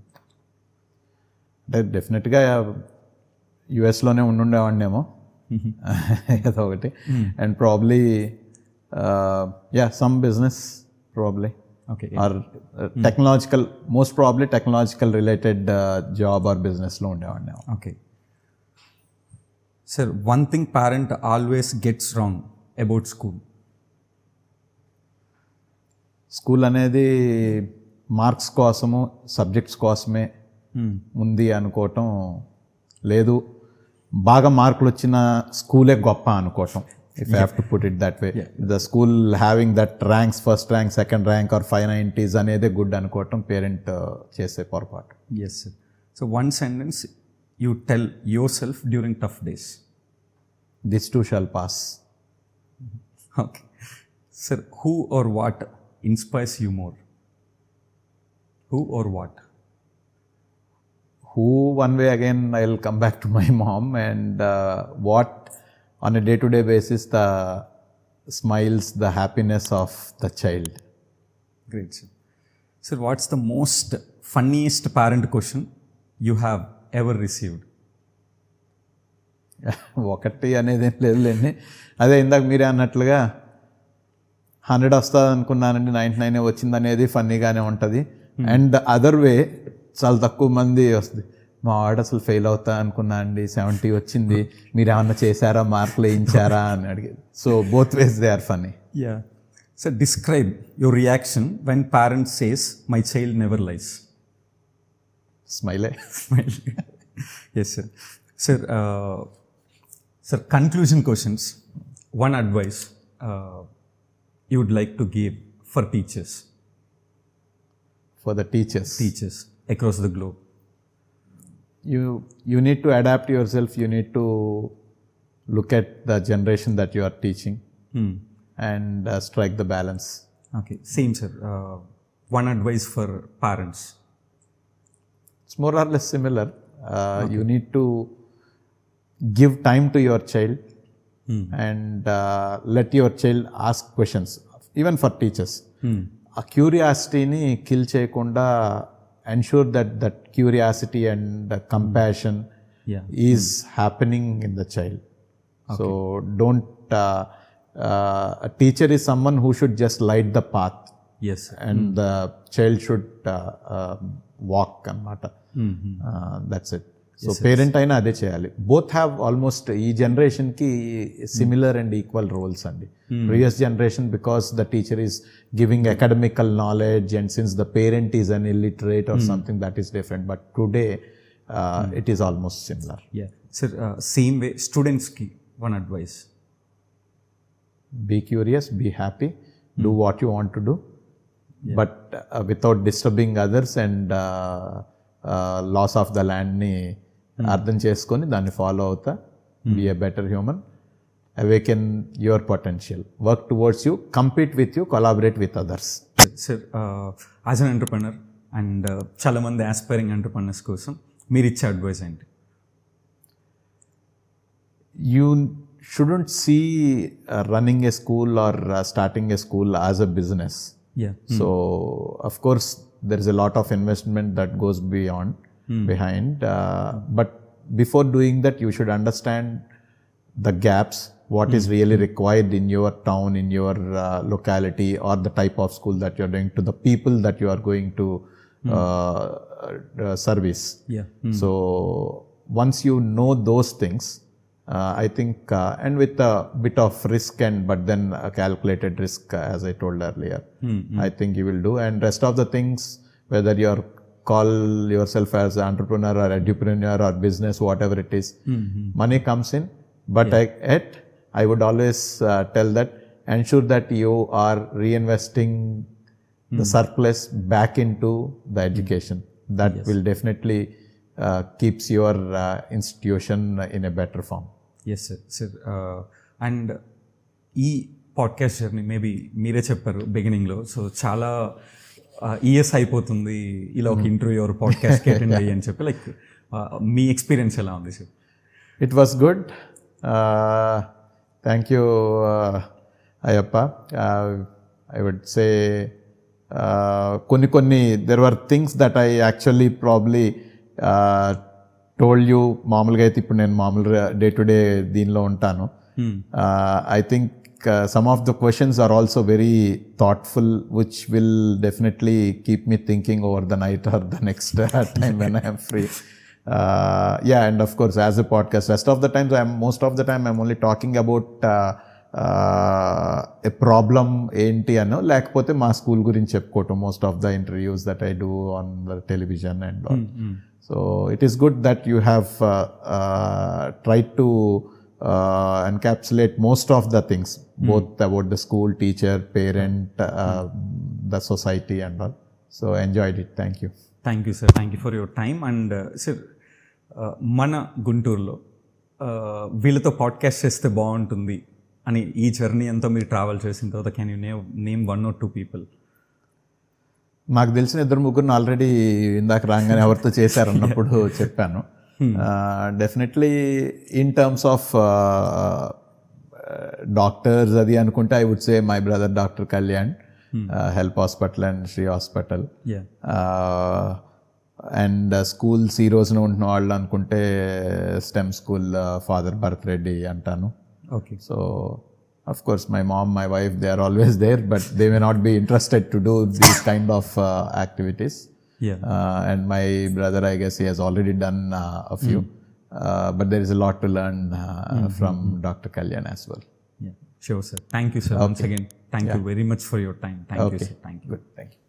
అంటే డెఫినెట్గా యుఎస్లోనే ఉండేవాడినేమో ఏదో ఒకటి. And probably some business probably or technological, most probably technological related job or బిజినెస్లో ఉండేవాడినేమో. Okay sir, one thing parent always gets wrong about school? School అనేది marks కోసము, సబ్జెక్ట్స్ కోసమే ఉంది అనుకోవటం లేదు. బాగా మార్కులు వచ్చిన స్కూలే గొప్ప అనుకోవటం. If I have to put it that way, the school having that ranks, first rank, second rank or 590s అనేది గుడ్ అనుకోవటం పేరెంట్ చేసే పొరపాటు. Yes sir. So one sentence you tell yourself during tough days? This too shall pass. Okay. Sir, who or what inspires you more? Who or what? Who, one way again I'll come back to my mom, and what on a day-to-day basis, the smiles, the happiness of the child. Great sir. Sir, what's the most funniest parent question you have ever received? ఒకటి అనేది ఏం లేదులేండి. అదే ఇందాక మీరే అన్నట్లుగా 100 వస్తుంది అనుకున్నానండి, 99 వచ్చింది అనేది ఫన్నీగానే ఉంటుంది. అండ్ ద అదర్ వే చాలా తక్కువ మంది వస్తుంది, మా వాడు అసలు ఫెయిల్ అవుతా అనుకున్నా అండి, 70 వచ్చింది, మీరు ఏమన్నా చేశారా, మార్కులు వేయించారా అని అడిగేది. So both ways they are funny. Yeah. Sir, describe your reaction when parent says, my child never lies. స్మైలే. Smile. Yes, sir. Sir, sir, conclusion questions. One advice you would like to give for teachers for the teachers across the globe. You need to adapt yourself, you need to look at the generation that you are teaching and strike the balance. Okay, same, sir. One advice for parents. It's more or less similar. You need to give time to your child and let your child ask questions, even for teachers. A curiosity ni kill చేయకుండా ensure that curiosity and compassion Yeah. is happening in the child. So don't a teacher is someone who should just light the path Yes, sir. and the child should walk అన్నమాట. That's it. So parent అయినా అదే చేయాలి. Both have almost ఈ జనరేషన్కి similar and equal roles అండి. Previous generation because the teacher is giving academical knowledge and since the parent is an illiterate or something that is different, but today it is almost similar. Yeah. Sir, same way, students ki one advice. Be curious, be happy, do what you want to do, but without disturbing others and loss of the ల్యాండ్ని అర్థం చేసుకొని దాన్ని follow అవుతా. Be a better human, awaken your potential, work towards you, compete with you, collaborate with others. Sir, as an entrepreneur and చాలామంది aspiring entrepreneurs కోసం మీరు ఇచ్చే advice ఏంటి? You shouldn't see running a school or starting a school as a business. Yeah. So, of course, there is a lot of investment that goes behind. But before doing that, you should understand the gaps, what is really required in your town, in your locality, or the type of school that you are doing, to the people that you are going to service. Yeah. So, once you know those things, I think, and with a bit of risk but then a calculated risk, as I told earlier, I think you will do. And rest of the things, whether you call yourself as an entrepreneur or entrepreneur or business, whatever it is, money comes in. But I would always tell that ensure that you are reinvesting the surplus back into the education. That will definitely keeps your institution in a better form. Yes sir. Sir, and ఈ podcast journey maybe మీరే చెప్పారు బిగినింగ్లో, so చాలా years అయిపోతుంది ఇలా ఒక interview or పాడ్కాస్ట్కి attend అయ్యి అని చెప్పి, లైక్ మీ ఎక్స్పీరియన్స్ ఎలా ఉంది sir? It was good. Thank you, Ayappa. I would say కొన్ని there were things that I actually probably told you. మామూలుగా అయితే ఇప్పుడు నేను మామూలుగా డే టు డే దీనిలో ఉంటాను. I think some of the questions are also very thoughtful, which will definitely keep me thinking over the night or the next time when I am free. Yeah, and of course, as a podcast, most of the time I'm only talking about a problem ఏంటి అనో, లేకపోతే మా school గురించి చెప్పుకోవటం. Most of the interviews that I do on the television and all. So it is good that you have tried to encapsulate most of the things, both about the school, teacher, parent, the society and all. So enjoyed it. Thank you. Thank you sir, thank you for your time. And sir, మన గుంటూరులో వీళ్ళతో podcast చేస్తే బాగుంటుంది అని ఈ journey అంతా మీరు travel చేసిన తర్వాత can you name 1 or 2 people? నాకు తెలిసిన 2-3 ఆల్రెడీ ఇందాక రాగానే ఎవరితో చేశారన్నప్పుడు చెప్పాను. Definitely in terms of doctors అది అనుకుంటే I would say my brother doctor Kalyan. Help hospital and Shri hospital. Yeah. And schools ఈ రోజున ఉంటున్న వాళ్ళు అనుకుంటే STEM school father Bharat Reddy అంటాను. Okay. So of course my mom, my wife, they are always there, but they may not be interested to do these kind of activities. Yeah. And my brother, I guess he has already done a few, but there is a lot to learn from Dr. Kalyan as well. Yeah. Sure, sir. Thank you, sir. Once again, thank you very much for your time. Thank you, sir. Thank you. Good, thank you.